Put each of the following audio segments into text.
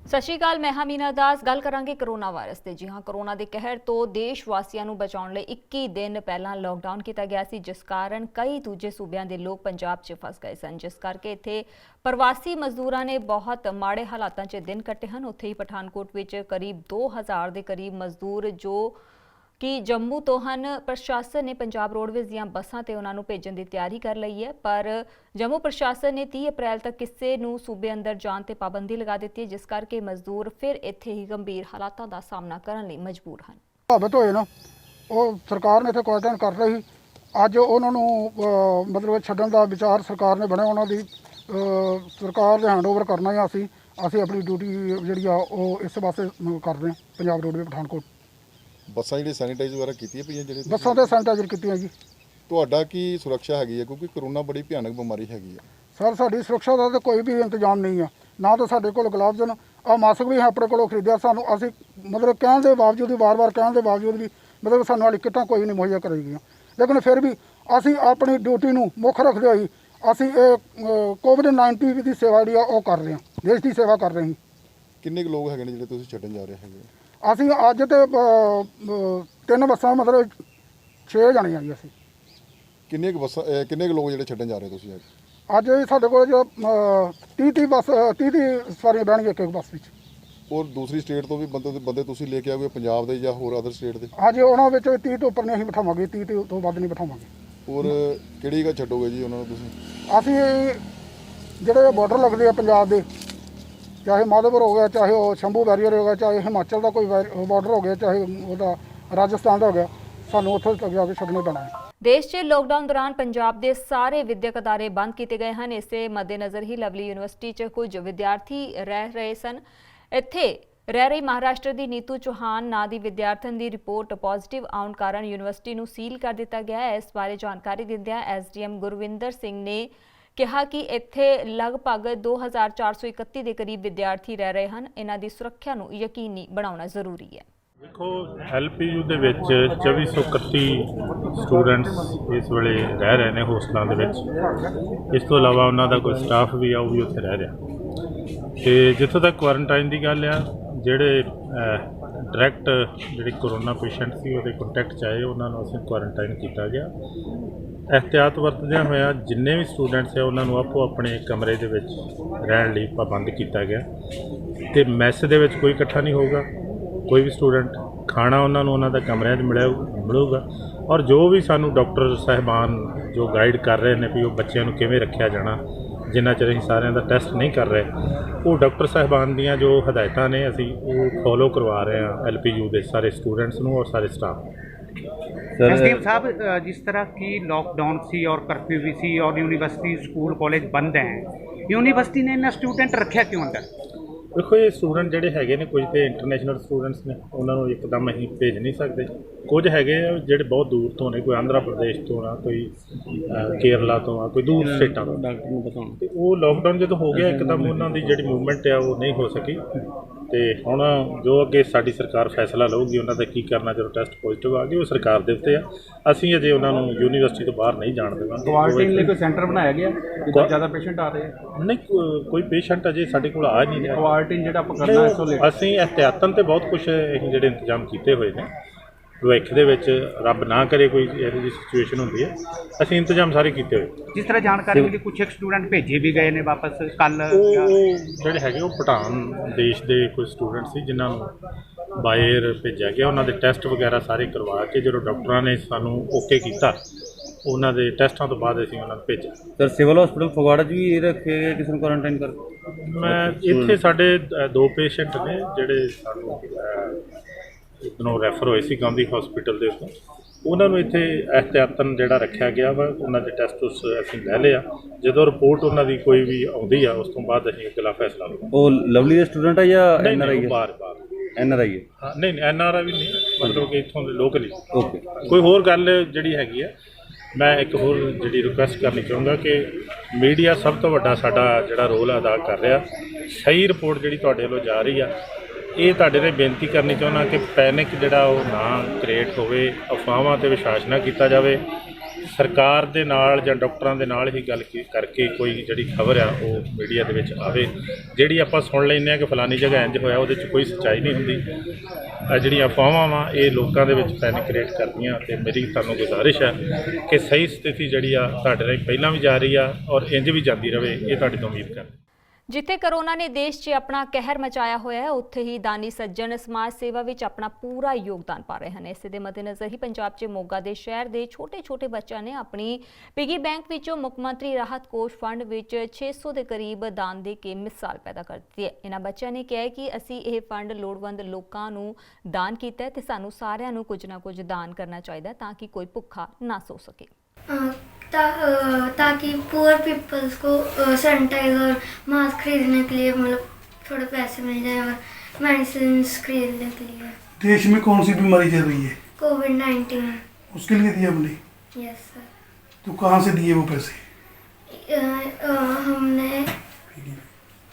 ਸਤਿ ਸ਼੍ਰੀ ਅਕਾਲ, ਮੈਂ ਹਾਂ ਮੀਨਾ ਦਾਸ। ਗੱਲ ਕਰਾਂਗੇ ਕਰੋਨਾ ਵਾਇਰਸ ਤੇ। ਜੀ ਹਾਂ, ਕਰੋਨਾ ਦੇ ਕਹਿਰ ਤੋਂ ਦੇਸ਼ ਵਾਸੀਆਂ ਨੂੰ ਬਚਾਉਣ ਲਈ 21 ਦਿਨ ਪਹਿਲਾਂ ਲੋਕਡਾਊਨ ਕੀਤਾ ਗਿਆ ਸੀ, ਜਿਸ ਕਾਰਨ ਕਈ ਦੂਜੇ ਸੂਬਿਆਂ ਦੇ ਲੋਕ ਪੰਜਾਬ 'ਚ ਫਸ ਗਏ ਸਨ, ਜਿਸ ਕਰਕੇ ਇੱਥੇ ਪ੍ਰਵਾਸੀ ਮਜ਼ਦੂਰਾਂ ਨੇ ਬਹੁਤ ਮਾੜੇ ਹਾਲਾਤਾਂ 'ਚ ਦਿਨ ਕੱਟੇ ਹਨ। ਉੱਥੇ ਹੀ ਪਠਾਨਕੋਟ ਵਿੱਚ ਕਰੀਬ 2000 ਦੇ ਕਰੀਬ ਮਜ਼ਦੂਰ ਜੋ कि जम्मू तो ਹਨ। प्रशासन ने पंजाब रोडवेज ਦੀਆਂ ਬੱਸਾਂ ਤੇ ਉਹਨਾਂ ਨੂੰ ਭੇਜਣ ਦੀ ਤਿਆਰੀ ਕਰ ਲਈ ਹੈ, ਪਰ जम्मू प्रशासन ने 30 अप्रैल तक ਕਿਸੇ ਨੂੰ ਸੂਬੇ ਅੰਦਰ ਜਾਣ ਤੇ ਪਾਬੰਦੀ ਲਗਾ ਦਿੱਤੀ ਹੈ, ਜਿਸ ਕਰਕੇ ਮਜ਼ਦੂਰ ਫਿਰ ਇੱਥੇ ਹੀ ਗੰਭੀਰ ਹਾਲਾਤਾਂ ਦਾ ਸਾਹਮਣਾ ਕਰਨ ਲਈ ਮਜਬੂਰ ਹਨ। ਪ੍ਰਭਾਵਿਤ ਹੋਏ ਨਾ, ਉਹ ਸਰਕਾਰ ਨੇ ਇੱਥੇ ਕੁਆਰੰਟਾਈਨ ਕਰ ਰਹੀ। ਅੱਜ ਉਹਨਾਂ ਨੂੰ ਮਤਲਬ ਛੱਡਣ ਦਾ ਵਿਚਾਰ ਸਰਕਾਰ ਨੇ ਬਣਿਆ। ਉਹਨਾਂ ਦੀ ਸਰਕਾਰ ਦੇ ਹੈਂਡਓਵਰ ਕਰਨਾ ਹੈ। ਅਸੀਂ ਆਪਣੀ ਡਿਊਟੀ ਜਿਹੜੀ ਆ ਉਹ ਇਸ ਵਾਸਤੇ ਕਰ ਰਹੇ ਹਾਂ। ਪੰਜਾਬ ਰੋਡਵੇਜ਼ ਪਠਾਨਕੋਟ ਬੱਸਾਂ ਜਿਹੜੀ ਸੈਨੀਟਾਈਜ਼ ਵਗੈਰਾ ਕੀਤੀਆਂ ਪਈਆਂ ਜਿਹੜੇ ਬੱਸਾਂ ਤੇ ਸੈਨੀਟਾਈਜ਼ਰ ਕੀਤੀਆਂ ਜੀ। ਤੁਹਾਡਾ ਕੀ ਸੁਰੱਖਿਆ ਹੈਗੀ ਹੈ, ਕਿਉਂਕਿ ਕਰੋਨਾ ਬੜੀ ਭਿਆਨਕ ਬਿਮਾਰੀ ਹੈਗੀ ਹੈ। ਸਰ, ਸਾਡੀ ਸੁਰੱਖਿਆ ਦਾ ਤਾਂ ਕੋਈ ਵੀ ਇੰਤਜ਼ਾਮ ਨਹੀਂ ਆ। ਨਾ ਤਾਂ ਸਾਡੇ ਕੋਲ ਗਲਵਜ਼ ਨੇ, ਆਹ ਮਾਸਕ ਵੀ ਆਪਣੇ ਕੋਲੋਂ ਖਰੀਦਿਆ। ਸਾਨੂੰ ਅਸੀਂ ਮਤਲਬ ਕਹਿਣ ਦੇ ਬਾਵਜੂਦ ਵੀ, ਵਾਰ-ਵਾਰ ਕਹਿਣ ਦੇ ਬਾਵਜੂਦ ਵੀ ਮਤਲਬ ਸਾਨੂੰ ਵਾਲੀ ਕਿੱਟਾਂ ਕੋਈ ਨਹੀਂ ਮੁਹੱਈਆ ਕਰਾਈ ਗਈਆਂ। ਲੇਕਿਨ ਫਿਰ ਵੀ ਅਸੀਂ ਆਪਣੀ ਡਿਊਟੀ ਨੂੰ ਮੁੱਖ ਰੱਖਦੇ ਹੋਏ ਅਸੀਂ ਇਹ ਕੋਵਿਡ-19 ਦੀ ਸੇਵਾ ਜਿਹੜੀ ਆ ਉਹ ਕਰ ਰਹੇ ਹਾਂ, ਦੇਸ਼ ਦੀ ਸੇਵਾ ਕਰ ਰਹੇ ਹਾਂ। ਕਿੰਨੇ ਕੁ ਲੋਕ ਹੈਗੇ ਨੇ ਜਿਹੜੇ ਤੁਸੀਂ ਛੱਡਣ ਜਾ ਰਹੇ ਹੈਗੇ? ਅਸੀਂ ਅੱਜ ਤੇ 3 ਬੱਸਾਂ ਮਤਲਬ 6 ਜਾਣੇ ਆ ਜੀ। ਅਸੀਂ ਕਿੰਨੇ ਕੁ ਲੋਕ ਜਿਹੜੇ ਛੱਡਣ ਜਾ ਰਹੇ ਤੁਸੀਂ ਅੱਜ ਸਾਡੇ ਕੋਲ ਜੋ 30 ਬੱਸ 30 ਸਵਾਰੀਆਂ ਬਹਿਣਗੀਆਂ ਇੱਕ ਬੱਸ ਵਿੱਚ। ਔਰ ਦੂਸਰੀ ਸਟੇਟ ਤੋਂ ਵੀ ਬੰਦੇ ਤੁਸੀਂ ਲੈ ਕੇ ਆਓਗੇ, ਪੰਜਾਬ ਦੇ ਜਾਂ ਹੋਰ ਅਦਰ ਸਟੇਟ ਦੇ? ਅੱਜ ਉਹਨਾਂ ਵਿੱਚ 30 ਤੋਂ ਉੱਪਰ ਨਹੀਂ ਅਸੀਂ ਬਿਠਾਵਾਂਗੇ, 30 ਤੋਂ ਵੱਧ ਨਹੀਂ ਬਿਠਾਵਾਂਗੇ। ਔਰ ਕਿਹੜੀ ਜਗ੍ਹਾ ਛੱਡੋਗੇ ਜੀ ਉਹਨਾਂ ਨੂੰ ਤੁਸੀਂ? ਅਸੀਂ ਜਿਹੜੇ ਬਾਰਡਰ ਲੱਗਦੇ ਆ ਪੰਜਾਬ ਦੇ, ਚਾਹੇ ਮਾਧੋਪੁਰ ਹੋ ਗਿਆ, ਚਾਹੇ ਉਹ ਸ਼ੰਭੂ ਬੈਰੀਅਰ ਹੋ ਗਿਆ, ਚਾਹੇ ਹਿਮਾਚਲ ਦਾ ਕੋਈ ਬਾਰਡਰ ਹੋ ਗਿਆ, ਚਾਹੇ ਉਹਦਾ ਰਾਜਸਥਾਨ ਦਾ ਹੋ ਗਿਆ, ਸਾਨੂੰ ਉੱਥੇ ਤੱਕ ਜਾ ਕੇ ਛੱਡਣਾ ਪੈਣਾ ਹੈ। ਦੇਸ਼ 'ਚ ਲੋਕਡਾਊਨ ਦੌਰਾਨ ਪੰਜਾਬ ਦੇ ਸਾਰੇ ਵਿਦਿਅਕ ਅਦਾਰੇ ਬੰਦ ਕੀਤੇ ਗਏ ਹਨ। ਇਸੇ ਮੱਦੇਨਜ਼ਰ ਹੀ ਲਵਲੀ ਯੂਨੀਵਰਸਿਟੀ 'ਚ ਕੁਝ ਵਿਦਿਆਰਥੀ ਰਹਿ ਰਹੇ ਸਨ। ਇੱਥੇ ਰਹਿ ਰਹੀ ਮਹਾਰਾਸ਼ਟਰ ਦੀ ਨੀਤੂ ਚੌਹਾਨ ਨਾਂ ਦੀ ਵਿਦਿਆਰਥਣ ਦੀ ਰਿਪੋਰਟ ਪੋਜ਼ਿਟਿਵ ਆਉਣ ਕਾਰਨ ਯੂਨੀਵਰਸਿਟੀ ਨੂੰ ਸੀਲ ਕਰ ਦਿੱਤਾ ਗਿਆ ਹੈ। ਇਸ ਬਾਰੇ ਜਾਣਕਾਰੀ ਦਿੰਦਿਆਂ ਐਸਡੀਐਮ ਗੁਰਵਿੰਦਰ ਸਿੰਘ ਨੇ ਕਿਹਾ ਕਿ ਇੱਥੇ ਲਗਭਗ 2431 ਦੇ ਕਰੀਬ ਵਿਦਿਆਰਥੀ ਰਹਿ ਰਹੇ ਹਨ। ਇਹਨਾਂ ਦੀ ਸੁਰੱਖਿਆ ਨੂੰ ਯਕੀਨੀ ਬਣਾਉਣਾ ਜ਼ਰੂਰੀ ਹੈ। ਦੇਖੋ, ਐਲਪੀਯੂ ਦੇ ਵਿੱਚ 2431 ਸਟੂਡੈਂਟਸ ਇਸ ਵੇਲੇ ਰਹਿ ਰਹੇ ਨੇ ਹੋਸਟਲਾਂ ਦੇ ਵਿੱਚ। ਇਸ ਤੋਂ ਇਲਾਵਾ ਉਹਨਾਂ ਦਾ ਕੋਈ ਸਟਾਫ ਵੀ ਆ, ਉਹ ਵੀ ਉੱਥੇ ਰਹਿ ਰਿਹਾ। ਅਤੇ ਜਿੱਥੋਂ ਤੱਕ ਕੁਆਰੰਟਾਈਨ ਦੀ ਗੱਲ ਆ, ਜਿਹੜੇ ਡਾਇਰੈਕਟ ਜਿਹੜੇ ਕਰੋਨਾ ਪੇਸ਼ੈਂਟ ਸੀ ਉਹਦੇ ਕੰਟੈਕਟ 'ਚ ਆਏ, ਉਹਨਾਂ ਨੂੰ ਅਸੀਂ ਕੁਆਰੰਟਾਈਨ ਕੀਤਾ ਗਿਆ। ਇਹਤਿਆਤ ਵਰਤਦਿਆਂ ਹੋਇਆ ਜਿੰਨੇ ਵੀ ਸਟੂਡੈਂਟਸ ਆ ਉਹਨਾਂ ਨੂੰ ਆਪੋ ਆਪਣੇ ਕਮਰੇ ਦੇ ਵਿੱਚ ਰਹਿਣ ਲਈ ਪਾਬੰਦ ਕੀਤਾ ਗਿਆ। ਅਤੇ ਮੈਸ ਦੇ ਵਿੱਚ ਕੋਈ ਇਕੱਠਾ ਨਹੀਂ ਹੋਊਗਾ, ਕੋਈ ਵੀ ਸਟੂਡੈਂਟ। ਖਾਣਾ ਉਹਨਾਂ ਨੂੰ ਉਹਨਾਂ ਦਾ ਕਮਰਿਆਂ 'ਚ ਮਿਲੂਗਾ। ਔਰ ਜੋ ਵੀ ਸਾਨੂੰ ਡਾਕਟਰ ਸਾਹਿਬਾਨ ਜੋ ਗਾਈਡ ਕਰ ਰਹੇ ਨੇ ਵੀ ਉਹ ਬੱਚਿਆਂ ਨੂੰ ਕਿਵੇਂ ਰੱਖਿਆ ਜਾਣਾ, ਜਿੰਨਾ ਚਿਰ ਅਸੀਂ ਸਾਰਿਆਂ ਦਾ ਟੈਸਟ ਨਹੀਂ ਕਰ ਰਹੇ, ਉਹ ਡਾਕਟਰ ਸਾਹਿਬਾਨ ਦੀਆਂ ਜੋ ਹਦਾਇਤਾਂ ਨੇ ਅਸੀਂ ਉਹ ਫੋਲੋ ਕਰਵਾ ਰਹੇ ਹਾਂ ਐਲਪੀਯੂ ਦੇ ਸਾਰੇ ਸਟੂਡੈਂट्स ਨੂੰ ਔਰ ਸਾਰੇ ਸਟਾਫ। एसडीएम साहब, जिस तरह की लॉकडाउन सी और कर्फ्यू भी सी और यूनिवर्सिटी स्कूल कॉलेज बंद हैं, यूनिवर्सिटी ने इन्ना स्टूडेंट रखा क्यों अंदर? देखो, ये स्टूडेंट ਜਿਹੜੇ ਹੈਗੇ ਨੇ, ਕੁਝ ਤੇ ਇੰਟਰਨੈਸ਼ਨਲ ਸਟੂਡੈਂਟਸ ਨੇ, ਉਹਨਾਂ ਨੂੰ ਇੱਕਦਮ ਅਸੀਂ ਭੇਜ ਨਹੀਂ ਸਕਦੇ। ਕੁਝ ਹੈਗੇ ਜਿਹੜੇ ਬਹੁਤ ਦੂਰ ਤੋਂ ਨੇ, ਕੋਈ ਆਂਧਰਾ ਪ੍ਰਦੇਸ਼ ਤੋਂ ਆ, ਕੋਈ ਕੇਰਲਾ ਤੋਂ ਆ, ਕੋਈ ਦੂਰ ਸਟੇਟਾਂ ਤੋਂ। ਡਾਕਟਰ ਨੂੰ ਬਤਾਉਣ ਤੇ ਉਹ ਲੋਕਡਾਊਨ ਜਦੋਂ ਹੋ ਗਿਆ ਇੱਕਦਮ ਉਹਨਾਂ ਦੀ ਜਿਹੜੀ ਮੂਵਮੈਂਟ ਆ ਉਹ ਨਹੀਂ ਹੋ ਸਕੀ। ਅਤੇ ਹੁਣ ਜੋ ਅੱਗੇ ਸਾਡੀ ਸਰਕਾਰ ਫੈਸਲਾ ਲਊਗੀ ਉਹਨਾਂ ਦਾ ਕੀ ਕਰਨਾ ਜਦੋਂ ਟੈਸਟ ਪੋਜ਼ੀਟਿਵ ਆ ਗਏ, ਉਹ ਸਰਕਾਰ ਦੇ ਉੱਤੇ ਆ। ਅਸੀਂ ਅਜੇ ਉਹਨਾਂ ਨੂੰ ਯੂਨੀਵਰਸਿਟੀ ਤੋਂ ਬਾਹਰ ਨਹੀਂ ਜਾਣ ਦੇਵਾਂਗੇ। ਕੁਆਰੰਟਾਈਨ ਲਈ ਕੋਈ ਸੈਂਟਰ ਬਣਾਇਆ ਗਿਆ? ਬਹੁਤ ਜ਼ਿਆਦਾ ਪੇਸ਼ੈਂਟ ਆ ਰਹੇ? ਨਹੀਂ, ਕੋਈ ਪੇਸ਼ੈਂਟ ਅਜੇ ਸਾਡੇ ਕੋਲ ਆ ਨਹੀਂ ਰਿਹਾ। ਕੁਆਰੰਟਾਈਨ ਜਿਹੜਾ ਆਪਾਂ ਕਰਨਾ ਇਸੋਲੇਟ, ਅਸੀਂ ਇਹਤਿਆਤਨ ਤੇ ਬਹੁਤ ਕੁਝ ਅਸੀਂ ਜਿਹੜੇ ਇੰਤਜ਼ਾਮ ਕੀਤੇ ਹੋਏ ਨੇ। ਭਵਿੱਖ ਦੇ ਵਿੱਚ ਰੱਬ ਨਾ ਕਰੇ ਕੋਈ ਇਹੋ ਜਿਹੀ ਸਿਚੁਏਸ਼ਨ ਹੁੰਦੀ ਹੈ, ਅਸੀਂ ਇੰਤਜ਼ਾਮ ਸਾਰੇ ਕੀਤੇ ਹੋਏ। ਜਿਸ ਤਰ੍ਹਾਂ ਜਾਣਕਾਰੀ ਮਿਲੀ, ਕੁਛ ਇੱਕ ਸਟੂਡੈਂਟ ਭੇਜੇ ਵੀ ਗਏ ਨੇ ਵਾਪਸ ਕੱਲ। ਉਹ ਜਿਹੜੇ ਹੈਗੇ ਉਹ ਭੂਟਾਨ ਦੇਸ਼ ਦੇ ਕੋਈ ਸਟੂਡੈਂਟ ਸੀ ਜਿਨ੍ਹਾਂ ਨੂੰ ਬਾਇਰ ਭੇਜਿਆ ਗਿਆ। ਉਹਨਾਂ ਦੇ ਟੈਸਟ ਵਗੈਰਾ ਸਾਰੇ ਕਰਵਾ ਕੇ ਜਦੋਂ ਡਾਕਟਰਾਂ ਨੇ ਸਾਨੂੰ ਓਕੇ ਕੀਤਾ, ਉਹਨਾਂ ਦੇ ਟੈਸਟਾਂ ਤੋਂ ਬਾਅਦ ਅਸੀਂ ਉਹਨਾਂ ਨੂੰ ਭੇਜਿਆ। ਸਰ, ਸਿਵਲ ਹਸਪੀਟਲ ਫਗਵਾੜਾ 'ਚ ਵੀ ਇਹ ਰੱਖੇ ਗਏ ਕਿਸੇ ਨੂੰ ਕੁਆਰੰਟਾਈਨ ਕਰ? ਮੈਂ ਇੱਥੇ ਸਾਡੇ 2 ਪੇਸ਼ੈਂਟ ਨੇ ਜਿਹੜੇ ਸਾਨੂੰ ਇੱਧਰੋਂ ਰੈਫਰ ਹੋਏ ਸੀ ਗਾਂਧੀ ਹਸਪੀਟਲ ਦੇ ਉੱਤੋਂ। ਉਹਨਾਂ ਨੂੰ ਇੱਥੇ ਇਹਤਿਆਤਨ ਜਿਹੜਾ ਰੱਖਿਆ ਗਿਆ ਵਾ, ਉਹਨਾਂ ਦੇ ਟੈਸਟ ਅਸੀਂ ਲੈ ਲਿਆ। ਜਦੋਂ ਰਿਪੋਰਟ ਉਹਨਾਂ ਦੀ ਕੋਈ ਵੀ ਆਉਂਦੀ ਆ, ਉਸ ਤੋਂ ਬਾਅਦ ਅਸੀਂ ਅਗਲਾ ਫੈਸਲਾ ਲਵਾਂਗੇ। ਉਹ ਲਵਲੀ ਦੇ ਸਟੂਡੈਂਟ ਹੈ ਜਾਂ NRI ਹੈ? ਬਾਹਰ NRI ਹੈ? ਹਾਂ, ਨਹੀਂ NRI ਵੀ ਨਹੀਂ, ਮਤਲਬ ਕਿ ਇੱਥੋਂ ਦੇ ਲੋਕਲੀ। ਓਕੇ। ਕੋਈ ਹੋਰ ਗੱਲ ਜਿਹੜੀ ਹੈਗੀ ਆ, ਮੈਂ ਇੱਕ ਹੋਰ ਜਿਹੜੀ ਰਿਕੁਐਸਟ ਕਰਨੀ ਚਾਹੂੰਗਾ ਕਿ ਮੀਡੀਆ ਸਭ ਤੋਂ ਵੱਡਾ ਸਾਡਾ ਜਿਹੜਾ ਰੋਲ ਅਦਾ ਕਰ ਰਿਹਾ। ਸਹੀ ਰਿਪੋਰਟ ਜਿਹੜੀ ਤੁਹਾਡੇ ਵੱਲੋਂ ਜਾ ਰਹੀ ਆ, ਇਹ ਤੁਹਾਡੇ ਲਈ ਬੇਨਤੀ ਕਰਨੀ ਚਾਹੁੰਦਾ ਕਿ ਪੈਨਿਕ ਜਿਹੜਾ ਉਹ ਨਾ ਕ੍ਰੀਏਟ ਹੋਵੇ, ਅਫਵਾਹਾਂ 'ਤੇ ਵਿਸ਼ਵਾਸ ਨਾ ਕੀਤਾ ਜਾਵੇ। ਸਰਕਾਰ ਦੇ ਨਾਲ ਜਾਂ ਡਾਕਟਰਾਂ ਦੇ ਨਾਲ ਹੀ ਗੱਲ ਕਰਕੇ ਕੋਈ ਜਿਹੜੀ ਖਬਰ ਆ ਉਹ ਮੀਡੀਆ ਦੇ ਵਿੱਚ ਆਵੇ। ਜਿਹੜੀ ਆਪਾਂ ਸੁਣ ਲੈਂਦੇ ਹਾਂ ਕਿ ਫਲਾਨੀ ਜਗ੍ਹਾ ਇੰਜ ਹੋਇਆ, ਉਹਦੇ 'ਚ ਕੋਈ ਸੱਚਾਈ ਨਹੀਂ ਹੁੰਦੀ। ਜਿਹੜੀਆਂ ਅਫਵਾਹਾਂ ਵਾ ਇਹ ਲੋਕਾਂ ਦੇ ਵਿੱਚ ਪੈਨਿਕ ਕ੍ਰੀਏਟ ਕਰਦੀਆਂ, ਅਤੇ ਮੇਰੀ ਤੁਹਾਨੂੰ ਗੁਜ਼ਾਰਿਸ਼ ਹੈ ਕਿ ਸਹੀ ਸਥਿਤੀ ਜਿਹੜੀ ਆ ਤੁਹਾਡੇ ਲਈ ਪਹਿਲਾਂ ਵੀ ਜਾ ਰਹੀ ਆ ਔਰ ਇੰਜ ਵੀ ਜਾਂਦੀ ਰਹੇ, ਇਹ ਤੁਹਾਡੇ ਤੋਂ ਉਮੀਦ ਕਰਦੇ। ਜਿੱਥੇ ਕਰੋਨਾ ਨੇ ਦੇਸ਼ 'ਚ ਆਪਣਾ ਕਹਿਰ ਮਚਾਇਆ ਹੋਇਆ ਹੈ, ਉੱਥੇ ਹੀ ਦਾਨੀ ਸੱਜਣ ਸਮਾਜ ਸੇਵਾ ਵਿੱਚ ਆਪਣਾ ਪੂਰਾ ਯੋਗਦਾਨ ਪਾ ਰਹੇ ਹਨ। ਇਸੇ ਦੇ ਮੱਦੇਨਜ਼ਰ ਹੀ ਪੰਜਾਬ 'ਚ ਮੋਗਾ ਦੇ ਸ਼ਹਿਰ ਦੇ ਛੋਟੇ ਬੱਚਿਆਂ ਨੇ ਆਪਣੀ ਪਿਗੀ ਬੈਂਕ ਵਿੱਚੋਂ ਮੁੱਖ ਮੰਤਰੀ ਰਾਹਤ ਕੋਸ਼ ਫੰਡ ਵਿੱਚ 600 ਦੇ ਕਰੀਬ ਦਾਨ ਦੇ ਕੇ ਮਿਸਾਲ ਪੈਦਾ ਕਰ ਦਿੱਤੀ ਹੈ। ਇਹਨਾਂ ਬੱਚਿਆਂ ਨੇ ਕਿਹਾ ਹੈ ਕਿ ਅਸੀਂ ਇਹ ਫੰਡ ਲੋੜਵੰਦ ਲੋਕਾਂ ਨੂੰ ਦਾਨ ਕੀਤਾ ਹੈ ਤੇ ਸਾਨੂੰ ਸਾਰਿਆਂ ਨੂੰ ਕੁਝ ਨਾ ਕੁਝ ਦਾਨ ਕਰਨਾ ਚਾਹੀਦਾ ਤਾਂ ਕਿ ਕੋਈ ਭੁੱਖਾ ਨਾ ਸੋ ਸਕੇ। ताकि पुअर पीपल्स को सैनिटाइजर मास्क खरीदने के लिए मतलब थोड़े पैसे मिल जाए और मेडिसिन खरीदने के लिए। देश में कौन सी बीमारी चल रही है? कोविड-19। उसके लिए दिए आपने? Yes sir. तो कहाँ से दिए वो पैसे? हमने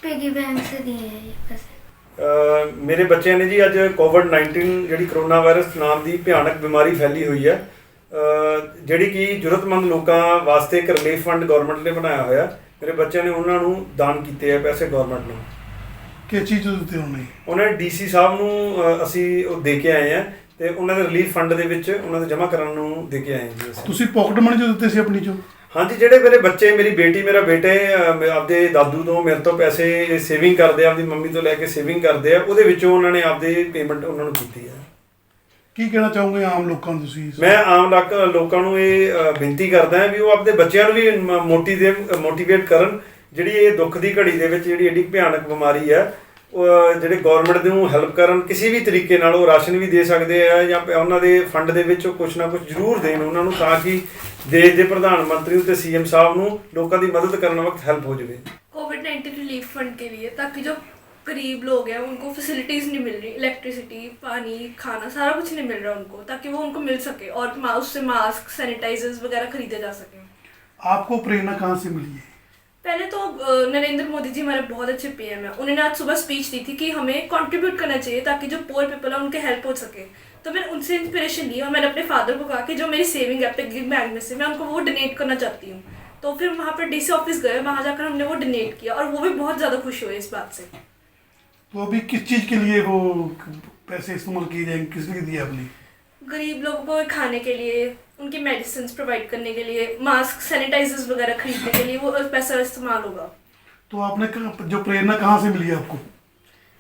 पिगी बैंक से दिए हैं ये पैसे। ਮੇਰੇ ਬੱਚਿਆਂ ਨੇ ਜੀ ਅੱਜ ਕੋਵਿਡ-19 ਜਿਹੜੀ ਕਰੋਨਾ ਵਾਇਰਸ ਨਾਮ ਦੀ ਭਿਆਨਕ ਬਿਮਾਰੀ ਫੈਲੀ ਹੋਈ ਹੈ, ਜਿਹੜੀ ਕਿ ਜ਼ਰੂਰਤਮੰਦ ਲੋਕਾਂ ਵਾਸਤੇ ਇੱਕ ਰਿਲੀਫ ਫੰਡ ਗਵਰਨਮੈਂਟ ਨੇ ਬਣਾਇਆ ਹੋਇਆ। ਮੇਰੇ ਬੱਚਿਆਂ ਨੇ ਉਹਨਾਂ ਨੂੰ ਦਾਨ ਕੀਤੇ ਆ ਪੈਸੇ ਗਵਰਨਮੈਂਟ ਨੂੰ। ਕਿਸ ਚੀਜ਼ ਤੋਂ ਦਿੱਤੇ ਉਹਨਾਂ ਨੇ ਡੀਸੀ ਸਾਹਿਬ ਨੂੰ ਅਸੀਂ ਉਹ ਦੇ ਕੇ ਆਏ ਆ ਤੇ ਉਹਨਾਂ ਦੇ ਰਿਲੀਫ ਫੰਡ ਦੇ ਵਿੱਚ ਉਹਨਾਂ ਦੇ ਜਮ੍ਹਾਂ ਕਰਨ ਨੂੰ ਦੇ ਕੇ ਆਏ ਜੀ ਅਸੀਂ। ਤੁਸੀਂ ਪਾਕਟ ਮਨੀ ਜੋ ਦਿੱਤੇ ਸੀ ਆਪਣੀ ਚੋਂ? ਹਾਂਜੀ, ਜਿਹੜੇ ਮੇਰੇ ਬੱਚੇ, ਮੇਰੀ ਬੇਟੀ, ਮੇਰਾ ਬੇਟੇ ਆਪਦੇ ਦਾਦੂ ਤੋਂ ਮੇਰੇ ਤੋਂ ਪੈਸੇ ਸੇਵਿੰਗ ਕਰਦੇ ਆ, ਆਪਦੀ ਮੰਮੀ ਤੋਂ ਲੈ ਕੇ ਸੇਵਿੰਗ ਕਰਦੇ ਆ, ਉਹਦੇ ਵਿੱਚੋਂ ਉਹਨਾਂ ਨੇ ਆਪਦੀ ਪੇਮੈਂਟ ਉਹਨਾਂ ਨੂੰ ਕੀਤੀ ਹੈ। ਕੀ ਕਹਿਣਾ ਚਾਹੋਗੇ ਆਮ ਲੋਕਾਂ ਨੂੰ ਤੁਸੀਂ? ਮੈਂ ਆਮ ਲੋਕਾਂ ਨੂੰ ਇਹ ਬੇਨਤੀ ਕਰਦਾ ਹਾਂ ਵੀ ਉਹ ਆਪਣੇ ਬੱਚਿਆਂ ਨੂੰ ਵੀ ਮੋਟੀਵੇਟ ਕਰਨ। ਜਿਹੜੀ ਇਹ ਦੁੱਖ ਦੀ ਘੜੀ ਦੇ ਵਿੱਚ ਜਿਹੜੀ ਐਡੀ ਭਿਆਨਕ ਬਿਮਾਰੀ ਹੈ, ਜਿਹੜੇ ਗਵਰਨਮੈਂਟ ਨੂੰ ਹੈਲਪ ਕਰਨ ਕਿਸੇ ਵੀ ਤਰੀਕੇ ਨਾਲ। ਉਹ ਰਾਸ਼ਨ ਵੀ ਦੇ ਸਕਦੇ ਆ ਜਾਂ ਉਹਨਾਂ ਦੇ ਫੰਡ ਦੇ ਵਿੱਚ ਕੁਛ ਨਾ ਕੁਛ ਜ਼ਰੂਰ ਦੇਣ ਉਹਨਾਂ ਨੂੰ, ਤਾਂ ਕਿ ਦੇਸ਼ ਦੇ ਪ੍ਰਧਾਨ ਮੰਤਰੀ ਤੇ ਸੀਐਮ ਸਾਹਿਬ ਨੂੰ ਲੋਕਾਂ ਦੀ ਮਦਦ ਕਰਨ ਵਕਤ हेल्प हो जाए। कोविड-19 रिलीफ फंड के लिए, ताकि जो गरीब लोग हैं उनको फैसिलिटीज़ नहीं मिल रही, इलेक्ट्रिसिटी, पानी, खाना सारा कुछ नहीं मिल रहा उनको, ताकि वो उनको मिल सके और उससे मास्क, सैनिटाइजर्स वगैरह खरीदे जा सकें। आपको प्रेरणा कहाँ से मिली है? पहले तो नरेंद्र मोदी जी हमारे बहुत अच्छे पीएम हैं, उन्होंने आज सुबह स्पीच दी थी कि हमें कंट्रीब्यूट करना चाहिए ताकि जो पुअर पीपल है उनके हेल्प हो सके। तो मैंने उनसे इंस्पिरेशन ली और मैंने अपने फादर को कहा कि जो मेरी सेविंग है पिगी बैंक में से मैं उनको वो डोनेट करना चाहती हूँ। तो फिर वहाँ पर डीसी ऑफिस गए, वहाँ जाकर हमने वो डोनेट किया और वो भी बहुत ज़्यादा खुश हुए इस बात से। तो अभी किस चीज़ के लिए वो पैसे इस्तेमाल किए जाएंगे, किस लिए दिए आपने? गरीब लोगों को खाने के लिए, उनकी मेडिसिन प्रोवाइड करने के लिए, मास्क, सैनिटाइजर्स वगैरह खरीदने के लिए वो पैसा इस्तेमाल होगा। तो आपने जो प्रेरणा कहाँ से मिली आपको?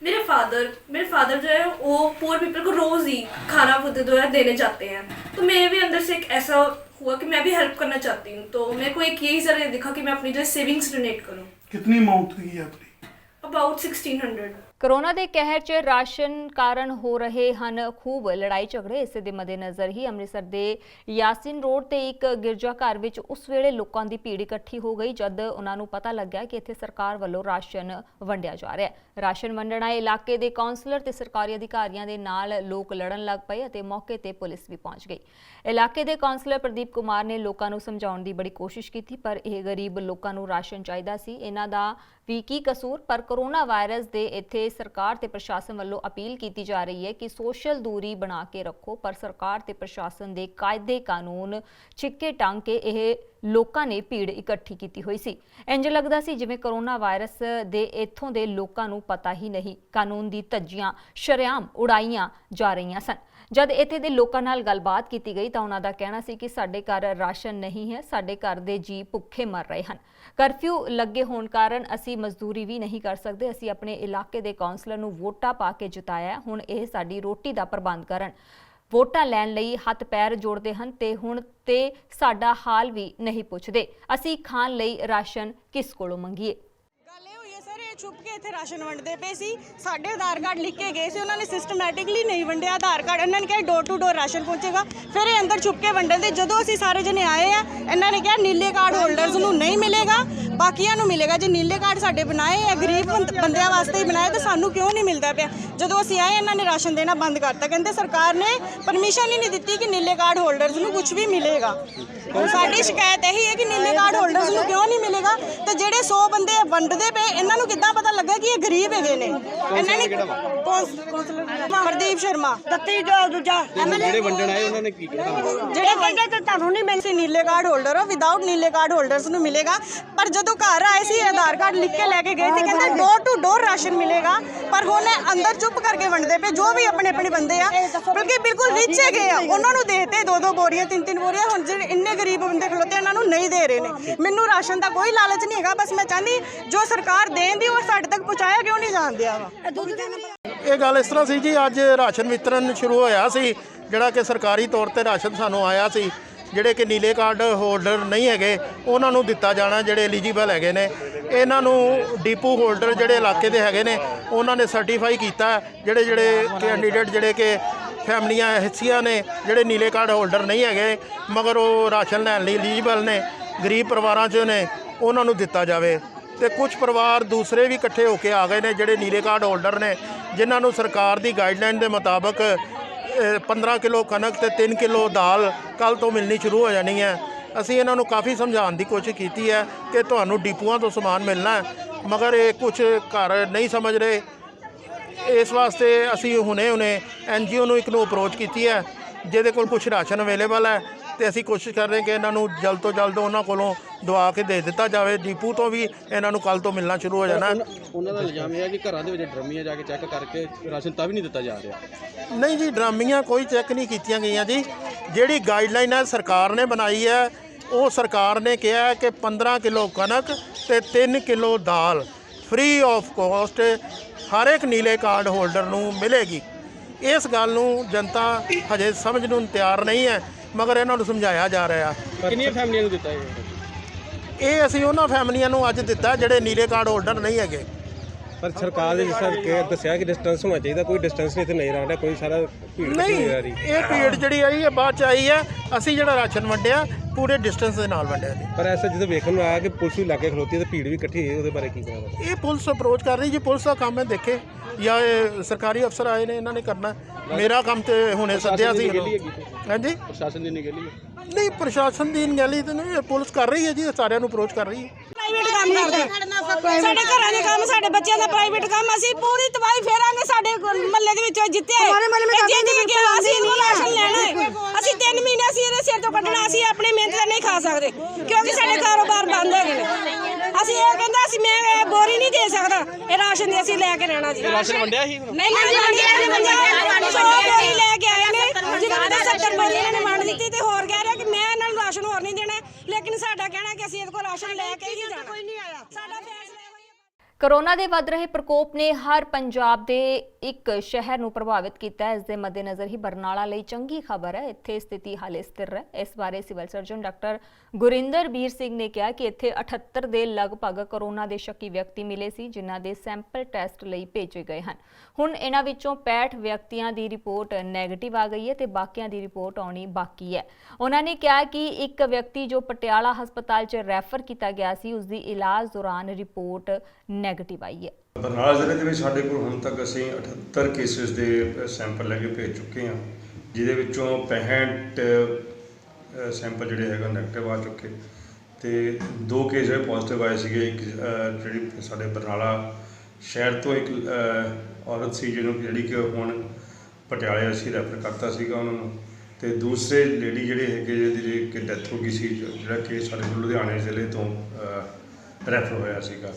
मेरे फादर जो है वो पुअर पीपल को रोज़ ही खाना जो है देने जाते हैं। तो मेरे भी अंदर से एक ऐसा हुआ कि मैं भी हेल्प करना चाहती हूँ। तो मेरे को एक यही जरिए दिखा कि मैं अपनी जो सेविंग्स डोनेट करूँ। कितनी अमाउंट दी आपने? अबाउट 1600। ਕਰੋਨਾ ਦੇ ਕਹਿਰ 'ਚ ਰਾਸ਼ਨ ਕਾਰਨ ਹੋ ਰਹੇ ਹਨ ਖੂਬ ਲੜਾਈ ਝਗੜੇ। ਇਸੇ ਦੇ ਮੱਦੇਨਜ਼ਰ ਹੀ ਅੰਮ੍ਰਿਤਸਰ ਦੇ ਯਾਸੀਨ ਰੋਡ ਤੇ ਇੱਕ ਗਿਰਜਾ ਘਰ ਵਿੱਚ ਉਸ ਵੇਲੇ ਲੋਕਾਂ ਦੀ ਭੀੜ ਇਕੱਠੀ ਹੋ ਗਈ ਜਦ ਉਹਨਾਂ ਨੂੰ ਪਤਾ ਲੱਗਿਆ ਕਿ ਇੱਥੇ ਸਰਕਾਰ ਵੱਲੋਂ ਰਾਸ਼ਨ ਵੰਡਿਆ ਜਾ ਰਿਹਾ ਹੈ। ਰਾਸ਼ਨ ਵੰਡਣ ਆਏ ਇਲਾਕੇ ਦੇ ਕਾਉਂਸਲਰ ਤੇ ਸਰਕਾਰੀ ਅਧਿਕਾਰੀਆਂ ਦੇ ਨਾਲ ਲੋਕ ਲੜਨ ਲੱਗ ਪਏ ਅਤੇ ਮੌਕੇ ਤੇ ਪੁਲਿਸ ਵੀ ਪਹੁੰਚ ਗਈ। ਇਲਾਕੇ ਦੇ ਕਾਉਂਸਲਰ ਪ੍ਰਦੀਪ ਕੁਮਾਰ ਨੇ ਲੋਕਾਂ ਨੂੰ ਸਮਝਾਉਣ ਦੀ ਬੜੀ ਕੋਸ਼ਿਸ਼ ਕੀਤੀ, ਪਰ ਇਹ ਗਰੀਬ ਲੋਕਾਂ ਨੂੰ ਰਾਸ਼ਨ ਚਾਹੀਦਾ ਸੀ, ਇਹਨਾਂ ਦਾ ਵੀ ਕੀ ਕਸੂਰ। ਪਰ ਕਰੋਨਾ ਵਾਇਰਸ ਦੇ ਇੱਥੇ ਸਰਕਾਰ ਤੇ ਪ੍ਰਸ਼ਾਸਨ ਵੱਲੋਂ ਅਪੀਲ ਕੀਤੀ ਜਾ ਰਹੀ ਹੈ ਕਿ ਸੋਸ਼ਲ ਦੂਰੀ ਬਣਾ ਕੇ ਰੱਖੋ, ਪਰ ਸਰਕਾਰ ਤੇ ਪ੍ਰਸ਼ਾਸਨ ਦੇ ਕਾਇਦੇ ਕਾਨੂੰਨ ਛਿੱਕੇ ਟੰਗ ਕੇ ਇਹ ਲੋਕਾਂ ਨੇ ਭੀੜ ਇਕੱਠੀ ਕੀਤੀ ਹੋਈ ਸੀ। ਇੰਜ ਲੱਗਦਾ ਸੀ ਜਿਵੇਂ ਕਰੋਨਾ ਵਾਇਰਸ ਦੇ ਇੱਥੋਂ ਦੇ ਲੋਕਾਂ ਨੂੰ ਪਤਾ ਹੀ ਨਹੀਂ, ਕਾਨੂੰਨ ਦੀ ਧੱਜੀਆਂ ਸ਼ਰੇਆਮ ਉਡਾਈਆਂ ਜਾ ਰਹੀਆਂ ਸਨ। ਜਦ ਇੱਥੇ ਦੇ ਲੋਕਾਂ ਨਾਲ ਗੱਲਬਾਤ ਕੀਤੀ ਗਈ ਤਾਂ ਉਹਨਾਂ ਦਾ ਕਹਿਣਾ ਸੀ ਕਿ ਸਾਡੇ ਘਰ ਰਾਸ਼ਨ ਨਹੀਂ ਹੈ, ਸਾਡੇ ਘਰ ਦੇ ਜੀ ਭੁੱਖੇ ਮਰ ਰਹੇ ਹਨ, ਕਰਫਿਊ ਲੱਗੇ ਹੋਣ ਕਾਰਨ ਅਸੀਂ ਮਜ਼ਦੂਰੀ ਵੀ ਨਹੀਂ ਕਰ ਸਕਦੇ, ਅਸੀਂ ਆਪਣੇ ਇਲਾਕੇ ਦੇ ਕਾਉਂਸਲਰ ਨੂੰ ਵੋਟਾਂ ਪਾ ਕੇ ਜਿਤਾਇਆ, ਹੁਣ ਇਹ ਸਾਡੀ ਰੋਟੀ ਦਾ ਪ੍ਰਬੰਧ ਕਰਨ। ਵੋਟਾਂ ਲੈਣ ਲਈ ਹੱਥ ਪੈਰ ਜੋੜਦੇ ਹਨ ਤੇ ਹੁਣ ਤੇ ਸਾਡਾ ਹਾਲ ਵੀ ਨਹੀਂ ਪੁੱਛਦੇ, ਅਸੀਂ ਖਾਣ ਲਈ ਰਾਸ਼ਨ ਕਿਸ ਕੋਲੋਂ ਮੰਗੀਏ। छुप के इतने राशन वंडते पे सी, साढ़े आधार कार्ड लिख के गए थे, उन्होंने सिस्टमैटिकली नहीं वंडिया आधार कार्ड, इन्होंने कहा डोर टू डोर राशन पहुँचेगा, फिर ये अंदर छुप के वंडन दे। जो असी सारे जने आए हैं इन्होंने कहा नीले कार्ड होल्डर्स नूं नहीं मिलेगा, बाकियां नूं मिलेगा। जो नीले कार्ड साडे बनाए है गरीब बंदियां वास्ते ही बनाए, तो सानू क्यों नहीं मिलता पिया? जो असी आए इन्होंने राशन देना बंद करता, कहते सरकार ने परमिशन ही नहीं दी कि नीले कार्ड होल्डर्स नूं कुछ भी मिलेगा। ਸਾਡੀ ਸ਼ਿਕਾਇਤ ਇਹੀ ਹੈ ਕਿ ਨੀਲੇ ਕਾਰਡ ਹੋਲਡਰਸ ਨੂੰ ਕਿਉਂ ਨਹੀਂ ਮਿਲੇਗਾ ਤੇ ਜਿਹੜੇ 100 ਬੰਦੇ ਵੰਡਦੇ ਪਏ ਇਹਨਾਂ ਨੂੰ ਕਿੱਦਾਂ ਪਤਾ ਲੱਗਾ ਕਿ ਇਹ ਗਰੀਬ ਹੈਗੇ ਨੇ। ਇਹਨਾਂ ਨੇ ਪ੍ਰਦੀਪ ਸ਼ਰਮਾ ਦਿੱਤੀ ਦੂਜਾ ਜਿਹੜੇ ਵੰਡਣ ਆਏ ਉਹਨਾਂ ਨੇ ਕੀ ਕਿਹਾ? ਜਿਹੜੇ ਵੰਡੇ ਤੇ ਤੁਹਾਨੂੰ ਨਹੀਂ ਮਿਲਸੀ ਨੀਲੇ ਕਾਰਡ ਹੋਲਡਰ ਵਿਦਆਊਟ ਨੀਲੇ ਕਾਰਡ ਹੋਲਡਰਸ ਨੂੰ ਮਿਲੇਗਾ। ਪਰ ਜਦੋਂ ਘਰ ਆਏ ਸੀ ਆਧਾਰ ਕਾਰਡ ਲਿਖ ਕੇ ਲੈ ਕੇ ਗਏ ਸੀ, ਕਹਿੰਦੇ ਡੋਰ ਟੂ ਡੋਰ ਰਾਸ਼ਨ ਮਿਲੇਗਾ। ਪਰ ਹੁਣ ਅੰਦਰ ਚੁੱਪ ਕਰਕੇ ਵੰਡਦੇ ਪਏ ਜੋ ਵੀ ਆਪਣੇ ਆਪਣੇ ਬੰਦੇ ਆ, ਬਲਕਿ ਬਿਲਕੁਲ ਰਿਚ ਹੈਗੇ ਆ ਉਹਨਾਂ ਨੂੰ ਦੇਤੇ 2-2 ਬੋਰੀਆਂ 3-3 ਬੋਰੀਆਂ। ਹੁਣ ਜਿਹੜੇ ਇੰਨੇ ਗਰੀਬ ਬੰਦੇ ਖਲੋਤੇ ਇਹਨਾਂ ਨੂੰ ਨਹੀਂ ਦੇ ਰਹੇ ਨੇ। ਮੈਨੂੰ ਰਾਸ਼ਨ ਦਾ ਕੋਈ ਲਾਲਚ ਨਹੀਂ ਹੈਗਾ, ਬਸ ਮੈਂ ਚਾਹੁੰਦੀ ਜੋ ਸਰਕਾਰ ਦੇਣ ਦੀ ਉਹ ਸਾਡੇ ਤੱਕ ਪਹੁੰਚਾਇਆ ਕਿਉਂ ਨਹੀਂ ਜਾਂਦਿਆ ਵਾ। ਇਹ ਗੱਲ ਇਸ ਤਰ੍ਹਾਂ ਸੀ ਜੀ, ਅੱਜ ਰਾਸ਼ਨ ਵਿਤਰਨ ਸ਼ੁਰੂ ਹੋਇਆ ਸੀ, ਜਿਹੜਾ ਕਿ ਸਰਕਾਰੀ ਤੌਰ ਤੇ ਰਾਸ਼ਨ ਸਾਨੂੰ ਆਇਆ ਸੀ। ਜਿਹੜੇ ਕਿ ਨੀਲੇ ਕਾਰਡ ਹੋਲਡਰ ਨਹੀਂ ਹੈਗੇ ਉਹਨਾਂ ਨੂੰ ਦਿੱਤਾ ਜਾਣਾ, ਜਿਹੜੇ ਐਲੀਜੀਬਲ ਹੈਗੇ ਨੇ। ਇਹਨਾਂ ਨੂੰ ਡੀਪੂ ਹੋਲਡਰ ਜਿਹੜੇ ਇਲਾਕੇ ਦੇ ਹੈਗੇ ਨੇ ਉਹਨਾਂ ਨੇ ਸਰਟੀਫਾਈ ਕੀਤਾ। ਜਿਹੜੇ ਕੈਂਡੀਡੇਟ ਜਿਹੜੇ ਕਿ ਫੈਮਲੀਆਂ ਹਿੱਸੀਆਂ ਨੇ ਜਿਹੜੇ ਨੀਲੇ ਕਾਰਡ ਹੋਲਡਰ ਨਹੀਂ ਹੈਗੇ ਮਗਰ ਉਹ ਰਾਸ਼ਨ ਲੈਣ ਲਈ ਐਲੀਜੀਬਲ ਨੇ, ਗਰੀਬ ਪਰਿਵਾਰਾਂ 'ਚੋਂ ਨੇ, ਉਹਨਾਂ ਨੂੰ ਦਿੱਤਾ ਜਾਵੇ। ਤੇ ਕੁਝ ਪਰਿਵਾਰ ਦੂਸਰੇ ਵੀ ਇਕੱਠੇ ਹੋ ਕੇ ਆ ਗਏ ਨੇ ਜਿਹੜੇ ਨੀਲੇ ਕਾਰਡ ਹੋਲਡਰ ਨੇ, ਜਿਨ੍ਹਾਂ ਨੂੰ ਸਰਕਾਰ ਦੀ ਗਾਈਡਲਾਈਨ ਦੇ ਮੁਤਾਬਕ 15 ਕਿਲੋ ਕਣਕ ਤੇ 3 ਕਿਲੋ ਦਾਲ ਕੱਲ੍ਹ ਤੋਂ ਮਿਲਣੀ ਸ਼ੁਰੂ ਹੋ ਜਾਣੀ ਹੈ। ਅਸੀਂ ਇਹਨਾਂ ਨੂੰ ਕਾਫੀ ਸਮਝਾਉਣ ਦੀ ਕੋਸ਼ਿਸ਼ ਕੀਤੀ ਹੈ ਕਿ ਤੁਹਾਨੂੰ ਡਿਪੂਆਂ ਤੋਂ ਸਮਾਨ ਮਿਲਣਾ, ਮਗਰ ਇਹ ਕੁਝ ਘਰ ਨਹੀਂ ਸਮਝ ਰਹੇ। ਇਸ ਵਾਸਤੇ ਅਸੀਂ ਹੁਣੇ NGO ਨੂੰ ਇੱਕ ਨੂੰ ਅਪਰੋਚ ਕੀਤੀ ਹੈ ਜਿਹਦੇ ਕੋਲ ਕੁਝ ਰਾਸ਼ਨ ਅਵੇਲੇਬਲ ਹੈ, ਤੇ ਅਸੀਂ ਕੋਸ਼ਿਸ਼ ਕਰ ਰਹੇ ਕਿ ਇਹਨਾਂ ਨੂੰ ਜਲਦ ਤੋਂ ਜਲਦ ਉਹਨਾਂ ਕੋਲੋਂ ਦਵਾ ਕੇ ਦੇ ਦਿੱਤਾ ਜਾਵੇ। ਡੀਪੂ ਤੋਂ ਵੀ ਇਹਨਾਂ ਨੂੰ ਕੱਲ੍ਹ ਤੋਂ ਮਿਲਣਾ ਸ਼ੁਰੂ ਹੋ ਜਾਣਾ। ਉਹਨਾਂ ਦਾ ਇਲਜ਼ਾਮ ਇਹ ਹੈ ਕਿ ਘਰਾਂ ਦੇ ਵਿੱਚ ਡਰਮੀਆਂ ਜਾ ਕੇ ਚੈੱਕ ਕਰਕੇ ਰਾਸ਼ਨ ਤਾਂ ਵੀ ਨਹੀਂ ਦਿੱਤਾ ਜਾ ਰਿਹਾ। ਨਹੀਂ ਜੀ, ਡਰਾਮੀਆਂ ਕੋਈ ਚੈੱਕ ਨਹੀਂ ਕੀਤੀਆਂ ਗਈਆਂ ਜੀ। ਜਿਹੜੀ ਗਾਈਡਲਾਈਨ ਹੈ ਸਰਕਾਰ ਨੇ ਬਣਾਈ ਹੈ, ਉਹ ਸਰਕਾਰ ਨੇ ਕਿਹਾ ਕਿ 15 ਕਿਲੋ ਕਣਕ ਤੇ 3 ਕਿਲੋ ਦਾਲ ਫ੍ਰੀ ਆਫ ਕੋਸਟ ਹਰ ਇੱਕ ਨੀਲੇ ਕਾਰਡ ਹੋਲਡਰ ਨੂੰ ਮਿਲੇਗੀ। ਇਸ ਗੱਲ ਨੂੰ ਜਨਤਾ ਹਜੇ ਸਮਝ ਨੂੰ ਤਿਆਰ ਨਹੀਂ ਹੈ, ਮਗਰ ਇਹਨਾਂ ਨੂੰ ਸਮਝਾਇਆ ਜਾ ਰਿਹਾ। ਕਿੰਨੀਆਂ ਫੈਮਲੀਆਂ ਨੂੰ ਦਿੱਤਾ ਇਹ ਅਸੀਂ ਉਹਨਾਂ ਫੈਮਲੀਆਂ ਨੂੰ ਅੱਜ ਦਿੱਤਾ ਜਿਹੜੇ ਨੀਲੇ ਕਾਰਡ ਹੋਲਡਰ ਨਹੀਂ ਹੈਗੇ। ਪਰ ਸਰਕਾਰ ਨੇ ਜਿਸ ਤਰ੍ਹਾਂ ਦੱਸਿਆ ਕਿ ਡਿਸਟੈਂਸ ਹੋਣਾ ਚਾਹੀਦਾ, ਕੋਈ ਡਿਸਟੈਂਸ ਨਹੀਂ ਇੱਥੇ ਨਹੀਂ ਰੱਖ ਰਿਹਾ, ਕੋਈ ਸਾਰਾ ਭੀੜ ਨਹੀਂ। ਆ ਰਹੀ। ਇਹ ਭੀੜ ਜਿਹੜੀ ਆਈ ਹੈ ਬਾਅਦ 'ਚ ਆਈ ਹੈ। ਅਸੀਂ ਜਿਹੜਾ ਰਾਸ਼ਨ ਵੰਡਿਆ ਪੂਰੇ ਡਿਸਟੈਂਸ ਦੇ ਨਾਲ ਵੰਡਿਆ ਜੀ। ਪਰ ਐਸਾ ਜਦੋਂ ਵੇਖਣ ਨੂੰ ਆਇਆ ਕਿ ਪੁਲਿਸ ਵੀ ਲਾਗੇ ਖਲੋਤੀ ਹੈ ਤੇ ਭੀੜ ਵੀ ਇਕੱਠੀ ਹੋਈ, ਉਹਦੇ ਬਾਰੇ ਕੀ ਕਹਿਣਾ? ਇਹ ਪੁਲਿਸ ਅਪਰੋਚ ਕਰ ਰਹੀ ਜੀ, ਪੁਲਿਸ ਦਾ ਕੰਮ ਹੈ ਦੇਖੇ, ਜਾਂ ਇਹ ਸਰਕਾਰੀ ਅਫਸਰ ਆਏ ਨੇ ਇਹਨਾਂ ਨੇ ਕਰਨਾ। ਮੇਰਾ ਕੰਮ ਤੇ ਹੁਣੇ ਸੱਦਿਆ ਸੀ। ਹਾਂਜੀ, ਪ੍ਰਸ਼ਾਸਨ ਦੀ ਨਿਗਰਾਨੀ ਨਹੀਂ, ਪ੍ਰਸ਼ਾਸਨ ਦੀ ਨਿਗਰਾਨੀ ਤੇ ਨਹੀਂ, ਪੁਲਿਸ ਕਰ ਰਹੀ ਹੈ ਜੀ, ਸਾਰਿਆਂ ਨੂੰ ਅਪਰੋਚ ਕਰ ਰਹੀ ਹੈ। ਪ੍ਰਾਈਵੇਟ ਕੰਮ ਕਰਦੇ ਸਾਡੇ ਘਰਾਂ ਦੇ ਕੰਮ, ਸਾਡੇ ਬੱਚਿਆਂ ਦਾ ਪ੍ਰਾਈਵੇਟ ਕੰਮ। ਅਸੀਂ ਪੂਰੀ ਤਬਾਹੀ ਫੇਰਾਂਗੇ ਸਾਡੇ ਮਹੱਲੇ ਦੇ ਵਿੱਚੋਂ ਜਿੱਤੇ ਅਸੀਂ ਰਾਸ਼ਨ ਲੈਣਾ ਹੈ। ਅਸੀਂ 3 ਮਹੀਨੇ ਅਸੀਂ ਇਹਦੇ ਸਿਰ ਤੋਂ ਕੱਢਣਾ। ਅਸੀਂ ਆਪਣੀ ਮਿਹਨਤ ਦਾ ਨਹੀਂ ਖਾ ਸਕਦੇ ਕਿਉਂਕਿ ਸਾਡੇ ਕਾਰੋਬਾਰ ਬੰਦ ਹੈਗੇ ਨੇ। ਅਸੀਂ ਇਹ ਕਹਿੰਦਾ ਅਸੀਂ ਮੈਂ ਬੋਰੀ ਨਹੀਂ ਦੇ ਸਕਦਾ, ਇਹ ਰਾਸ਼ਨ ਦੀ ਅਸੀਂ ਲੈ ਕੇ ਰਹਿਣਾ ਜੀ। ਰਾਸ਼ਨ ਵੰਡਿਆ ਸੀ ਨਹੀਂ ਬੋਰੀ ਲੈ ਕੇ ਆਏ ਨੇ, ਜਿਹਨਾਂ ਦੇ 70 ਬੋਰੀ ਇਹਨਾਂ ਨੇ ਵੰਡ ਦਿੱਤੀ ਤੇ ਹੋਰ ਕਹਿ ਰਿਹਾ ਕਿ ਮੈਂ ਇਹਨਾਂ ਨੂੰ ਰਾਸ਼ਨ ਹੋਰ ਨਹੀਂ ਦੇਣਾ। ਲੇਕਿਨ ਸਾਡਾ ਕਹਿਣਾ ਕਿ ਅਸੀਂ ਇਹਦੇ ਕੋਲ ਰਾਸ਼ਨ ਲੈ ਕੇ ਹੀ ਜਾਣਾ। ਕੋਈ ਨਹੀਂ ਆਇਆ ਸਾਡਾ ਫੈਸਲਾ। ਕੋਰੋਨਾ ਦੇ ਵੱਧ ਰਹੇ ਪ੍ਰਕੋਪ ਨੇ ਹਰ ਪੰਜਾਬ ਦੇ ਇੱਕ ਸ਼ਹਿਰ ਨੂੰ ਪ੍ਰਭਾਵਿਤ ਕੀਤਾ ਹੈ। ਇਸ ਦੇ ਮੱਦੇਨਜ਼ਰ ਹੀ ਬਰਨਾਲਾ ਲਈ ਚੰਗੀ ਖਬਰ ਹੈ, ਇੱਥੇ ਸਥਿਤੀ ਹਾਲੇ ਸਥਿਰ ਹੈ। ਇਸ ਬਾਰੇ civil surgeon doctor Gurinderbir Singh ਨੇ ਕਿਹਾ ਕਿ ਇੱਥੇ 78 ਦੇ ਲਗਭਗ ਕੋਰੋਨਾ ਦੇ ਸ਼ੱਕੀ ਵਿਅਕਤੀ ਮਿਲੇ ਸੀ, ਜਿਨ੍ਹਾਂ ਦੇ ਸੈਂਪਲ ਟੈਸਟ ਲਈ ਭੇਜੇ ਗਏ ਹਨ। ਹੁਣ ਇਹਨਾਂ ਵਿੱਚੋਂ 65 ਵਿਅਕਤੀਆਂ ਦੀ ਰਿਪੋਰਟ ਨੈਗੇਟਿਵ ਆ ਗਈ ਹੈ ਤੇ ਬਾਕੀਆਂ ਦੀ ਰਿਪੋਰਟ ਆਉਣੀ ਬਾਕੀ ਹੈ। ਉਹਨਾਂ ਨੇ ਕਿਹਾ ਕਿ ਇੱਕ ਵਿਅਕਤੀ ਜੋ ਪਟਿਆਲਾ ਹਸਪਤਾਲ 'ਚ ਰੈਫਰ ਕੀਤਾ ਗਿਆ ਸੀ, ਉਸ ਦੀ ਇਲਾਜ ਦੌਰਾਨ ਰਿਪੋਰਟ ਨੈਗੇਟਿਵ ਆਈ ਹੈ। ਬਰਨਾਲਾ ਜ਼ਿਲ੍ਹੇ ਦੇ ਵਿੱਚ ਸਾਡੇ ਕੋਲ ਹੁਣ ਤੱਕ ਅਸੀਂ 78 ਕੇਸਿਸ ਦੇ ਸੈਂਪਲ ਲੈ ਕੇ ਭੇਜ ਚੁੱਕੇ ਹਾਂ, ਜਿਹਦੇ ਵਿੱਚੋਂ 65 ਸੈਂਪਲ ਜਿਹੜੇ ਹੈਗਾ ਨੈਗੇਟਿਵ ਆ ਚੁੱਕੇ ਤੇ 2 ਕੇਸ ਜਿਹੜੇ ਪੋਜ਼ਿਟਿਵ ਆਏ ਸੀਗੇ। ਇੱਕ ਜਿਹੜੀ ਸਾਡੇ ਬਰਨਾਲਾ ਸ਼ਹਿਰ ਤੋਂ ਇੱਕ ਔਰਤ ਸੀ ਜਿਹੜੀ ਕਿ ਹੁਣ ਪਟਿਆਲੇ ਅਸੀਂ ਰੈਫਰ ਕਰਤਾ ਸੀਗਾ ਉਹਨਾਂ ਨੂੰ, ਤੇ ਦੂਸਰੇ ਲੇਡੀ ਜਿਹੜੇ ਹੈਗੇ ਜਿਹਦੀ ਕਿ ਡੈਥ ਹੋ ਗਈ ਸੀ, ਜਿਹੜਾ ਕਿ ਸਾਡੇ ਲੁਧਿਆਣੇ ਜ਼ਿਲ੍ਹੇ ਤੋਂ ਰੈਫਰ ਹੋਇਆ ਸੀਗਾ।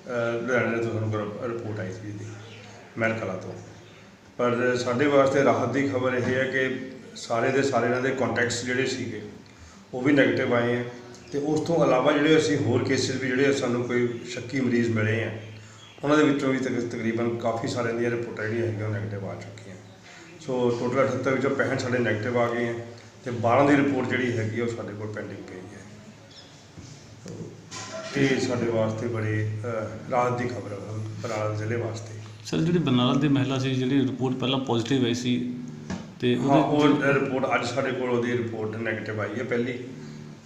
ਲੁਧਿਆਣੇ ਤੋਂ ਸਾਨੂੰ ਰਿਪੋਰਟ ਆਈ ਸੀ ਇਹਦੀ ਮਹਿਲਕਲਾਂ ਤੋਂ। ਪਰ ਸਾਡੇ ਵਾਸਤੇ ਰਾਹਤ ਦੀ ਖਬਰ ਇਹ ਹੈ ਕਿ ਸਾਰੇ ਦੇ ਸਾਰੇ ਇਹਨਾਂ ਦੇ ਕੰਟੈਕਟਸ ਜਿਹੜੇ ਸੀਗੇ ਉਹ ਵੀ ਨੈਗੇਟਿਵ ਆਏ ਹੈ, ਤੇ ਉਸ ਤੋਂ ਇਲਾਵਾ ਜਿਹੜੇ ਅਸੀਂ ਹੋਰ ਕੇਸਿਸ ਵੀ ਜਿਹੜੇ ਸਾਨੂੰ ਕੋਈ ਸ਼ੱਕੀ ਮਰੀਜ਼ ਮਿਲੇ ਹੈ, ਉਹਨਾਂ ਦੇ ਵਿੱਚੋਂ ਵੀ ਤਕਰੀਬਨ ਕਾਫੀ ਸਾਰਿਆਂ ਦੀਆਂ ਰਿਪੋਰਟਾਂ ਜਿਹੜੀਆਂ ਹੈਗੀਆਂ ਉਹ ਨੈਗੇਟਿਵ ਆ ਚੁੱਕੀਆਂ। ਸੋ ਟੋਟਲ 78 ਵਿੱਚੋਂ 65 ਸਾਡੇ ਨੈਗੇਟਿਵ ਆ ਗਏ ਹੈ, ਤੇ 12 ਦੀ ਰਿਪੋਰਟ ਜਿਹੜੀ ਹੈਗੀ ਉਹ ਸਾਡੇ ਕੋਲ ਪੈਂਡਿੰਗ ਪਈ ਹੈ। ਇਹ ਸਾਡੇ ਵਾਸਤੇ ਬੜੀ ਰਾਹਤ ਦੀ ਖਬਰ ਹੈ ਬਰਨਾਲਾ ਜ਼ਿਲ੍ਹੇ ਵਾਸਤੇ। ਸਰ, ਜਿਹੜੀ ਬਰਨਾਲਾ ਦੀ ਮਹਿਲਾ ਸੀ ਜਿਹੜੀ ਰਿਪੋਰਟ ਪਹਿਲਾਂ ਪੋਜ਼ਿਟਿਵ ਆਈ ਸੀ, ਤੇ ਉਹ ਰਿਪੋਰਟ ਅੱਜ ਸਾਡੇ ਕੋਲ ਉਹਦੀ ਰਿਪੋਰਟ ਨੈਗੇਟਿਵ ਆਈ ਹੈ ਪਹਿਲੀ।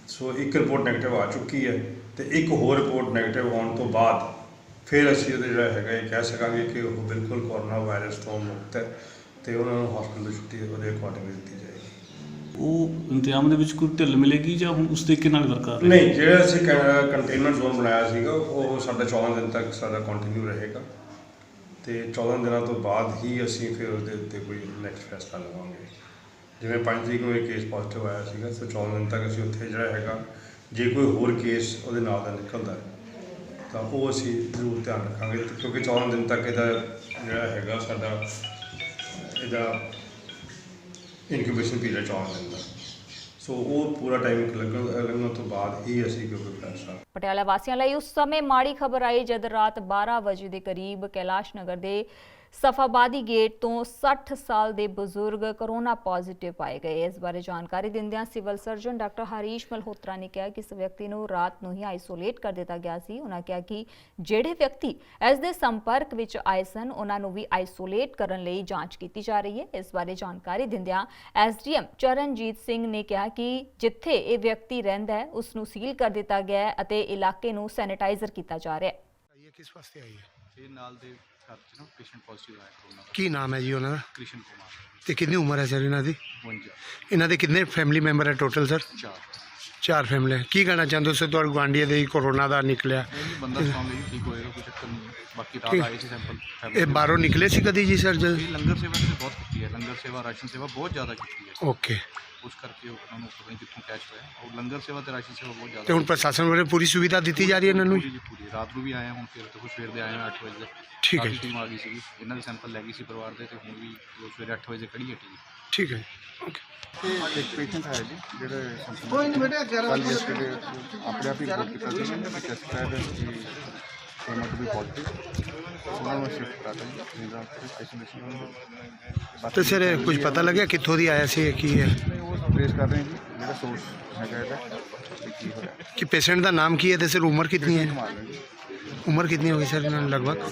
ਸੋ ਇੱਕ ਰਿਪੋਰਟ ਨੈਗੇਟਿਵ ਆ ਚੁੱਕੀ ਹੈ, ਤੇ ਇੱਕ ਹੋਰ ਰਿਪੋਰਟ ਨੈਗੇਟਿਵ ਆਉਣ ਤੋਂ ਬਾਅਦ ਫਿਰ ਅਸੀਂ ਉਹਦਾ ਜਿਹੜਾ ਹੈਗਾ ਇਹ ਕਹਿ ਸਕਾਂਗੇ ਕਿ ਉਹ ਬਿਲਕੁਲ ਕੋਰੋਨਾ ਵਾਇਰਸ ਤੋਂ ਮੁਕਤ ਹੈ, ਤੇ ਉਹਨਾਂ ਨੂੰ ਹਸਪਤਾਲ ਤੋਂ ਛੁੱਟੀ ਉਹਦੇ ਅਕੋਰਡਿੰਗ ਦਿੱਤੀ ਜਾਏਗੀ। ਉਹ ਇੰਤਜ਼ਾਮ ਦੇ ਵਿੱਚ ਕੋਈ ਢਿੱਲ ਮਿਲੇਗੀ ਜਾਂ ਹੁਣ ਉਸ ਤਰੀਕੇ ਨਾਲ ਵਰਕ ਕਰ ਰਹੇ ਨਹੀਂ, ਜਿਹੜਾ ਅਸੀਂ ਕੰਟੇਨਮੈਂਟ ਜ਼ੋਨ ਬਣਾਇਆ ਸੀਗਾ ਉਹ ਸਾਡਾ 14 ਦਿਨ ਤੱਕ ਸਾਡਾ ਕੰਟੀਨਿਊ ਰਹੇਗਾ ਤੇ 14 ਦਿਨਾਂ ਤੋਂ ਬਾਅਦ ਹੀ ਅਸੀਂ ਫਿਰ ਉਹਦੇ ਉੱਤੇ ਕੋਈ ਨੈਕਸਟ ਫੈਸਲਾ ਲਵਾਂਗੇ। ਜਿਵੇਂ 5 ਤਰੀਕ ਨੂੰ ਇਹ ਕੇਸ ਪੋਜ਼ਿਟਿਵ ਆਇਆ ਸੀਗਾ, ਸੋ 14 ਦਿਨ ਤੱਕ ਅਸੀਂ ਉੱਥੇ ਜਿਹੜਾ ਹੈਗਾ ਜੇ ਕੋਈ ਹੋਰ ਕੇਸ ਉਹਦੇ ਨਾਲ ਦਾ ਨਿਕਲਦਾ ਤਾਂ ਉਹ ਅਸੀਂ ਜ਼ਰੂਰ ਧਿਆਨ ਰੱਖਾਂਗੇ, ਕਿਉਂਕਿ 14 ਦਿਨ ਤੱਕ ਇਹਦਾ ਜਿਹੜਾ ਹੈਗਾ ਸਾਡਾ ਇਹਦਾ ਇਨਕਿਊਬੇਸ਼ਨ ਪੀਰੀਅਡ 14 ਦਿਨ ਦਾ, ਸੋ ਉਹ ਪੂਰਾ ਟਾਈਮ ਲੱਗਣ ਤੋਂ ਬਾਅਦ ਹੀ ਅਸੀਂ ਕੋਈ ਫੈਸਲਾ। ਪਟਿਆਲਾ ਵਾਸੀਆਂ ਲਈ ਉਸ ਸਮੇਂ ਮਾੜੀ ਖਬਰ ਆਈ ਜਦ ਰਾਤ 12 ਵਜੇ ਦੇ ਕਰੀਬ ਕੈਲਾਸ਼ ਨਗਰ ਦੇ ਸਫਾਬਾਦੀ ਗੇਟ ਤੋਂ 60 ਸਾਲ ਦੇ ਬਜ਼ੁਰਗ ਕੋਰੋਨਾ ਪੋਜ਼ਿਟਿਵ ਪਾਏ ਗਏ। ਇਸ ਬਾਰੇ ਜਾਣਕਾਰੀ ਦਿੰਦਿਆਂ civil surgeon doctor Harish Malhotra ਨੇ ਕਿਹਾ ਕਿ ਇਸ ਵਿਅਕਤੀ ਨੂੰ ਰਾਤ ਨੂੰ ਹੀ ਆਈਸੋਲੇਟ ਕਰ ਦਿੱਤਾ ਗਿਆ ਸੀ। ਉਹਨਾਂ ਕਿਹਾ ਕਿ ਜਿਹੜੇ ਵਿਅਕਤੀ ਇਸ ਦੇ ਸੰਪਰਕ ਵਿੱਚ ਆਏ ਸਨ ਉਹਨਾਂ ਨੂੰ ਵੀ ਆਈਸੋਲੇਟ ਕਰਨ ਲਈ ਜਾਂਚ ਕੀਤੀ ਜਾ ਰਹੀ ਹੈ। ਇਸ ਬਾਰੇ ਜਾਣਕਾਰੀ ਦਿੰਦਿਆਂ ਐਸਡੀਐਮ ਚਰਨਜੀਤ ਸਿੰਘ ਨੇ ਕਿਹਾ ਕਿ ਜਿੱਥੇ ਇਹ ਵਿਅਕਤੀ ਰਹਿੰਦਾ ਹੈ ਉਸ ਨੂੰ ਸੀਲ ਕਰ ਦਿੱਤਾ ਗਿਆ ਹੈ ਅਤੇ ਇਲਾਕੇ ਨੂੰ ਸੈਨੀਟਾਈਜ਼ਰ ਕੀਤਾ ਜਾ ਰਿਹਾ ਹੈ। ਇਹ ਕਿਸ ਵਾਸਤੇ ਆਈ ਹੈ? ਇਹ ਨਾਲ ਦੇ ਘਰ 'ਚ ਨਾ ਪੇਸ਼ੈਂਟ ਪੋਜ਼ਿਟਿਵ ਆਇਆ ਕੋਰੋਨਾ ਦਾ। ਕੀ ਨਾਮ ਹੈ ਜੀ ਉਹਨਾਂ ਦਾ? ਕ੍ਰਿਸ਼ਨ ਕੁਮਾਰ। ਤੇ ਕਿੰਨੀ ਉਮਰ ਹੈ ਸਰ ਇਹਨਾਂ ਦੀ? 52। ਇਹਨਾਂ ਦੇ ਕਿੰਨੇ ਫੈਮਿਲੀ ਮੈਂਬਰ ਹੈ ਟੋਟਲ ਸਰ? 4 ਫੈਮਿਲੀ। ਕੀ ਕਹਿਣਾ ਚਾਹੁੰਦੇ ਹੋ ਸਰ ਤੁਹਾਡੇ ਗੁਆਂਢੀਆਂ ਦੇ ਕੋਰੋਨਾ ਦਾ ਨਿਕਲਿਆ? ਬੰਦਾ ਸਟਰੋਂਗ ਹੈ, ਠੀਕ ਹੋਏਗਾ, ਕੋਈ ਚੱਕਰ ਨਹੀਂ ਹੈ। ਬਾਕੀ ਰਾਤ ਆਏ ਸੀ ਸੈਂਪਲ। ਇਹ ਬਾਹਰੋਂ ਨਿਕਲੇ ਸੀ ਕਦੀ ਜੀ ਸਰ? ਲੰਗਰ ਸੇਵਾ ਤੇ ਬਹੁਤ ਕੀਤੀ ਹੈ, ਲੰਗਰ ਸੇਵਾ ਰਾਸ਼ਨ ਸੇਵਾ ਬਹੁਤ ਜ਼ਿਆਦਾ ਕੀਤੀ ਹੈ। ਓਕੇ। ਉਸ ਕਰਕੇ ਉਹਨਾਂ ਨੂੰ ਪਤਾ ਨਹੀਂ ਕਿੱਥੋਂ ਕੈਚ ਹੋਇਆ, ਔਰ ਲੰਗਰ ਸੇਵਾ ਤੇ ਰਾਸ਼ਨ ਸੇਵਾ ਬਹੁਤ ਜ਼ਿਆਦਾ। ਤੇ ਹੁਣ ਪ੍ਰਸ਼ਾਸਨ ਵੱਲੋਂ ਪੂਰੀ ਸੁਵਿਧਾ ਦਿੱਤੀ ਜਾ ਰਹੀ ਹੈ ਇਹਨਾਂ ਨੂੰ? ਪੂਰੀ ਰਾਤ ਨੂੰ ਵੀ ਆਏ, ਹੁਣ ਫਿਰ ਤੋਂ ਸਵੇਰ ਦੇ ਆਏ 8 ਵਜੇ। ਠੀਕ ਹੈ। ਟੀਮ ਆ ਗਈ ਸੀ, ਇਹਨਾਂ ਦੇ ਸੈਂਪਲ ਲੈ ਗਈ ਸੀ ਪਰਿਵਾਰ ਦੇ, ਤੇ ਹੁਣ ਵੀ ਸਵੇਰੇ 8 ਵਜੇ ਖੜੀ ਹੈ ਟੀਮ। ਠੀਕ ਹੈ। ਓਕੇ। ਇੱਕ ਪੇਸ਼ੈਂਟ ਹੈ ਜੀ ਜਿਹੜੇ ਕੋਈ ਨਹੀਂ ਬੇਟਾ ਕੱਲ ਯੈਸਟਰਡੇ ਆਪਣੇ ਆਪ ਹੀ ਰਿਪੋਰਟ ਕੀਤਾ ਸੀ ਕਿ ਟੈਸਟ ਹੈ ਕਿ ਕੋਰੋਨਾ ਵੀ ਪੋਜ਼ਿਟਿਵ, ਉਹਨਾਂ ਨੂੰ ਸ਼ਿਫਟ ਕਰ ਦਿੱਤਾ ਜੀ ਜਿੰਦਾ ਸਪੈਸ਼ਲਿਸਟ। ਤੇ ਸਰ ਕੁਝ ਪਤਾ ਲੱਗਿਆ ਕਿੱਥੋਂ ਦੀ ਆਇਆ ਸੀ, ਕੀ ਹੈ? ਉਹ ਟ੍ਰੇਸ ਕਰ ਰਹੇ ਜੀ ਜਿਹੜਾ ਸੋਰਸ ਹੈਗਾ ਇਹਦਾ ਕੀ ਹੋਇਆ। ਕਿ ਪੇਸ਼ੈਂਟ ਦਾ ਨਾਮ ਕੀ ਹੈ ਤੇ ਸਰ ਉਮਰ ਕਿਤਨੀ ਹੈ? ਉਮਰ कितनी होगी सर लगभग?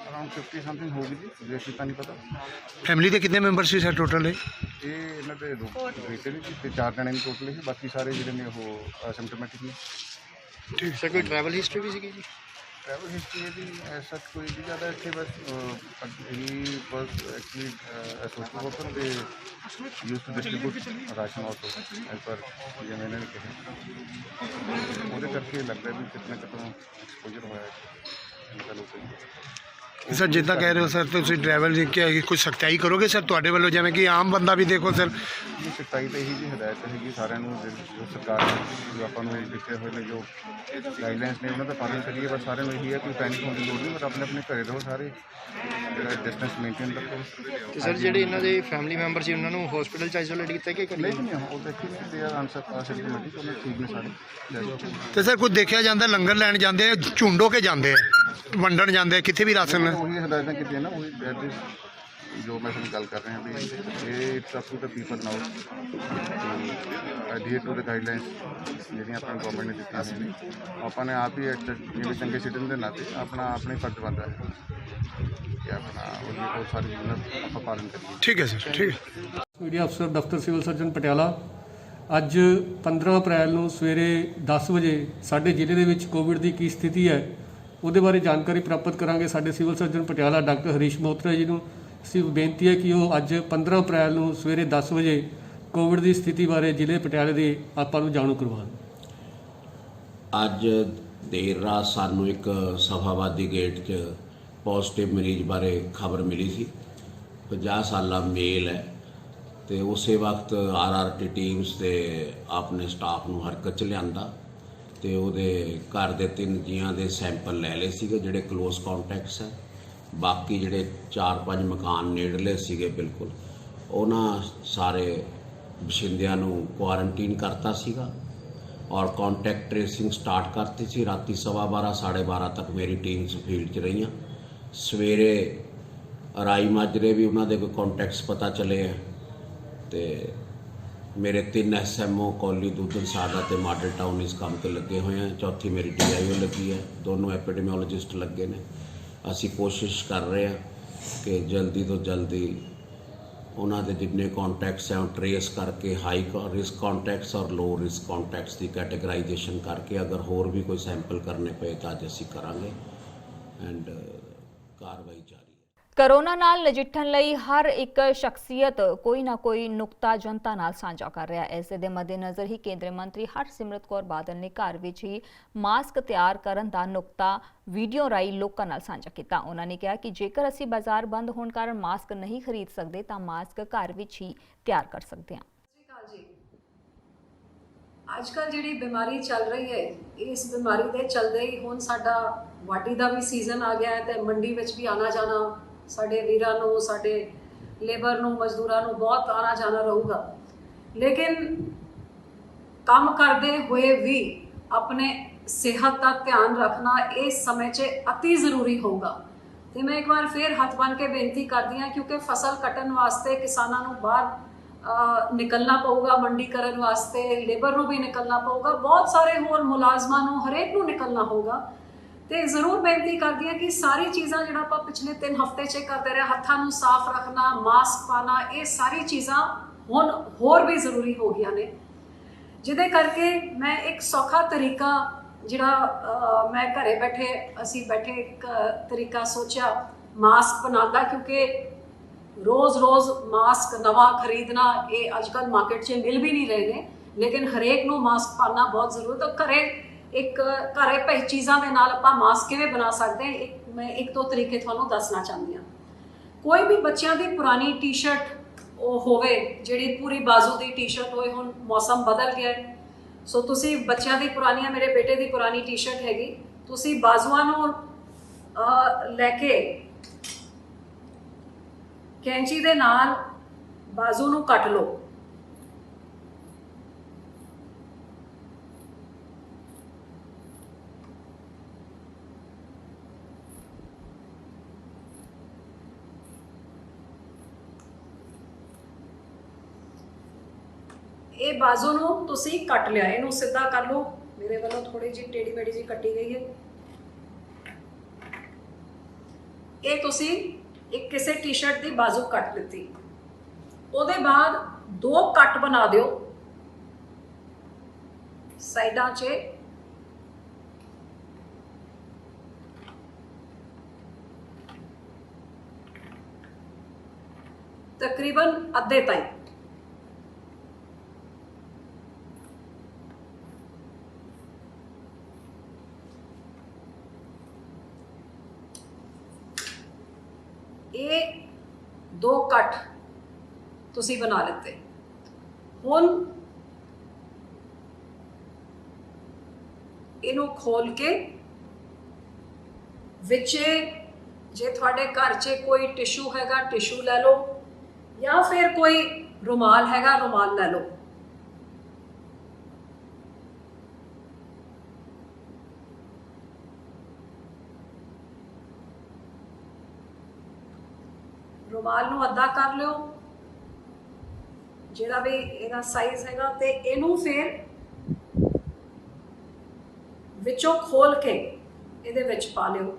ਅਰਾਊਂਡ 50 ਸਮਥਿੰਗ ਹੋਗੀ ਜੀ, ਜੇ ਤਾਂ ਨਹੀਂ ਪਤਾ। ਫੈਮਿਲੀ ਦੇ ਕਿੰਨੇ ਮੈਂਬਰ ਸੀ ਸਰ ਟੋਟਲ? ਇਹ ਇਹਨਾਂ ਦੇ ਦੋ ਬੇਟੇ ਨੇ ਤੇ 4 ਜਣੇ ਨੇ ਟੋਟਲ ਸੀ, ਬਾਕੀ ਸਾਰੇ ਜਿਹੜੇ ਨੇ ਉਹ ਅਸਿਮਟੋਮੈਟਿਕ ਨੇ। ਠੀਕ ਸਰ ਕੋਈ ਟਰੈਵਲ ਹਿਸਟਰੀ ਵੀ ਸੀਗੀ ਜੀ? ट्रैवल हिस्ट्री भी ऐसा कोई भी ज़्यादा अच्छे बस ही was actually a social worker they used to distribute ration also as per ये मैंने कहा ਉਹਦੇ ਕਰਕੇ ਲੱਗਦਾ ਵੀ ਕਿਤਨਾ ਕਿਤਨਾ ਐਕਸਪੋਜ਼ਰ ਹੋਇਆ ਹੈ ਇਨਕਾ ਲੋਕਾਂ ਨੂੰ। ਸਰ ਜਿੱਦਾਂ ਕਹਿ ਰਹੇ ਹੋ ਸਰ ਤੁਸੀਂ ਡਰਾਈਵਰ ਜੀ ਕਿ ਕੁਝ ਸਖਤਾਈ ਕਰੋਗੇ ਸਰ ਤੁਹਾਡੇ ਵੱਲੋਂ, ਜਿਵੇਂ ਕਿ ਆਮ ਬੰਦਾ ਵੀ ਦੇਖੋ ਸਰ? ਸਖਤਾਈ ਤਾਂ ਇਹੀ ਜੀ ਹਦਾਇਤ ਹੈਗੀ ਸਾਰਿਆਂ ਨੂੰ, ਜੋ ਸਰਕਾਰ ਨੇ ਜੋ ਆਪਾਂ ਨੂੰ ਇਹ ਦਿੱਤੇ ਹੋਏ ਨੇ ਜੋ ਗਾਈਡਲਾਈਨਸ ਨੇ ਉਹਨਾਂ ਦਾ ਪਾਲਣ ਕਰੀਏ। ਬਸ ਸਾਰਿਆਂ ਨੂੰ ਇਹੀ ਹੈ, ਕੋਈ ਪੈਨਿਕ ਹੋਣ ਦੀ ਲੋੜ ਨਹੀਂ, ਬਸ ਆਪਣੇ ਆਪਣੇ ਘਰੇ ਰਹੋ, ਸਾਰੇ ਡਿਸਟੈਂਸ ਮੇਨਟੇਨ ਰੱਖੋ। ਤੇ ਸਰ ਜਿਹੜੇ ਇਹਨਾਂ ਦੇ ਫੈਮਿਲੀ ਮੈਂਬਰ ਸੀ ਉਹਨਾਂ ਨੂੰ ਹਸਪੀਟਲ 'ਚ ਆਈਸੋਲੇਟ ਕੀਤਾ ਕਿ ਨਹੀਂ ਉਹ ਦੇਖੀ ਨਹੀਂ ਦੇ ਆਨਸਰ ਸਿਮਟੋਮੈਟਿਕ ਉਹਨਾਂ ਠੀਕ ਨੇ ਸਾਰੇ। ਤੇ ਸਰ ਕੁਝ ਦੇਖਿਆ ਜਾਂਦਾ ਲੰਗਰ ਲੈਣ ਜਾਂਦੇ ਆ ਝੁੰਡੋ ਕੇ ਜਾਂਦੇ ਆ, ਵੰਡਣ ਜਾਂਦੇ ਆ ਕਿੱਥੇ ਵੀ ਰਾਸ਼ਨ? ਉਹੀ ਹਦਾਇਤਾਂ ਕੀਤੀਆਂ ਨਾ, ਉਹੀ ਜੋ ਮੈਂ ਤੁਹਾਨੂੰ ਗੱਲ ਕਰ ਰਿਹਾ ਵੀ ਇਹ it's up to the people now to adhere to the guidelines ਜਿਹੜੀਆਂ ਆਪਣੀ ਗਵਰਨਮੈਂਟ ਨੇ ਦਿੱਤੀਆਂ ਹੋਈਆਂ ਨੇ। ਆਪਾਂ ਨੇ ਆਪ ਹੀ ਜਿਵੇਂ ਚੰਗੇ ਸਿਟੀਜ਼ਨ ਦੇ ਨਾਤੇ ਆਪਣਾ ਆਪਣੇ ਫਰਜ਼ ਬਣਦਾ ਹੈ ਕਿ ਆਪਣਾ ਉਹ ਸਾਰੀ ਚੀਜ਼ਾਂ ਆਪਾਂ ਪਾਲਣ ਕਰੀਏ। ਠੀਕ ਹੈ ਸਰ, ਠੀਕ ਹੈ। ਮੀਡੀਆ ਅਫਸਰ ਦਫ਼ਤਰ ਸਿਵਲ ਸਰਜਨ ਪਟਿਆਲਾ ਅੱਜ 15 ਅਪ੍ਰੈਲ ਨੂੰ ਸਵੇਰੇ 10 ਵਜੇ ਸਾਡੇ ਜ਼ਿਲ੍ਹੇ ਦੇ ਵਿੱਚ ਕੋਵਿਡ ਦੀ ਕੀ ਸਥਿਤੀ ਹੈ ਉਹਦੇ ਬਾਰੇ ਜਾਣਕਾਰੀ ਪ੍ਰਾਪਤ ਕਰਾਂਗੇ। ਸਾਡੇ civil surgeon Patiala doctor Harish Malhotra ਜੀ ਨੂੰ ਅਸੀਂ ਬੇਨਤੀ ਹੈ ਕਿ ਉਹ ਅੱਜ 15 ਅਪ੍ਰੈਲ ਨੂੰ ਸਵੇਰੇ 10 ਵਜੇ ਕੋਵਿਡ ਦੀ ਸਥਿਤੀ ਬਾਰੇ ਜ਼ਿਲ੍ਹੇ ਪਟਿਆਲੇ ਦੇ ਆਪਾਂ ਨੂੰ ਜਾਣੂ ਕਰਵਾਉਣ। ਅੱਜ ਦੇਰ ਰਾਤ ਸਾਨੂੰ ਇੱਕ ਸਫਾਬਾਦੀ ਗੇਟ 'ਚ ਪੋਜ਼ਿਟਿਵ ਮਰੀਜ਼ ਬਾਰੇ ਖਬਰ ਮਿਲੀ ਸੀ। 50 ਸਾਲਾ ਮੇਲ ਹੈ ਤੇ ਉਸੇ ਵਕਤ ਆਰਆਰਟੀ ਟੀਮਸ ਤੇ ਆਪਣੇ ਸਟਾਫ ਨੂੰ ਹਰਕਤ 'ਚ ਲਿਆਂਦਾ ਤੇ ਉਹਦੇ ਘਰ ਦੇ 3 ਜੀਆਂ ਦੇ ਸੈਂਪਲ ਲੈ ਲਏ ਸੀਗੇ ਜਿਹੜੇ ਕਲੋਜ਼ ਕੰਟੈਕਟਸ ਹੈ। ਬਾਕੀ ਜਿਹੜੇ 4-5 ਮਕਾਨ ਨੇੜਲੇ ਸੀਗੇ ਬਿਲਕੁਲ ਉਹਨਾਂ ਸਾਰੇ ਬਸ਼ਿੰਦਿਆਂ ਨੂੰ ਕੁਆਰੰਟੀਨ ਕਰਤਾ ਸੀਗਾ ਔਰ ਕੰਟੈਕਟ ਟ੍ਰੇਸਿੰਗ ਸਟਾਰਟ ਕਰਤੀ ਸੀ। ਰਾਤੀ 12:15 12:30 ਤੱਕ ਮੇਰੀ ਟੀਮਸ ਫੀਲਡ 'ਚ ਰਹੀਆਂ। ਸਵੇਰੇ ਰਾਈ ਮਾਜਰੇ ਵੀ ਉਹਨਾਂ ਦੇ ਕੋਈ ਕੰਟੈਕਟਸ ਪਤਾ ਚੱਲੇ ਆ ਤੇ ਮੇਰੇ 3 SMO ਕੌਲੀ ਦੂਦਨ ਸਾਡਾ ਤੇ ਮਾਡਲ ਟਾਊਨ ਇਸ ਕੰਮ ਤੇ ਲੱਗੇ ਹੋਏ ਆ। ਚੌਥੀ ਮੇਰੀ DIO ਲੱਗੀ ਹੈ, ਦੋਨੋਂ ਐਪੀਡੈਮੀਓਲੋਜਿਸਟ ਲੱਗੇ ਨੇ। ਅਸੀਂ ਕੋਸ਼ਿਸ਼ ਕਰ ਰਹੇ ਹਾਂ ਕਿ ਜਲਦੀ ਤੋਂ ਜਲਦੀ ਉਹਨਾਂ ਦੇ ਜਿੰਨੇ ਕੰਟੈਕਟਸ ਹੈ ਉਹ ਟਰੇਸ ਕਰਕੇ ਹਾਈ ਰਿਸਕ ਕੰਟੈਕਟਸ ਔਰ ਲੋ ਰਿਸਕ ਕੰਟੈਕਟਸ ਦੀ ਕੈਟੇਗਰਾਈਜੇਸ਼ਨ ਕਰਕੇ ਅਗਰ ਹੋਰ ਵੀ ਕੋਈ ਸੈਂਪਲ ਕਰਨੇ ਪਏ ਤਾਂ ਅੱਜ ਅਸੀਂ ਕਰਾਂਗੇ ਐਂਡ ਕਾਰਵਾਈ ਜਾਰੀ। ਕਰੋਨਾ ਨਾਲ ਨਜਿੱਠਣ ਲਈ ਹਰ ਇੱਕ ਸ਼ਖਸੀਅਤ ਕੋਈ ਨਾ ਕੋਈ ਨੁਕਤਾ ਜਨਤਾ ਨਾਲ ਸਾਂਝਾ ਕਰ ਰਿਹਾ ਹੈ। ਇਸੇ ਦੇ ਮੱਦੇਨਜ਼ਰ ਹੀ ਕੇਂਦਰੀ ਮੰਤਰੀ ਹਰਸਿਮਰਤ ਕੌਰ ਬਾਦਲ ਨੇ ਘਰ ਵਿੱਚ ਹੀ ਮਾਸਕ ਤਿਆਰ ਕਰਨ ਦਾ ਨੁਕਤਾ ਵੀਡੀਓ ਰਾਹੀਂ ਲੋਕਾਂ ਨਾਲ ਸਾਂਝਾ ਕੀਤਾ। ਉਹਨਾਂ ਨੇ ਕਿਹਾ ਕਿ ਜੇਕਰ ਅਸੀਂ ਬਾਜ਼ਾਰ ਬੰਦ ਹੋਣ ਕਾਰਨ ਮਾਸਕ ਨਹੀਂ ਖਰੀਦ ਸਕਦੇ ਤਾਂ ਮਾਸਕ ਘਰ ਵਿੱਚ ਹੀ ਤਿਆਰ ਕਰ ਸਕਦੇ ਹਾਂ। ਅੱਜਕੱਲ ਜਿਹੜੀ ਬਿਮਾਰੀ ਚੱਲ ਰਹੀ ਹੈ, ਇਸ ਬਿਮਾਰੀ ਦੇ ਚੱਲਦੇ ਹੀ ਹੁਣ ਸਾਡਾ ਵਾਢੀ ਦਾ ਵੀ ਸੀਜ਼ਨ ਆ ਗਿਆ ਹੈ ਤੇ ਮੰਡੀ ਵਿੱਚ ਵੀ ਆਣਾ ਜਾਣਾ ਸਾਡੇ ਵੀਰਾਂ ਨੂੰ, ਸਾਡੇ ਲੇਬਰ ਨੂੰ, ਮਜ਼ਦੂਰਾਂ ਨੂੰ ਬਹੁਤ ਆਣਾ ਜਾਣਾ ਰਹੂਗਾ। ਲੇਕਿਨ ਕੰਮ ਕਰਦੇ ਹੋਏ ਵੀ ਆਪਣੇ ਸਿਹਤ ਦਾ ਧਿਆਨ ਰੱਖਣਾ ਇਸ ਸਮੇਂ 'ਚ ਅਤੀ ਜ਼ਰੂਰੀ ਹੋਊਗਾ। ਤੇ ਮੈਂ ਇੱਕ ਵਾਰ ਫਿਰ ਹੱਥ ਬੰਨ੍ਹ ਕੇ ਬੇਨਤੀ ਕਰਦੀ ਹਾਂ, ਕਿਉਂਕਿ ਫਸਲ ਕੱਟਣ ਵਾਸਤੇ ਕਿਸਾਨਾਂ ਨੂੰ ਬਾਹਰ ਨਿਕਲਣਾ ਪਊਗਾ, ਮੰਡੀ ਕਰਨ ਵਾਸਤੇ ਲੇਬਰ ਨੂੰ ਵੀ ਨਿਕਲਣਾ ਪਊਗਾ, ਬਹੁਤ ਸਾਰੇ ਹੋਰ ਮੁਲਾਜ਼ਮਾਂ ਨੂੰ, ਹਰੇਕ ਨੂੰ ਨਿਕਲਣਾ ਹੋਊਗਾ। ਤੇ ਜ਼ਰੂਰ ਬੇਨਤੀ ਕਰਦੀ ਹਾਂ ਕਿ ਸਾਰੀ ਚੀਜ਼ਾਂ ਜਿਹੜਾ ਆਪਾਂ ਪਿਛਲੇ 3 ਹਫ਼ਤੇ 'ਚ ਕਰਦੇ ਰਹੇ, ਹੱਥਾਂ ਨੂੰ ਸਾਫ਼ ਰੱਖਣਾ, ਮਾਸਕ ਪਾਣਾ, ਇਹ ਸਾਰੀ ਚੀਜ਼ਾਂ ਹੁਣ ਹੋਰ ਵੀ ਜ਼ਰੂਰੀ ਹੋ ਗਈਆਂ ਨੇ, ਜਿਹਦੇ ਕਰਕੇ ਮੈਂ ਇੱਕ ਸੌਖਾ ਤਰੀਕਾ ਜਿਹੜਾ ਮੈਂ ਘਰੇ ਬੈਠੇ ਅਸੀਂ ਬੈਠੇ ਇੱਕ ਤਰੀਕਾ ਸੋਚਿਆ ਮਾਸਕ ਬਣਾਉਣ ਦਾ, ਕਿਉਂਕਿ ਰੋਜ਼ ਮਾਸਕ ਨਵਾਂ ਖਰੀਦਣਾ ਇਹ ਅੱਜ ਕੱਲ੍ਹ ਮਾਰਕੀਟ 'ਚ ਮਿਲ ਵੀ ਨਹੀਂ ਰਹੇ ਨੇ, ਲੇਕਿਨ ਹਰੇਕ ਨੂੰ ਮਾਸਕ ਪਾਉਣਾ ਬਹੁਤ ਜ਼ਰੂਰੀ। ਤਾਂ ਘਰੇ ਪਈ ਚੀਜ਼ਾਂ ਦੇ ਨਾਲ ਆਪਾਂ ਮਾਸਕ ਕਿਵੇਂ ਬਣਾ ਸਕਦੇ ਹਾਂ, ਮੈਂ 1-2 ਤਰੀਕੇ ਤੁਹਾਨੂੰ ਦੱਸਣਾ ਚਾਹੁੰਦੀ ਹਾਂ। ਕੋਈ ਵੀ ਬੱਚਿਆਂ ਦੀ ਪੁਰਾਣੀ ਟੀ-ਸ਼ਰਟ ਉਹ ਹੋਵੇ, ਜਿਹੜੀ ਪੂਰੀ ਬਾਜ਼ੂ ਦੀ ਟੀ-ਸ਼ਰਟ ਹੋਏ, ਹੁਣ ਮੌਸਮ ਬਦਲ ਗਿਆ ਹੈ, ਸੋ ਤੁਸੀਂ ਬੱਚਿਆਂ ਦੀ ਪੁਰਾਣੀਆਂ, ਮੇਰੇ ਬੇਟੇ ਦੀ ਪੁਰਾਣੀ ਟੀ-ਸ਼ਰਟ ਹੈਗੀ, ਤੁਸੀਂ ਬਾਜ਼ੂਆਂ ਨੂੰ ਲੈ ਕੇ ਕੈਂਚੀ ਦੇ ਨਾਲ ਬਾਜ਼ੂ ਨੂੰ ਕੱਟ ਲਓ। ਇਹ ਬਾਜ਼ੂ ਨੂੰ ਤੁਸੀਂ ਕੱਟ ਲਿਆ, ਇਹਨੂੰ ਸਿੱਧਾ ਕਰ ਲਓ। ਮੇਰੇ ਵੱਲੋਂ ਥੋੜੀ ਜਿਹੀ ਟੇਢੀ ਮੇਢੀ ਜਿਹੀ ਕੱਟੀ ਗਈ ਹੈ। ਇਹ ਤੁਸੀਂ ਇੱਕ ਕਿਸੇ ਟੀ-ਸ਼ਰਟ ਦੀ ਬਾਜ਼ੂ ਕੱਟ ਲਿੱਤੀ, ਉਹਦੇ ਬਾਅਦ 2 ਕੱਟ ਬਣਾ ਦਿਓ ਸਾਈਡਾਂ 'ਚ, ਤਕਰੀਬਨ ਅੱਧੇ ਤਾਈਂ। ਇਹ 2 ਕੱਟ ਤੁਸੀਂ ਬਣਾ ਲਿੱਤੇ। ਹੁਣ ਇਹਨੂੰ ਖੋਲ ਕੇ ਵਿੱਚ, ਜੇ ਤੁਹਾਡੇ ਘਰ 'ਚ ਕੋਈ ਟਿਸ਼ੂ ਹੈਗਾ ਟਿਸ਼ੂ ਲੈ ਲਓ, ਜਾਂ ਫਿਰ ਕੋਈ ਰੁਮਾਲ ਹੈਗਾ ਰੁਮਾਲ ਲੈ ਲਓ। ਰੁਮਾਲ ਨੂੰ ਅੱਧਾ ਕਰ ਲਿਓ, ਜਿਹੜਾ ਵੀ ਇਹਦਾ ਸਾਈਜ਼ ਹੈਗਾ, ਤੇ ਇਹਨੂੰ ਫਿਰ ਵਿੱਚੋਂ ਖੋਲ ਕੇ ਇਹਦੇ ਵਿੱਚ ਪਾ ਲਿਓ।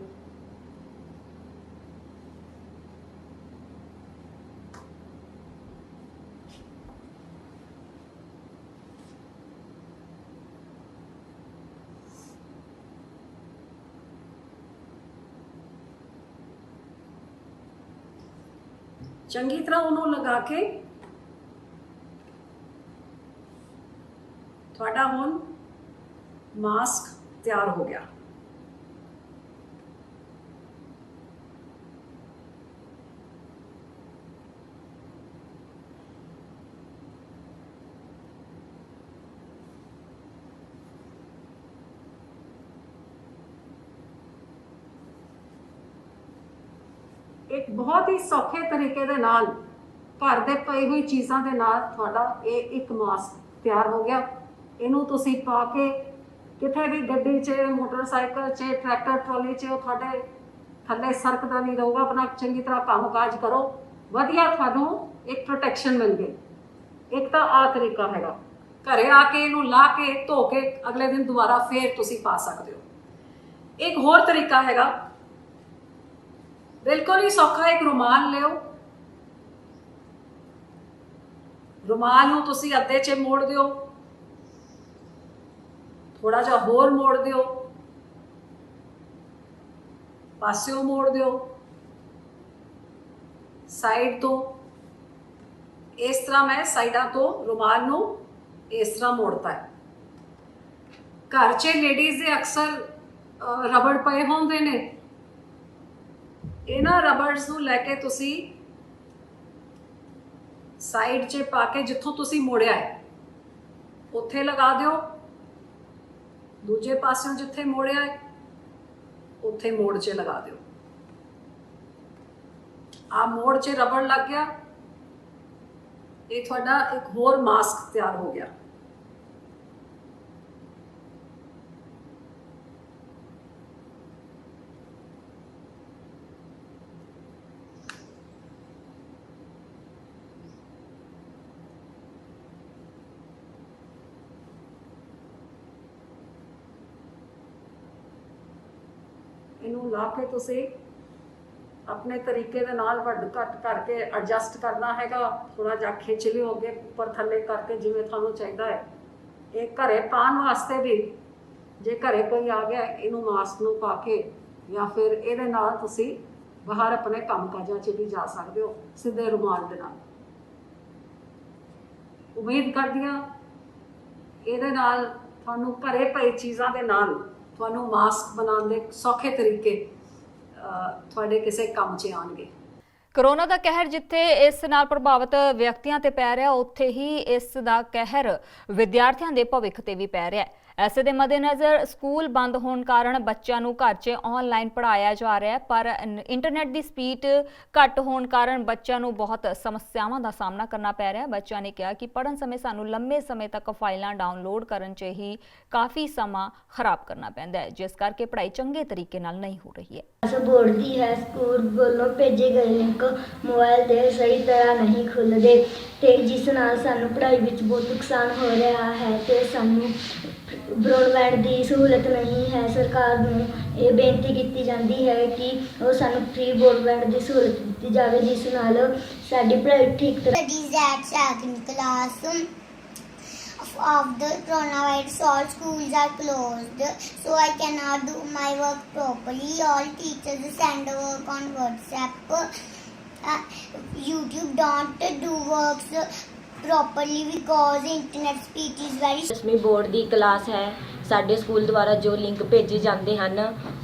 ਚੰਗੀ ਤਰ੍ਹਾਂ ਉਹਨੂੰ ਲਗਾ ਕੇ ਤੁਹਾਡਾ ਹੁਣ ਮਾਸਕ ਤਿਆਰ ਹੋ ਗਿਆ। ਇੱਕ ਬਹੁਤ ਹੀ ਸੌਖੇ ਤਰੀਕੇ ਦੇ ਨਾਲ ਘਰ ਦੇ ਪਈ ਹੋਈ ਚੀਜ਼ਾਂ ਦੇ ਨਾਲ ਤੁਹਾਡਾ ਇਹ ਇੱਕ ਮਾਸਕ ਤਿਆਰ ਹੋ ਗਿਆ। ਇਹਨੂੰ ਤੁਸੀਂ ਪਾ ਕੇ ਕਿਤੇ ਵੀ ਗੱਡੀ 'ਚ, ਮੋਟਰਸਾਈਕਲ 'ਚ, ਟਰੈਕਟਰ ਟਰਾਲੀ 'ਚ, ਉਹ ਤੁਹਾਡੇ ਥੱਲੇ ਸਰਕਦਾ ਨਹੀਂ ਰਹੂਗਾ। ਆਪਣਾ ਚੰਗੀ ਤਰ੍ਹਾਂ ਕੰਮਕਾਜ ਕਰੋ, ਵਧੀਆ ਤੁਹਾਨੂੰ ਇੱਕ ਪ੍ਰੋਟੈਕਸ਼ਨ ਮਿਲ ਗਈ। ਇੱਕ ਤਾਂ ਆਹ ਤਰੀਕਾ ਹੈਗਾ, ਘਰੇ ਆ ਕੇ ਇਹਨੂੰ ਲਾ ਕੇ ਧੋ ਕੇ ਅਗਲੇ ਦਿਨ ਦੁਬਾਰਾ ਫੇਰ ਤੁਸੀਂ ਪਾ ਸਕਦੇ ਹੋ। ਇੱਕ ਹੋਰ ਤਰੀਕਾ ਹੈਗਾ, ਬਿਲਕੁਲ ਹੀ ਸੌਖਾ, ਇੱਕ ਰੁਮਾਲ ਲਿਓ, ਰੁਮਾਲ ਨੂੰ ਤੁਸੀਂ ਅੱਧੇ 'ਚ ਮੋੜ ਦਿਓ, ਥੋੜਾ ਜਿਹਾ ਹੋਰ ਮੋੜ ਦਿਓ, ਪਾਸਿਓਂ ਮੋੜ ਦਿਓ, ਸਾਈਡ ਤੋਂ ਇਸ ਤਰ੍ਹਾਂ ਮੈਂ ਸਾਈਡਾਂ ਤੋਂ ਰੁਮਾਲ ਨੂੰ ਇਸ ਤਰ੍ਹਾਂ ਮੋੜਤਾ ਹੈ। ਘਰ 'ਚ ਲੇਡੀਜ਼ ਦੇ ਅਕਸਰ ਰਬੜ ਪਏ ਹੁੰਦੇ ਨੇ, ਇਹਨਾਂ ਰਬੜਸ ਨੂੰ ਲੈ ਕੇ ਤੁਸੀਂ ਸਾਈਡ 'ਚ ਪਾ ਕੇ ਜਿੱਥੋਂ ਤੁਸੀਂ ਮੋੜਿਆ ਹੈ ਉੱਥੇ ਲਗਾ ਦਿਓ, ਦੂਜੇ ਪਾਸਿਓਂ ਜਿੱਥੇ ਮੋੜਿਆ ਹੈ ਉੱਥੇ ਮੋੜ 'ਚ ਲਗਾ ਦਿਓ। ਆ ਮੋੜ 'ਚ ਰਬੜ ਲੱਗ ਗਿਆ, ਇਹ ਤੁਹਾਡਾ ਇੱਕ ਹੋਰ ਮਾਸਕ ਤਿਆਰ ਹੋ ਗਿਆ। ਇਹਨੂੰ ਲਾ ਕੇ ਤੁਸੀਂ ਆਪਣੇ ਤਰੀਕੇ ਦੇ ਨਾਲ ਵੱਡ ਘੱਟ ਕਰਕੇ ਐਡਜਸਟ ਕਰਨਾ ਹੈਗਾ। ਥੋੜਾ ਜਿਹਾ ਖਿੱਚ ਲਿਓ ਅੱਗੇ ਉੱਪਰ ਥੱਲੇ ਕਰਕੇ ਜਿਵੇਂ ਤੁਹਾਨੂੰ ਚਾਹੀਦਾ ਹੈ। ਇਹ ਘਰੇ ਪਾਉਣ ਵਾਸਤੇ ਵੀ, ਜੇ ਘਰੇ ਕੋਈ ਆ ਗਿਆ ਇਹਨੂੰ ਮਾਸਕ ਨੂੰ ਪਾ ਕੇ ਜਾਂ ਫਿਰ ਇਹਦੇ ਨਾਲ ਤੁਸੀਂ ਬਾਹਰ ਆਪਣੇ ਕੰਮ ਕਾਜਾਂ 'ਚ ਵੀ ਜਾ ਸਕਦੇ ਹੋ ਸਿੱਧੇ ਰੁਮਾਲ ਦੇ ਨਾਲ। ਉਮੀਦ ਕਰਦੀ ਹਾਂ ਇਹਦੇ ਨਾਲ ਤੁਹਾਨੂੰ ਘਰੇ ਪਈ ਚੀਜ਼ਾਂ ਦੇ ਨਾਲ ਤੁਹਾਨੂੰ ਮਾਸਕ ਬਣਾਉਣ ਦੇ ਸੌਖੇ ਤਰੀਕੇ ਤੁਹਾਡੇ ਕਿਸੇ ਕੰਮ 'ਚ ਆਉਣਗੇ। ਕਰੋਨਾ ਦਾ ਕਹਿਰ ਜਿੱਥੇ ਇਸ ਨਾਲ ਪ੍ਰਭਾਵਿਤ ਵਿਅਕਤੀਆਂ ਤੇ ਪੈ ਰਿਹਾ, ਉੱਥੇ ਹੀ ਇਸ ਦਾ ਕਹਿਰ ਵਿਦਿਆਰਥੀਆਂ ਦੇ ਭਵਿੱਖ ਤੇ ਵੀ ਪੈ ਰਿਹਾ ਹੈ। ऐसे दे मद्देनज़र स्कूल बंद होने कारण बच्चों को घर च ऑनलाइन पढ़ाया जा रहा है, पर इंटरनेट की स्पीड घट होने कारण बच्चों को बहुत समस्यावां का सामना करना पै रहा है। बच्चों ने कहा कि पढ़न समय सानू लंबे समय तक फाइलां डाउनलोड करन च ही काफ़ी समा खराब करना पैंदा है, जिस करके पढ़ाई चंगे तरीके नाल नहीं हो रही है। बोर्ड की है स्कूल वालों भेजे गए लिंक मोबाइल से सही तरह नहीं खुलते, तो जिस नाल सानू पढ़ाई विच बहुत नुकसान हो रहा है। तो सानू ब्रॉडबैंड की सहूलत नहीं है। सरकार नूं ये बेनती की जाती है कि वो सानू फ्री ब्रॉडबैंड की सहूलत दी जाए, जिस नाल साडी पढ़ाई ठीक तरह of the coronavirus, all schools are closed, so I cannot do my work properly. All teachers send work on WhatsApp. YouTube don't do works properly because internet speed is very 10वीं board की class है। साडे school द्वारा जो link भेजे जाते हैं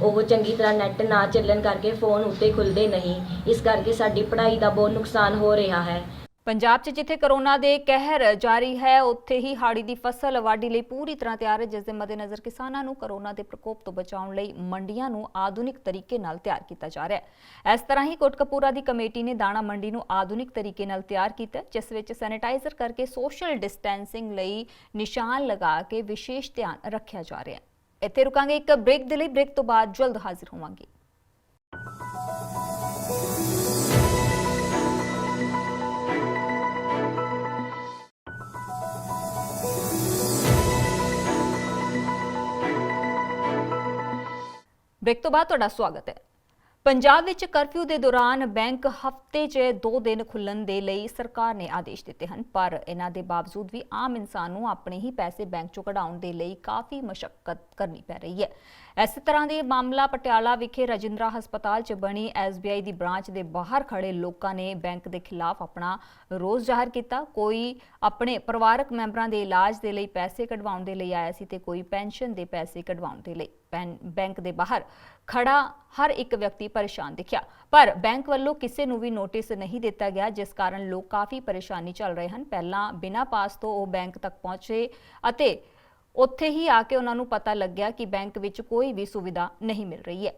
वो चंगी तरह नैट ना चलन करके फोन उत्ते खुलते नहीं, इस करके साडी पढ़ाई का बहुत नुकसान हो रहा है। पंजाब च जिथे कोरोना दे कहर जारी है, उत्थे ही हाड़ी दी फसल वाढी लई पूरी तरह तैयार है, जिस दे मद्देनज़र किसानां नूं कोरोना दे प्रकोप तो बचाउण लई मंडियां नूं आधुनिक तरीके नाल तैयार कीता जा रहा है। इस तरह ही कोटकपूरा दी कमेटी ने दाणा मंडी नूं आधुनिक तरीके नाल तैयार कीता, जिस विच सैनिटाइजर करके सोशल डिस्टेंसिंग लई निशान लगा के विशेष ध्यान रखिया जा रहा है। इत्थे रुकांगे एक ब्रेक दे लई, ब्रेक तो बाद जल्द हाजिर होवांगे। ब्रेक तो बाद तुहाडा स्वागत है। पंजाब विच करफ्यू के दौरान बैंक हफ्ते च 2 दिन खुलण दे लई सरकार ने आदेश दिते हैं, पर इन्हां दे बावजूद भी आम इंसान नूं अपने ही पैसे बैंक चों कढाउण दे लई काफ़ी मशक्कत करनी पै रही है। इस तरह के मामला पटियाला विखे रजिंद्रा हस्पताल च बनी SBI दी ब्रांच के बाहर खड़े लोगों ने बैंक के खिलाफ अपना रोष जाहिर किया। कोई अपने परिवारक मैंबरां दे इलाज के लिए पैसे कढवाउण दे लई आया सी ते कोई पेंशन के पैसे कढवाउण दे लई। बैंक के बाहर खड़ा हर एक व्यक्ति परेशान दिखा, पर बैंक वालों किसी नूं भी नोटिस नहीं दिता गया, जिस कारण लोग काफ़ी परेशानी चल रहे हैं। पहला बिना पास तो वो बैंक तक पहुंचे अते उत्थे ही आके उन्हां नूं पता लग गया कि बैंक विच कोई भी सुविधा नहीं मिल रही है।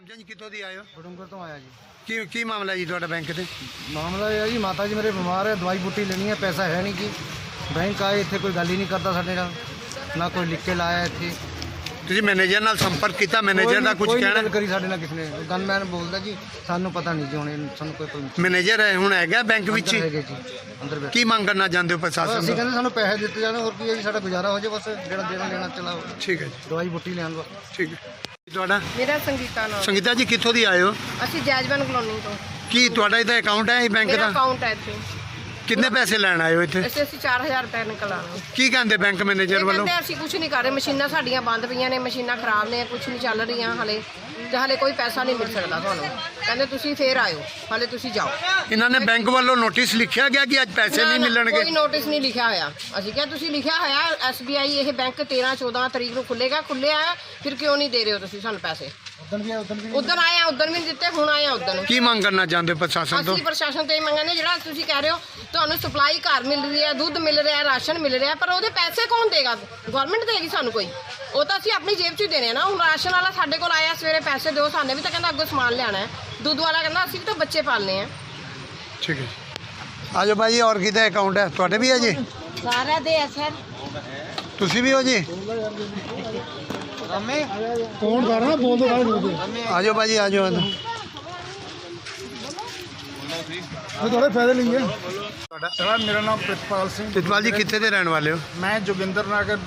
ਜੀ ਕਿੱਥੋਂ ਦੀ ਆਏ ਹੋ? ਬਡੂੰਗਰ ਤੋਂ ਆਇਆ ਜੀ। ਕੀ ਮਾਮਲਾ ਜੀ ਤੁਹਾਡਾ ਬੈਂਕ ਤੇ? ਮਾਮਲਾ ਇਹ ਹੈ ਜੀ, ਮਾਤਾ ਜੀ ਮੇਰੇ ਬਿਮਾਰ ਹੈ, ਦਵਾਈ ਬੂਟੀ ਲੈਣੀ ਹੈ, ਪੈਸਾ ਹੈ ਨਹੀਂ ਜੀ। ਬੈਂਕ ਆਏ ਇੱਥੇ ਕੋਈ ਗੱਲ ਹੀ ਨਹੀਂ ਕਰਦਾ ਸਾਡੇ ਨਾਲ, ਨਾ ਕੋਈ ਲਿਖ ਕੇ ਲਾਇਆ ਇੱਥੇ। ਤੁਸੀਂ ਮੈਨੇਜਰ ਨਾਲ ਸੰਪਰਕ ਕੀਤਾ? ਮੈਨੇਜਰ ਦਾ ਕੁਝ ਕਹਿਣਾ? ਗੱਲ ਕਰੀ ਸਾਡੇ ਨਾਲ ਕਿਸੇ ਨੇ, ਗਨਮੈਨ ਬੋਲਦਾ ਜੀ ਸਾਨੂੰ ਪਤਾ ਨਹੀਂ ਜੀ, ਹੁਣ ਸਾਨੂੰ ਕੋਈ ਮੈਨੇਜਰ ਹੁਣ ਹੈਗਾ ਬੈਂਕ ਵਿੱਚ? ਹੈਗੇ ਜੀ ਅੰਦਰ ਬੈਠੇ। ਕੀ ਮੰਗ ਕਰਨਾ ਚਾਹੁੰਦੇ ਹੋ ਪ੍ਰਸ਼ਾਸਨ ਅਸੀਂ ਤੋਂ? ਕਹਿੰਦੇ ਸਾਨੂੰ ਪੈਸੇ ਦਿੱਤੇ ਜਾਣ, ਹੋਰ ਕੀ ਹੈ ਜੀ, ਸਾਡਾ ਗੁਜ਼ਾਰਾ ਹੋ ਜਾਏ ਬਸ, ਜਿਹੜਾ ਦੇਣਾ ਲੈਣਾ ਚਲਾ। ਠੀਕ ਹੈ ਜੀ, ਦਵਾਈ ਬੂਟੀ ਲੈਣ ਬਸ। ਠੀਕ ਹੈ। ਤੁਹਾਡਾ? ਮੇਰਾ ਸੰਗੀਤਾ ਨਾਮ। ਸੰਗੀਤਾ ਜੀ ਕਿੱਥੋਂ ਦੀ ਆਏ ਹੋ? ਅਸੀਂ ਜੈਜਵਨ ਕਲੋਨੀ ਤੋਂ। ਕੀ ਤੁਹਾਡਾ ਇਹਦਾ ਅਕਾਊਂਟ ਹੈ ਇਹ ਬੈਂਕ ਦਾ? ਮੇਰਾ ਅਕਾਊਂਟ ਹੈ ਇੱਥੇ। ਕਿੰਨੇ ਪੈਸੇ ਲੈਣ ਆਏ ਹੋ ਇੱਥੇ? ਅਸੀਂ 4000 ਰੁਪਏ ਨਿਕਲਾਣਾ। ਕੀ ਕਹਿੰਦੇ ਬੈਂਕ ਮੈਨੇਜਰ ਵੱਲੋਂ? ਕਹਿੰਦੇ ਅਸੀਂ ਕੁਝ ਨਹੀਂ ਕਰ ਰਹੇ, ਮਸ਼ੀਨਾਂ ਸਾਡੀਆਂ ਬੰਦ ਪਈਆਂ ਨੇ, ਮਸ਼ੀਨਾਂ ਖਰਾਬ ਨੇ, ਕੁਝ ਨਹੀਂ ਚੱਲ ਰਹੀਆਂ ਹਲੇ, ਤੇ ਹਲੇ ਕੋਈ ਪੈਸਾ ਨਹੀਂ ਮਿਲ ਸਕਦਾ ਤੁਹਾਨੂੰ। ਕਹਿੰਦੇ ਤੁਸੀਂ ਫੇਰ ਆਇਓ, ਹਲੇ ਤੁਸੀਂ ਜਾਓ। ਇਹਨਾਂ ਨੇ ਬੈਂਕ ਵੱਲੋਂ ਨੋਟਿਸ ਲਿਖਿਆ ਗਿਆ ਕਿ ਅੱਜ ਪੈਸੇ ਨਹੀਂ ਮਿਲਣਗੇ? ਕੋਈ ਨੋਟਿਸ ਨਹੀਂ ਲਿਖਿਆ ਹੋਇਆ। ਅਸੀਂ ਕਿਹਾ ਤੁਸੀਂ ਲਿਖਿਆ ਹੋਇਆ SBI ਇਹ ਬੈਂਕ 13-14 ਤਰੀਕ ਨੂੰ ਖੁੱਲੇਗਾ, ਖੁੱਲਿਆ ਫਿਰ ਕਿਉਂ ਨਹੀਂ ਦੇ ਰਹੇ ਹੋ ਤੁਸੀਂ ਸਾਨੂੰ ਪੈਸੇ? ਉਦੋਂ ਆਏ ਆ, ਉਦੋਂ ਵੀ ਨਹੀਂ ਦਿੱਤੇ, ਹੁਣ ਆਏ ਆ ਉਦੋਂ। ਕੀ ਮੰਗ ਕਰਨਾ ਚਾਹੁੰਦੇ ਪ੍ਰਸ਼ਾਸਨ ਤੋਂ? ਅਸੀਂ ਪ੍ਰਸ਼ਾਸਨ ਤੋਂ ਇਹ ਮੰਗਾਂਗੇ ਜਿਹੜਾ ਤੁਸੀਂ ਕਹਿ ਰਹੇ ਹੋ ਤੁਹਾਨੂੰ ਸਪਲਾਈ ਘਰ ਮਿਲ ਰਹੀ ਹੈ, ਦੁੱਧ ਮਿਲ ਰਿਹਾ, ਰਾਸ਼ਨ ਮਿਲ ਰਿਹਾ, ਪਰ ਉਹਦੇ ਪੈਸੇ ਕੌਣ ਦੇਗਾ? ਗਵਰਨਮੈਂਟ ਦੇਗੀ ਸਾਨੂੰ ਕੋਈ? ਉਹ ਤਾਂ ਅਸੀਂ ਆਪਣੀ ਜੇਬ 'ਚ ਹੀ ਦੇਣੇ ਨਾ। ਹੁਣ ਰਾਸ਼ਨ ਵਾਲਾ ਸਾਡੇ ਕੋਲ ਆਇਆ ਸਵੇਰੇ, ਪੈਸੇ ਦਿਓ, ਸਾਨੇ ਵੀ ਤਾਂ ਕਹਿੰਦਾ ਅੱਗੋਂ ਸਮਾਨ ਲਿਆਣਾ ਹੈ। ਦੁੱਧ ਵਾਲਾ ਕਹਿੰਦਾ ਅਸੀਂ ਵੀ ਤਾਂ ਬੱਚੇ ਪਾਲਨੇ ਆ। ਠੀਕ ਹੈ, ਆਜੋ ਭਾਈ। ਔਰ ਕਿਹਦਾ ਅਕਾਊਂਟ ਹੈ ਤੁਹਾਡੇ? ਵੀ ਹੈ ਜੀ? ਸਾਰਾ ਦੇ ਆ ਸਰ। ਤੁਸੀਂ ਵੀ ਹੋ ਜੀ? ਕੌਣ ਕਰਨਾ ਬੋਲਦੇ ਬਾਰੇ ਆਜੋ ਭਾਜੀ, ਆਜੋ। ਤੁਹਾਡੇ ਫਾਇਦੇ ਲਈ ਹੈ ਤੁਹਾਡਾ? ਮੇਰਾ ਨਾਮ ਪ੍ਰਿਤਪਾਲ ਸਿੰਘ। ਪ੍ਰਿਤਪਾਲ ਜੀ ਕਿੱਥੇ ਦੇ ਰਹਿਣ ਵਾਲੇ ਹੋ? ਮੈਂ ਜੋਗਿੰਦਰ ਨਗਰ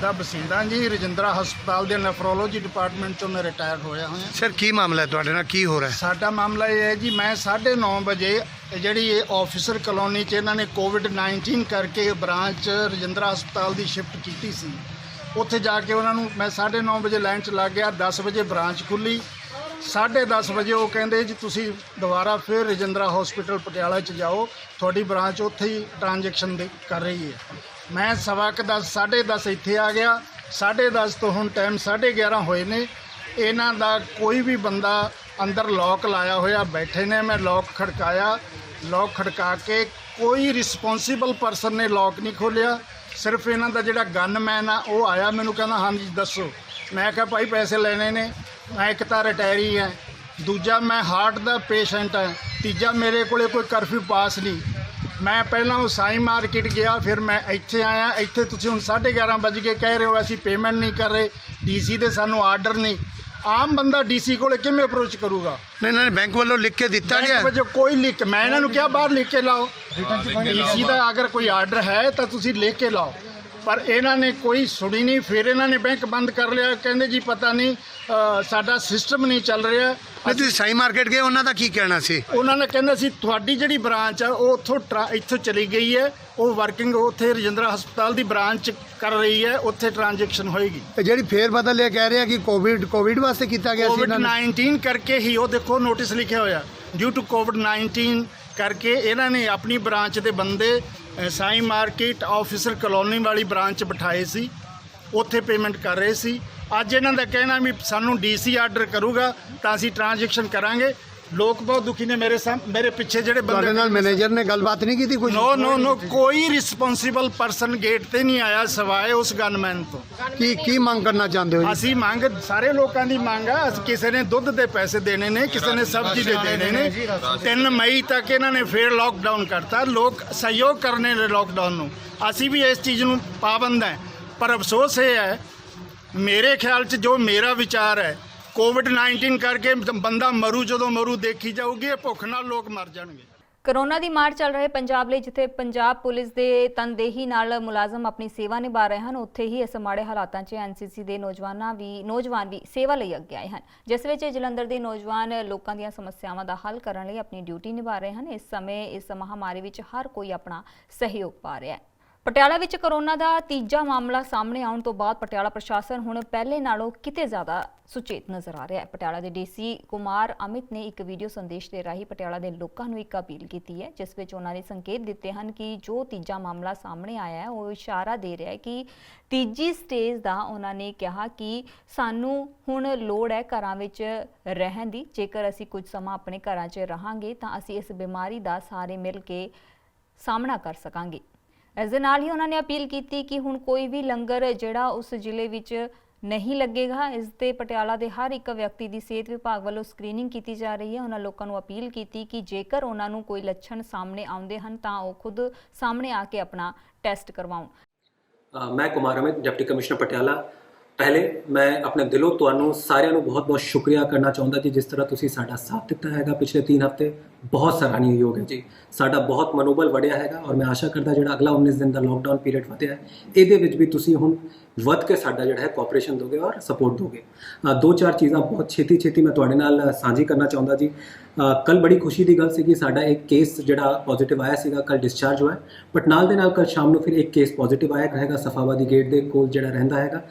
ਦਾ ਬਸਿੰਦਾ ਜੀ। ਰਜਿੰਦਰਾ ਹਸਪਤਾਲ ਦੇ ਨੈਫਰੋਲੋਜੀ ਡਿਪਾਰਟਮੈਂਟ ਤੋਂ ਮੈਂ ਰਿਟਾਇਰ ਹੋਇਆ ਹੋਇਆ। ਸਰ ਕੀ ਮਾਮਲਾ ਹੈ ਤੁਹਾਡੇ ਨਾਲ? ਕੀ ਹੋ ਰਿਹਾ? ਸਾਡਾ ਮਾਮਲਾ ਇਹ ਹੈ ਜੀ, ਮੈਂ 9:30 ਵਜੇ ਜਿਹੜੀ ਇਹ ਆਫਿਸਰ ਕਲੋਨੀ 'ਚ ਇਹਨਾਂ ਨੇ COVID-19 ਕਰਕੇ ਬ੍ਰਾਂਚ ਰਜਿੰਦਰਾ ਹਸਪਤਾਲ ਦੀ ਸ਼ਿਫਟ ਕੀਤੀ ਸੀ। ਉੱਥੇ ਜਾ ਕੇ ਉਹਨਾਂ ਨੂੰ ਮੈਂ 9:30 ਵਜੇ ਲਾਈਨ 'ਚ ਲੱਗ ਗਿਆ। 10 ਵਜੇ ਬ੍ਰਾਂਚ ਖੁੱਲੀ। 10:30 ਵਜੇ ਉਹ ਕਹਿੰਦੇ ਜੀ ਤੁਸੀਂ ਦੁਬਾਰਾ ਫਿਰ ਰਜਿੰਦਰਾ ਹਸਪੀਟਲ ਪਟਿਆਲਾ 'ਚ ਜਾਓ, ਤੁਹਾਡੀ ਬ੍ਰਾਂਚ ਉੱਥੇ ਹੀ ਟ੍ਰਾਂਜੈਕਸ਼ਨ ਕਰ ਰਹੀ ਹੈ। ਮੈਂ 10:15 10:30 ਇੱਥੇ ਆ ਗਿਆ। 10:30 ਤੋਂ ਹੁਣ ਟਾਈਮ 11:30 ਹੋਏ ਨੇ। ਇਹਨਾਂ ਦਾ ਕੋਈ ਵੀ ਬੰਦਾ ਅੰਦਰ ਲੌਕ ਲਾਇਆ ਹੋਇਆ ਬੈਠੇ ਨੇ। ਮੈਂ ਲੌਕ ਖੜਕਾਇਆ, ਲੌਕ ਖੜਕਾ ਕੇ ਕੋਈ ਰਿਸਪੌਂਸੀਬਲ ਪਰਸਨ ਨੇ ਲੌਕ ਨਹੀਂ ਖੋਲ੍ਹਿਆ। ਸਿਰਫ ਇਹਨਾਂ ਦਾ ਜਿਹੜਾ ਗਨਮੈਨ ਆ ਉਹ ਆਇਆ, ਮੈਨੂੰ ਕਹਿੰਦਾ ਹਾਂਜੀ ਦੱਸੋ। ਮੈਂ ਕਿਹਾ ਭਾਈ ਪੈਸੇ ਲੈਣੇ ਨੇ। ਮੈਂ ਇੱਕ ਤਾਂ ਰਿਟਾਇਰੀ ਹੈ, ਦੂਜਾ ਮੈਂ ਹਾਰਟ ਦਾ ਪੇਸ਼ੈਂਟ ਹੈ, ਤੀਜਾ ਮੇਰੇ ਕੋਲੇ ਕੋਈ ਕਰਫਿਊ ਪਾਸ ਨਹੀਂ। ਮੈਂ ਪਹਿਲਾਂ ਉਹ ਸਾਈ ਮਾਰਕੀਟ ਗਿਆ, ਫਿਰ ਮੈਂ ਇੱਥੇ ਆਇਆ। ਇੱਥੇ ਤੁਸੀਂ ਹੁਣ 11:30 ਵਜ ਕੇ ਕਹਿ ਰਹੇ ਹੋ ਅਸੀਂ ਪੇਮੈਂਟ ਨਹੀਂ ਕਰ ਰਹੇ, DC ਦੇ ਸਾਨੂੰ ਆਰਡਰ ਨਹੀਂ। ਆਮ ਬੰਦਾ DC ਕੋਲੇ ਕਿਵੇਂ ਅਪਰੋਚ ਕਰੂਗਾ? ਨਹੀਂ ਨਹੀਂ, ਬੈਂਕ ਵੱਲੋਂ ਲਿਖ ਕੇ ਦਿੱਤਾ ਗਿਆ? ਬੈਂਕ ਵਜੋਂ ਕੋਈ ਲਿਖ, ਮੈਂ ਇਹਨਾਂ ਨੂੰ ਕਿਹਾ ਬਾਹਰ ਲਿਖ ਕੇ ਲਾਓ। DC ਦਾ ਅਗਰ ਕੋਈ ਆਰਡਰ ਹੈ ਤਾਂ ਤੁਸੀਂ ਲਿਖ ਕੇ ਲਾਓ, ਪਰ ਇਹਨਾਂ ਨੇ ਕੋਈ ਸੁਣੀ ਨਹੀਂ। ਫਿਰ ਇਹਨਾਂ ਨੇ ਬੈਂਕ ਬੰਦ ਕਰ ਲਿਆ। ਕਹਿੰਦੇ ਜੀ ਪਤਾ ਨਹੀਂ ਸਾਡਾ ਸਿਸਟਮ ਨਹੀਂ ਚੱਲ ਰਿਹਾ। ਨਹੀਂ ਤੁਸੀਂ ਸਾਈ ਮਾਰਕੀਟ ਗਏ, ਉਹਨਾਂ ਦਾ ਕੀ ਕਹਿਣਾ ਸੀ? ਉਹਨਾਂ ਨੇ ਕਹਿੰਦਾ ਸੀ ਤੁਹਾਡੀ ਜਿਹੜੀ ਬ੍ਰਾਂਚ ਆ ਉਹ ਇੱਥੋਂ ਚਲੀ ਗਈ ਹੈ, ਉਹ ਵਰਕਿੰਗ ਉੱਥੇ ਰਜਿੰਦਰਾ ਹਸਪਤਾਲ ਦੀ ਬ੍ਰਾਂਚ ਕਰ ਰਹੀ ਹੈ, ਉੱਥੇ ਟ੍ਰਾਂਜੈਕਸ਼ਨ ਹੋਏਗੀ। ਜਿਹੜੀ ਫੇਰ ਬਦਲ ਇਹ ਕਹਿ ਰਿਹਾ ਕਿ ਕੋਵਿਡ ਵਾਸਤੇ ਕੀਤਾ ਗਿਆ ਸੀ। COVID-19 ਕਰਕੇ ਹੀ ਉਹ ਦੇਖੋ ਨੋਟਿਸ ਲਿਖਿਆ ਹੋਇਆ, ਡਿਊ ਟੂ COVID-19 ਕਰਕੇ ਇਹਨਾਂ ਨੇ ਆਪਣੀ ਬ੍ਰਾਂਚ ਦੇ ਬੰਦੇ ਸਾਈ ਮਾਰਕੀਟ ਆਫਿਸਰ ਕਲੋਨੀ ਵਾਲੀ ਬ੍ਰਾਂਚ ਬਿਠਾਏ ਸੀ, ਉੱਥੇ ਪੇਮੈਂਟ ਕਰ ਰਹੇ ਸੀ। ਅੱਜ ਇਹਨਾਂ ਦਾ ਕਹਿਣਾ ਵੀ ਸਾਨੂੰ DC ਆਰਡਰ ਕਰੂਗਾ ਤਾਂ ਅਸੀਂ ਟ੍ਰਾਂਜੈਕਸ਼ਨ ਕਰਾਂਗੇ। ਲੋਕ ਬਹੁਤ ਦੁਖੀ ਨੇ। ਮੇਰੇ ਪਿੱਛੇ ਜਿਹੜੇ ਬੰਦੇ ਨਾਲ ਮੈਨੇਜਰ ਨੇ ਗੱਲਬਾਤ ਨਹੀਂ ਕੀਤੀ ਕੁਝ? ਨੋ ਕੋਈ ਰਿਸਪੌਂਸੀਬਲ ਪਰਸਨ ਗੇਟ ਤੇ ਨਹੀਂ ਆਇਆ ਸਿਵਾਏ ਉਸ ਗਨਮੈਨ ਤੋਂ। ਕੀ ਮੰਗ ਕਰਨਾ ਚਾਹੁੰਦੇ ਹੋ? ਅਸੀਂ ਮੰਗ ਸਾਰੇ ਲੋਕਾਂ ਦੀ ਮੰਗ ਆ। ਕਿਸੇ ਨੇ ਦੁੱਧ ਦੇ ਪੈਸੇ ਦੇਣੇ ਨੇ, ਕਿਸੇ ਨੇ ਸਬਜ਼ੀ ਦੇ ਦੇਣੇ ਨੇ। 3 ਮਈ ਤੱਕ ਇਹਨਾਂ ਨੇ ਫੇਰ ਲੋਕਡਾਊਨ ਕਰਤਾ। ਲੋਕ ਸਹਿਯੋਗ ਕਰਨੇ ਨੇ ਲੋਕਡਾਊਨ ਨੂੰ। ਅਸੀਂ ਵੀ ਇਸ ਚੀਜ਼ ਨੂੰ ਪਾਬੰਦ ਹੈ, ਪਰ ਅਫਸੋਸ ਇਹ ਹੈ ਮੇਰੇ ਖਿਆਲ 'ਚ ਜੋ ਮੇਰਾ ਵਿਚਾਰ ਹੈ COVID-19 ਕਰਕੇ ਬੰਦਾ ਮਰੂ, ਜਦੋਂ ਮਰੂ ਦੇਖੀ ਜਾਊਗੀ। ਇਹ ਭੁੱਖ ਨਾਲ ਲੋਕ ਮਰ ਜਾਣਗੇ। ਕੋਰੋਨਾ ਦੀ ਮਾਰ ਚੱਲ ਰਹੇ ਪੰਜਾਬ ਲਈ ਜਿੱਥੇ ਪੰਜਾਬ ਪੁਲਿਸ ਦੇ ਤਨਦੇਹੀ ਨਾਲ ਮੁਲਾਜ਼ਮ ਆਪਣੀ ਸੇਵਾ ਨਿਭਾ ਰਹੇ ਹਨ, ਉੱਥੇ ਹੀ ਇਸ ਮਾੜੇ ਹਾਲਾਤਾਂ 'ਚ NCC ਦੇ ਨੌਜਵਾਨ ਵੀ ਸੇਵਾ ਲਈ ਅੱਗੇ ਆਏ ਹਨ, ਜਿਸ ਵਿੱਚ ਜਲੰਧਰ ਦੇ ਨੌਜਵਾਨ ਲੋਕਾਂ ਦੀਆਂ ਸਮੱਸਿਆਵਾਂ ਦਾ ਹੱਲ ਕਰਨ ਲਈ ਆਪਣੀ ਡਿਊਟੀ ਨਿਭਾ ਰਹੇ ਹਨ। ਇਸ ਸਮੇਂ ਇਸ ਮਹਾਮਾਰੀ ਵਿੱਚ ਹਰ ਕੋਈ ਆਪਣਾ ਸਹਿਯੋਗ ਪਾ ਰਿਹਾ ਹੈ। ਪਟਿਆਲਾ ਵਿੱਚ ਕੋਰੋਨਾ ਦਾ ਤੀਜਾ ਮਾਮਲਾ ਸਾਹਮਣੇ ਆਉਣ ਤੋਂ ਬਾਅਦ ਪਟਿਆਲਾ ਪ੍ਰਸ਼ਾਸਨ ਹੁਣ ਪਹਿਲੇ ਨਾਲੋਂ ਕਿਤੇ ਜ਼ਿਆਦਾ ਸੁਚੇਤ ਨਜ਼ਰ ਆ ਰਿਹਾ ਹੈ। ਪਟਿਆਲਾ ਦੇ DC ਕੁਮਾਰ ਅਮਿਤ ਨੇ ਇੱਕ ਵੀਡੀਓ ਸੰਦੇਸ਼ ਦੇ ਰਾਹੀਂ ਪਟਿਆਲਾ ਦੇ ਲੋਕਾਂ ਨੂੰ ਇੱਕ ਅਪੀਲ ਕੀਤੀ ਹੈ, ਜਿਸ ਵਿੱਚ ਉਹਨਾਂ ਨੇ ਸੰਕੇਤ ਦਿੱਤੇ ਹਨ ਕਿ ਜੋ ਤੀਜਾ ਮਾਮਲਾ ਸਾਹਮਣੇ ਆਇਆ ਹੈ ਉਹ ਇਸ਼ਾਰਾ ਦੇ ਰਿਹਾ ਹੈ ਕਿ ਤੀਜੀ ਸਟੇਜ ਦਾ। ਉਹਨਾਂ ਨੇ ਕਿਹਾ ਕਿ ਸਾਨੂੰ ਹੁਣ ਲੋੜ ਹੈ ਘਰਾਂ ਵਿੱਚ ਰਹਿਣ ਦੀ। ਜੇਕਰ ਅਸੀਂ ਕੁਝ ਸਮਾਂ ਆਪਣੇ ਘਰਾਂ 'ਚ ਰਹਾਂਗੇ ਤਾਂ ਅਸੀਂ ਇਸ ਬਿਮਾਰੀ ਦਾ ਸਾਰੇ ਮਿਲ ਕੇ ਸਾਹਮਣਾ ਕਰ ਸਕਾਂਗੇ। ਇਸ ਦੇ ਨਾਲ ਹੀ ਉਹਨਾਂ ਨੇ ਅਪੀਲ ਕੀਤੀ ਕਿ ਹੁਣ ਕੋਈ ਵੀ ਲੰਗਰ ਜਿਹੜਾ ਉਸ ਜ਼ਿਲ੍ਹੇ ਵਿੱਚ ਨਹੀਂ ਲੱਗੇਗਾ। ਇਸ ਤੇ ਪਟਿਆਲਾ ਦੇ ਹਰ ਇੱਕ ਵਿਅਕਤੀ ਦੀ ਸਿਹਤ ਵਿਭਾਗ ਵੱਲੋਂ ਸਕਰੀਨਿੰਗ ਕੀਤੀ ਜਾ ਰਹੀ ਹੈ। ਉਹਨਾਂ ਲੋਕਾਂ ਨੂੰ ਅਪੀਲ ਕੀਤੀ ਕਿ ਜੇਕਰ ਉਹਨਾਂ ਨੂੰ ਕੋਈ ਲੱਛਣ ਸਾਹਮਣੇ ਆਉਂਦੇ ਹਨ ਤਾਂ ਉਹ ਖੁਦ ਸਾਹਮਣੇ ਆ ਕੇ ਆਪਣਾ ਟੈਸਟ ਕਰਵਾਉਣ। मैं कुमार अमित, डिप्टी कमिश्नर पटियाला। ਪਹਿਲੇ ਮੈਂ ਆਪਣੇ ਦਿਲੋਂ ਤੁਹਾਨੂੰ ਸਾਰਿਆਂ ਨੂੰ ਬਹੁਤ-ਬਹੁਤ ਸ਼ੁਕਰੀਆ ਕਰਨਾ ਚਾਹੁੰਦਾ ਜੀ, ਜਿਸ ਤਰ੍ਹਾਂ ਤੁਸੀਂ ਸਾਡਾ ਸਾਥ ਦਿੱਤਾ ਹੈਗਾ ਪਿਛਲੇ 3 ਹਫ਼ਤੇ, ਬਹੁਤ ਸਰਾਹਨੀਯੋਗ ਹੈ ਜੀ। ਸਾਡਾ ਬਹੁਤ ਮਨੋਬਲ ਵਧਿਆ ਹੈਗਾ ਔਰ ਮੈਂ ਆਸ਼ਾ ਕਰਦਾ ਜਿਹੜਾ ਅਗਲਾ 19 ਦਿਨ ਦਾ ਲੋਕਡਾਊਨ ਪੀਰੀਅਡ ਵਧਿਆ ਹੈ, ਇਹਦੇ ਵਿੱਚ ਵੀ ਤੁਸੀਂ ਹੁਣ ਵੱਧ ਕੇ ਸਾਡਾ ਜਿਹੜਾ ਹੈ ਕੋਆਪਰੇਸ਼ਨ ਦੋਗੇ ਔਰ ਸਪੋਰਟ ਦੋਗੇ। 2-4 ਚੀਜ਼ਾਂ ਬਹੁਤ ਛੇਤੀ ਮੈਂ ਤੁਹਾਡੇ ਨਾਲ ਸਾਂਝੀ ਕਰਨਾ ਚਾਹੁੰਦਾ ਜੀ। ਕੱਲ ਬੜੀ ਖੁਸ਼ੀ ਦੀ ਗੱਲ ਸੀਗੀ, ਸਾਡਾ ਇੱਕ ਕੇਸ ਜਿਹੜਾ ਪੋਜ਼ਿਟਿਵ ਆਇਆ ਸੀਗਾ, ਕੱਲ ਡਿਸਚਾਰਜ ਹੋਇਆ, ਬਟ ਨਾਲ ਦੇ ਨਾਲ ਕੱਲ ਸ਼ਾਮ ਨੂੰ ਫਿਰ ਇੱਕ ਕੇਸ ਪੋਜ਼ਿਟਿਵ ਆਇਆ ਹੈਗਾ ਸਫਾਵਾਦੀ ਗੇਟ ਦੇ ਕੋਲ ਜਿਹੜਾ ਰਹਿੰਦਾ ਹੈਗਾ।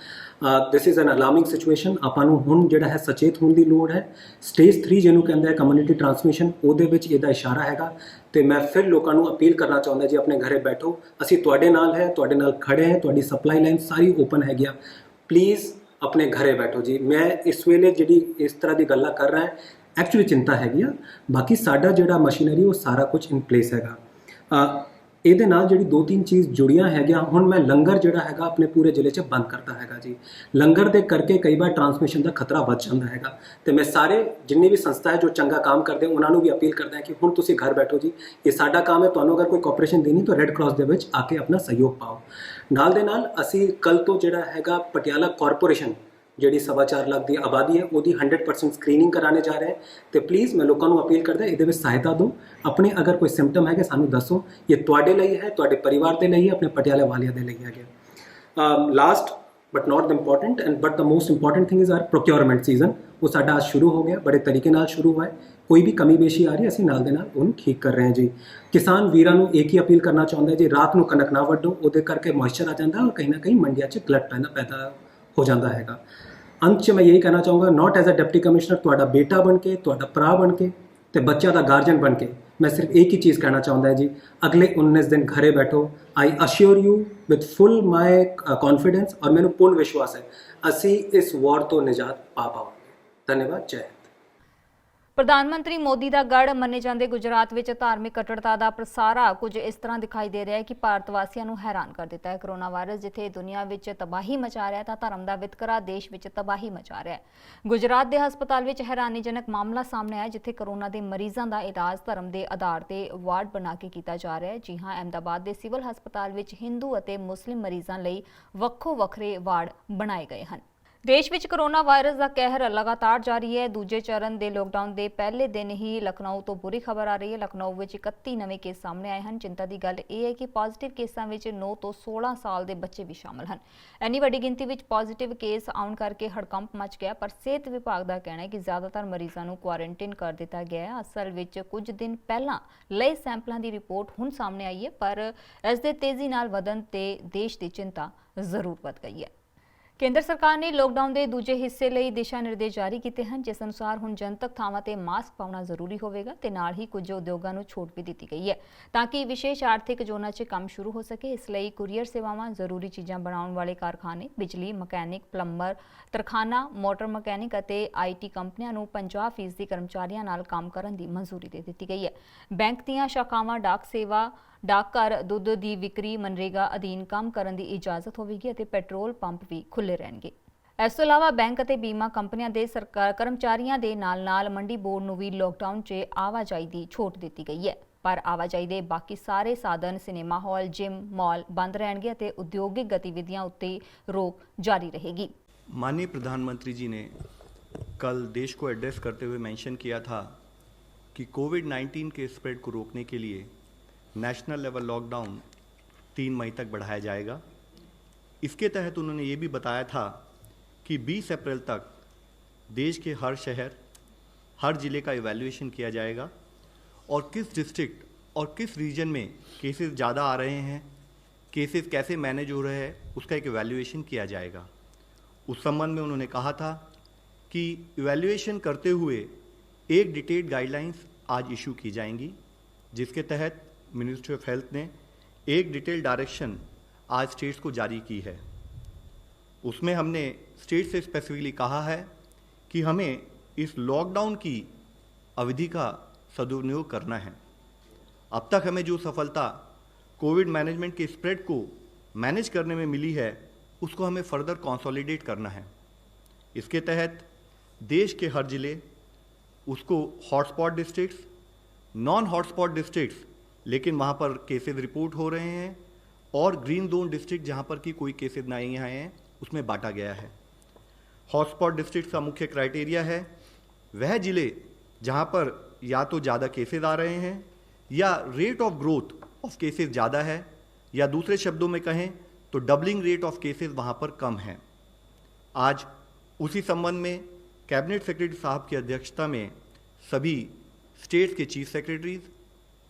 This is an alarming situation. ਆਪਾਂ ਨੂੰ ਹੁਣ ਜਿਹੜਾ ਹੈ ਸਚੇਤ ਹੋਣ ਦੀ ਲੋੜ ਹੈ। ਸਟੇਜ 3 ਜਿਹਨੂੰ ਕਹਿੰਦੇ ਆ ਕਮਿਊਨਿਟੀ ਟਰਾਂਸਮਿਸ਼ਨ, ਉਹਦੇ ਵਿੱਚ ਇਹਦਾ ਇਸ਼ਾਰਾ ਹੈਗਾ। ਤੇ ਮੈਂ ਫਿਰ ਲੋਕਾਂ ਨੂੰ ਅਪੀਲ ਕਰਨਾ ਚਾਹੁੰਦਾ ਜੀ, ਆਪਣੇ ਘਰੇ ਬੈਠੋ, ਅਸੀਂ ਤੁਹਾਡੇ ਨਾਲ ਹੈ, ਤੁਹਾਡੇ ਨਾਲ ਖੜੇ ਹਾਂ, ਤੁਹਾਡੀ ਸਪਲਾਈ ਲਾਈਨ ਸਾਰੀ ਓਪਨ ਹੈਗੀ ਆ। ਪਲੀਜ਼ ਆਪਣੇ ਘਰੇ ਬੈਠੋ ਜੀ। ਮੈਂ ਇਸ ਵੇਲੇ ਜਿਹੜੀ ਇਸ ਤਰ੍ਹਾਂ ਦੀ ਗੱਲਾਂ ਕਰ ਰਿਹਾ ਐਕਚੁਅਲੀ ਚਿੰਤਾ ਹੈਗੀ ਆ, ਬਾਕੀ ਸਾਡਾ ਜਿਹੜਾ ਮਸ਼ੀਨਰੀ ਉਹ ਸਾਰਾ ਕੁਝ ਇਨ ਪਲੇਸ ਹੈਗਾ। ਇਹਦੇ ਨਾਲ ਜਿਹੜੀ 2-3 ਚੀਜ਼ ਜੁੜੀਆਂ ਹੈਗੀਆਂ। ਹੁਣ ਮੈਂ ਲੰਗਰ ਜਿਹੜਾ ਹੈਗਾ ਆਪਣੇ ਪੂਰੇ ਜ਼ਿਲ੍ਹੇ 'ਚ ਬੰਦ ਕਰਤਾ ਹੈਗਾ ਜੀ। ਲੰਗਰ ਦੇ ਕਰਕੇ ਕਈ ਵਾਰ ਟਰਾਂਸਮਿਸ਼ਨ ਦਾ ਖਤਰਾ ਵੱਧ ਜਾਂਦਾ ਹੈਗਾ, ਤੇ ਮੈਂ ਸਾਰੇ ਜਿੰਨੀ ਵੀ ਸੰਸਥਾ ਹੈ ਜੋ ਚੰਗਾ ਕੰਮ ਕਰਦੇ ਉਹਨਾਂ ਨੂੰ ਵੀ ਅਪੀਲ ਕਰਦਾ ਕਿ ਹੁਣ ਤੁਸੀਂ ਘਰ ਬੈਠੋ ਜੀ, ਇਹ ਸਾਡਾ ਕੰਮ ਹੈ। ਤੁਹਾਨੂੰ ਅਗਰ ਕੋਈ ਕੋਆਪਰੇਸ਼ਨ ਦੇਣੀ ਤਾਂ ਰੈੱਡ ਕਰਾਸ ਦੇ ਵਿੱਚ ਆ ਕੇ ਆਪਣਾ ਸਹਿਯੋਗ ਪਾਓ। ਨਾਲ ਦੇ ਨਾਲ ਅਸੀਂ ਕੱਲ ਤੋਂ ਜਿਹੜਾ ਹੈਗਾ ਪਟਿਆਲਾ ਕਾਰਪੋਰੇਸ਼ਨ ਜਿਹੜੀ 4.25 ਲੱਖ ਦੀ ਆਬਾਦੀ ਹੈ ਉਹਦੀ 100% ਸਕਰੀਨਿੰਗ ਕਰਾਣੇ ਜਾ ਰਹੇ। ਤੇ ਪਲੀਜ਼ ਮੈਂ ਲੋਕਾਂ ਨੂੰ ਅਪੀਲ ਕਰਦਾ ਇਹਦੇ ਵਿੱਚ ਸਹਾਇਤਾ ਦਿਓ। ਆਪਣੇ ਅਗਰ ਕੋਈ ਸਿੰਪਟਮ ਹੈਗੇ ਸਾਨੂੰ ਦੱਸੋ, ਇਹ ਤੁਹਾਡੇ ਲਈ ਹੈ, ਤੁਹਾਡੇ ਪਰਿਵਾਰ ਦੇ ਲਈ ਹੈ, ਆਪਣੇ ਪਟਿਆਲਾ ਵਾਲਿਆਂ ਦੇ ਲਈ ਹੈਗੇ। Last but not the important and but the most important thing is our procurement season. ਉਹ ਸਾਡਾ ਅੱਜ ਸ਼ੁਰੂ ਹੋ ਗਿਆ, ਬੜੇ ਤਰੀਕੇ ਨਾਲ ਸ਼ੁਰੂ ਹੋਇਆ। ਕੋਈ ਵੀ ਕਮੀ ਬੇਸ਼ੀ ਆ ਰਹੀ ਅਸੀਂ ਨਾਲ ਦੇ ਨਾਲ ਉਹਨੂੰ ਠੀਕ ਕਰ ਰਹੇ ਹਾਂ ਜੀ। ਕਿਸਾਨ ਵੀਰਾਂ ਨੂੰ ਇੱਕ ਹੀ ਅਪੀਲ ਕਰਨਾ ਚਾਹੁੰਦਾ ਜੀ, ਰਾਤ ਨੂੰ ਕਣਕ ਨਾ ਵੱਢੋ, ਉਹਦੇ ਕਰਕੇ ਮੋਇਸਚਰ ਆ ਜਾਂਦਾ ਔਰ ਕहीं ਨਾ ਕहीं ਮੰਡੀਆਂ 'ਚ ਗਲਟ ਪੈਦਾ ਹੋ ਜਾਂਦਾ ਹੈਗਾ। ਅੰਤ 'ਚ ਮੈਂ ਇਹੀ ਕਹਿਣਾ ਚਾਹੂੰਗਾ, ਨਾਟ ਐਜ਼ ਅ ਡਿਪਟੀ ਕਮਿਸ਼ਨਰ, ਤੁਹਾਡਾ ਬੇਟਾ ਬਣ ਕੇ, ਤੁਹਾਡਾ ਭਰਾ ਬਣ ਕੇ ਤੇ ਬੱਚਿਆਂ ਦਾ ਗਾਰਜਨ ਬਣ ਕੇ ਮੈਂ ਸਿਰਫ ਇੱਕ ਹੀ ਚੀਜ਼ ਕਹਿਣਾ ਚਾਹੁੰਦਾ ਜੀ, ਅਗਲੇ 19 ਦਿਨ ਘਰੇ ਬੈਠੋ। I assure you with full my confidence, ਔਰ ਮੈਨੂੰ ਪੂਰਨ ਵਿਸ਼ਵਾਸ ਹੈ ਅਸੀਂ ਇਸ ਵਾਰ ਤੋਂ ਨਿਜਾਤ ਪਾ ਪਾਵਾਂਗੇ। ਧੰਨਵਾਦ। ਜੈ। ਪ੍ਰਧਾਨ ਮੰਤਰੀ ਮੋਦੀ ਦਾ ਗੜ੍ਹ ਮੰਨੇ ਜਾਂਦੇ ਗੁਜਰਾਤ ਵਿੱਚ ਧਾਰਮਿਕ ਕੱਟੜਤਾ ਦਾ ਪ੍ਰਸਾਰਾ ਕੁਝ ਇਸ ਤਰ੍ਹਾਂ ਦਿਖਾਈ ਦੇ ਰਿਹਾ ਹੈ ਕਿ ਭਾਰਤ ਵਾਸੀਆਂ ਨੂੰ ਹੈਰਾਨ ਕਰ ਦਿੱਤਾ ਹੈ। ਕਰੋਨਾ ਵਾਇਰਸ ਜਿੱਥੇ ਦੁਨੀਆ ਵਿੱਚ ਤਬਾਹੀ ਮਚਾ ਰਿਹਾ ਤਾਂ ਧਰਮ ਦਾ ਵਿਤਕਰਾ ਦੇਸ਼ ਵਿੱਚ ਤਬਾਹੀ ਮਚਾ ਰਿਹਾ ਹੈ। ਗੁਜਰਾਤ ਦੇ ਹਸਪਤਾਲ ਵਿੱਚ ਹੈਰਾਨੀਜਨਕ ਮਾਮਲਾ ਸਾਹਮਣੇ ਆਇਆ, ਜਿੱਥੇ ਕਰੋਨਾ ਦੇ ਮਰੀਜ਼ਾਂ ਦਾ ਇਲਾਜ ਧਰਮ ਦੇ ਆਧਾਰ ਤੇ ਵਾਰਡ ਬਣਾ ਕੇ ਕੀਤਾ ਜਾ ਰਿਹਾ ਹੈ। ਜੀ ਹਾਂ, ਅਹਿਮਦਾਬਾਦ ਦੇ ਸਿਵਲ ਹਸਪਤਾਲ ਵਿੱਚ ਹਿੰਦੂ ਅਤੇ ਮੁਸਲਿਮ ਮਰੀਜ਼ਾਂ ਲਈ ਵੱਖੋ ਵੱਖਰੇ ਵਾਰਡ ਬਣਾਏ ਗਏ ਹਨ। ਦੇਸ਼ ਵਿੱਚ ਕਰੋਨਾ ਵਾਇਰਸ ਦਾ ਕਹਿਰ ਲਗਾਤਾਰ ਜਾਰੀ ਹੈ। ਦੂਜੇ ਚਰਨ ਦੇ ਲੋਕਡਾਊਨ ਦੇ ਪਹਿਲੇ ਦਿਨ ਹੀ ਲਖਨਊ ਤੋਂ ਬੁਰੀ ਖਬਰ ਆ ਰਹੀ ਹੈ। ਲਖਨਊ ਵਿੱਚ 31 ਨਵੇਂ ਕੇਸ ਸਾਹਮਣੇ ਆਏ ਹਨ। ਚਿੰਤਾ ਦੀ ਗੱਲ ਇਹ ਹੈ ਕਿ ਪੋਜ਼ਿਟਿਵ ਕੇਸਾਂ ਵਿੱਚ 9 ਤੋਂ 16 ਸਾਲ ਦੇ ਬੱਚੇ ਵੀ ਸ਼ਾਮਲ ਹਨ। ਇੰਨੀ ਵੱਡੀ ਗਿਣਤੀ ਵਿੱਚ ਪੋਜ਼ਿਟਿਵ ਕੇਸ ਆਉਣ ਕਰਕੇ ਹੜਕੰਪ ਮਚ ਗਿਆ, ਪਰ ਸਿਹਤ ਵਿਭਾਗ ਦਾ ਕਹਿਣਾ ਹੈ ਕਿ ਜ਼ਿਆਦਾਤਰ ਮਰੀਜ਼ਾਂ ਨੂੰ ਕੁਆਰੰਟਾਈਨ ਕਰ ਦਿੱਤਾ ਗਿਆ ਹੈ। ਅਸਲ ਵਿੱਚ ਕੁਝ ਦਿਨ ਪਹਿਲਾਂ ਲਏ ਸੈਂਪਲਾਂ ਦੀ ਰਿਪੋਰਟ ਹੁਣ ਸਾਹਮਣੇ ਆਈ ਹੈ, ਪਰ ਇਸ ਦੇ ਤੇਜ਼ੀ ਨਾਲ ਵਧਣ ਤੇ ਦੇਸ਼ ਦੀ ਚਿੰਤਾ ਜ਼ਰੂਰ ਵੱਧ ਗਈ ਹੈ। ਕੇਂਦਰ ਸਰਕਾਰ ਨੇ ਲੋਕਡਾਊਨ ਦੇ ਦੂਜੇ ਹਿੱਸੇ ਲਈ ਦਿਸ਼ਾ ਨਿਰਦੇਸ਼ ਜਾਰੀ ਕੀਤੇ ਹਨ, ਜਿਸ ਅਨੁਸਾਰ ਹੁਣ ਜਨਤਕ ਥਾਵਾਂ ਤੇ ਮਾਸਕ ਪਾਉਣਾ ਜ਼ਰੂਰੀ ਹੋਵੇਗਾ ਤੇ ਨਾਲ ਹੀ ਕੁਝ ਉਦਯੋਗਾਂ ਨੂੰ ਛੋਟ ਵੀ ਦਿੱਤੀ ਗਈ ਹੈ ਤਾਂ ਕਿ ਵਿਸ਼ੇਸ਼ ਆਰਥਿਕ ਜ਼ੋਨਾਂ 'ਚ ਕੰਮ ਸ਼ੁਰੂ ਹੋ ਸਕੇ। ਇਸ ਲਈ ਕੁਰੀਅਰ ਸੇਵਾਵਾਂ, ਜ਼ਰੂਰੀ ਚੀਜ਼ਾਂ ਬਣਾਉਣ ਵਾਲੇ ਕਾਰਖਾਨੇ, ਬਿਜਲੀ, ਮਕੈਨਿਕ, ਪਲੰਬਰ, ਤਰਖਾਨਾ, ਮੋਟਰ ਮਕੈਨਿਕ ਅਤੇ IT ਕੰਪਨੀਆਂ ਨੂੰ 50% ਕਰਮਚਾਰੀਆਂ ਨਾਲ ਕੰਮ ਕਰਨ ਦੀ ਮਨਜ਼ੂਰੀ ਦੇ ਦਿੱਤੀ ਗਈ ਹੈ। ਬੈਂਕ ਦੀਆਂ ਸ਼ਾਖਾਵਾਂ, ਡਾਕ ਸੇਵਾ, ਡਾਕਘਰ, ਦੁੱਧ ਦੀ ਵਿਕਰੀ ਮਨਰੇਗਾ ਅਧੀਨ ਕੰਮ ਕਰਨ ਦੀ ਇਜਾਜ਼ਤ ਹੋਵੇਗੀ ਅਤੇ ਪੈਟਰੋਲ ਪੰਪ ਵੀ ਖੁੱਲ੍ਹੇ ਰਹਿਣਗੇ। ਇਸ ਤੋਂ ਇਲਾਵਾ ਬੈਂਕ ਅਤੇ ਬੀਮਾ ਕੰਪਨੀਆਂ ਦੇ ਕਰਮਚਾਰੀਆਂ ਦੇ ਨਾਲ-ਨਾਲ ਮੰਡੀ ਬੋਰਡ ਨੂੰ ਵੀ ਲੋਕਡਾਊਨ 'ਚ ਆਵਾਜਾਈ ਦੀ ਛੋਟ ਦਿੱਤੀ ਗਈ ਹੈ, ਪਰ ਆਵਾਜਾਈ ਦੇ ਬਾਕੀ ਸਾਰੇ ਸਾਧਨ, ਸਿਨੇਮਾ ਹਾਲ, ਜਿਮ, ਮਾਲ ਬੰਦ ਰਹਿਣਗੇ ਅਤੇ ਉਦਯੋਗਿਕ ਗਤੀਵਿਧੀਆਂ ਉੱਤੇ ਰੋਕ जारी रहेगी। माननीय प्रधानमंत्री जी ने कल देश को एड्रेस करते हुए मेंशन किया था कि कोविड-19 के स्प्रेड को रोकने के लिए नेशनल लेवल लॉकडाउन 3 मई तक बढ़ाया जाएगा। इसके तहत उन्होंने ये भी बताया था कि 20 अप्रैल तक देश के हर शहर, हर ज़िले का इवैल्यूएशन किया जाएगा और किस डिस्ट्रिक्ट और किस रीजन में केसेस ज़्यादा आ रहे हैं, केसेस कैसे मैनेज हो रहे हैं, उसका एक इवैल्यूएशन किया जाएगा। उस संबंध में उन्होंने कहा था कि इवैल्यूएशन करते हुए एक डिटेल्ड गाइडलाइंस आज इशू की जाएंगी, जिसके तहत मिनिस्ट्री ऑफ हेल्थ ने एक डिटेल्ड डायरेक्शन आज स्टेट्स को जारी की है। उसमें हमने स्टेट से स्पेसिफिकली कहा है कि हमें इस लॉकडाउन की अवधि का सदुपयोग करना है। अब तक हमें जो सफलता कोविड मैनेजमेंट के स्प्रेड को मैनेज करने में मिली है, उसको हमें फर्दर कंसोलिडेट करना है। इसके तहत देश के हर ज़िले, उसको hotspot districts, non hotspot districts लेकिन वहाँ पर केसेस रिपोर्ट हो रहे हैं, और ग्रीन जोन डिस्ट्रिक्ट जहाँ पर कि कोई केसेस नहीं आए हैं, उसमें बांटा गया है। हॉटस्पॉट डिस्ट्रिक्ट का मुख्य क्राइटेरिया है वह जिले जहां पर या तो ज़्यादा केसेस आ रहे हैं या rate of growth of cases ज़्यादा है, या दूसरे शब्दों में कहें तो डबलिंग रेट ऑफ केसेस वहां पर कम है। आज उसी संबंध में कैबिनेट सेक्रेटरी साहब की अध्यक्षता में सभी स्टेट्स के chief secretaries,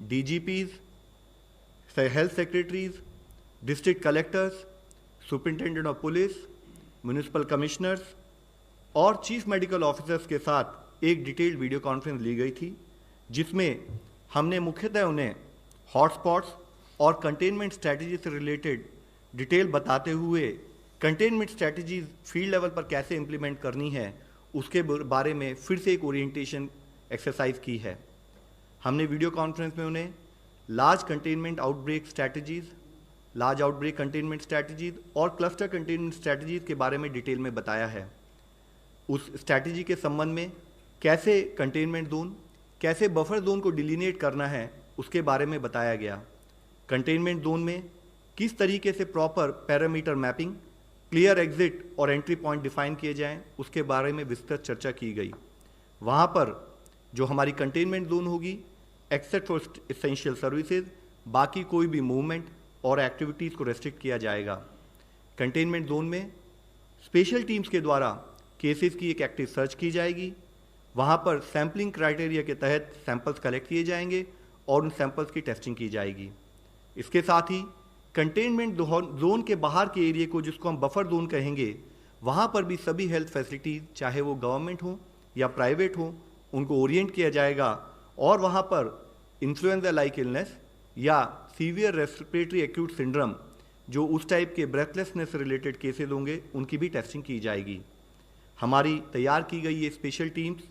DGPs, health secretaries, district collectors, superintendent of police, municipal commissioners और चीफ मेडिकल ऑफिसर्स के साथ एक डिटेल्ड वीडियो कॉन्फ्रेंस ली गई थी, जिसमें हमने मुख्यतः उन्हें हॉटस्पॉट्स और कंटेनमेंट स्ट्रैटेजी से रिलेटेड डिटेल बताते हुए कंटेनमेंट स्ट्रैटेजीज फील्ड लेवल पर कैसे इंप्लीमेंट करनी है उसके बारे में फिर से एक ओरिएंटेशन एक्सरसाइज की है। हमने वीडियो कॉन्फ्रेंस में उन्हें large containment outbreak strategies, large outbreak containment strategies और क्लस्टर कंटेनमेंट स्ट्रैटेजीज के बारे में डिटेल में बताया है। उस स्ट्रैटेजी के संबंध में कैसे कंटेनमेंट जोन, कैसे बफर जोन को डिलीनेट करना है उसके बारे में बताया गया। कंटेनमेंट जोन में किस तरीके से proper parameter mapping, clear exit और एंट्री पॉइंट डिफाइन किए जाएं उसके बारे में विस्तृत चर्चा की गई। वहाँ पर जो हमारी कंटेनमेंट जोन होगी, एक्सेप्ट फॉर एसेंशियल सर्विसेज, बाकी कोई भी मूवमेंट और एक्टिविटीज़ को रेस्ट्रिक्ट किया जाएगा। कंटेनमेंट जोन में स्पेशल टीम्स के द्वारा केसेस की एक एक्टिव सर्च की जाएगी। वहाँ पर सैम्पलिंग क्राइटेरिया के तहत सैंपल्स कलेक्ट किए जाएंगे और उन सैंपल्स की टेस्टिंग की जाएगी। इसके साथ ही कंटेनमेंट जोन के बाहर के एरिया को, जिसको हम बफर जोन कहेंगे, वहाँ पर भी सभी हेल्थ फैसिलिटीज़, चाहे वो गवर्नमेंट हो या प्राइवेट हो, उनको ओरिएंट किया जाएगा और वहाँ पर इन्फ्लुएंजा लाइक इलनेस या सीवियर रेस्पिरेटरी एक्यूट सिंड्रोम, जो उस टाइप के ब्रेथलेसनेस से रिलेटेड केसेस होंगे, उनकी भी टेस्टिंग की जाएगी। हमारी तैयार की गई ये स्पेशल टीम्स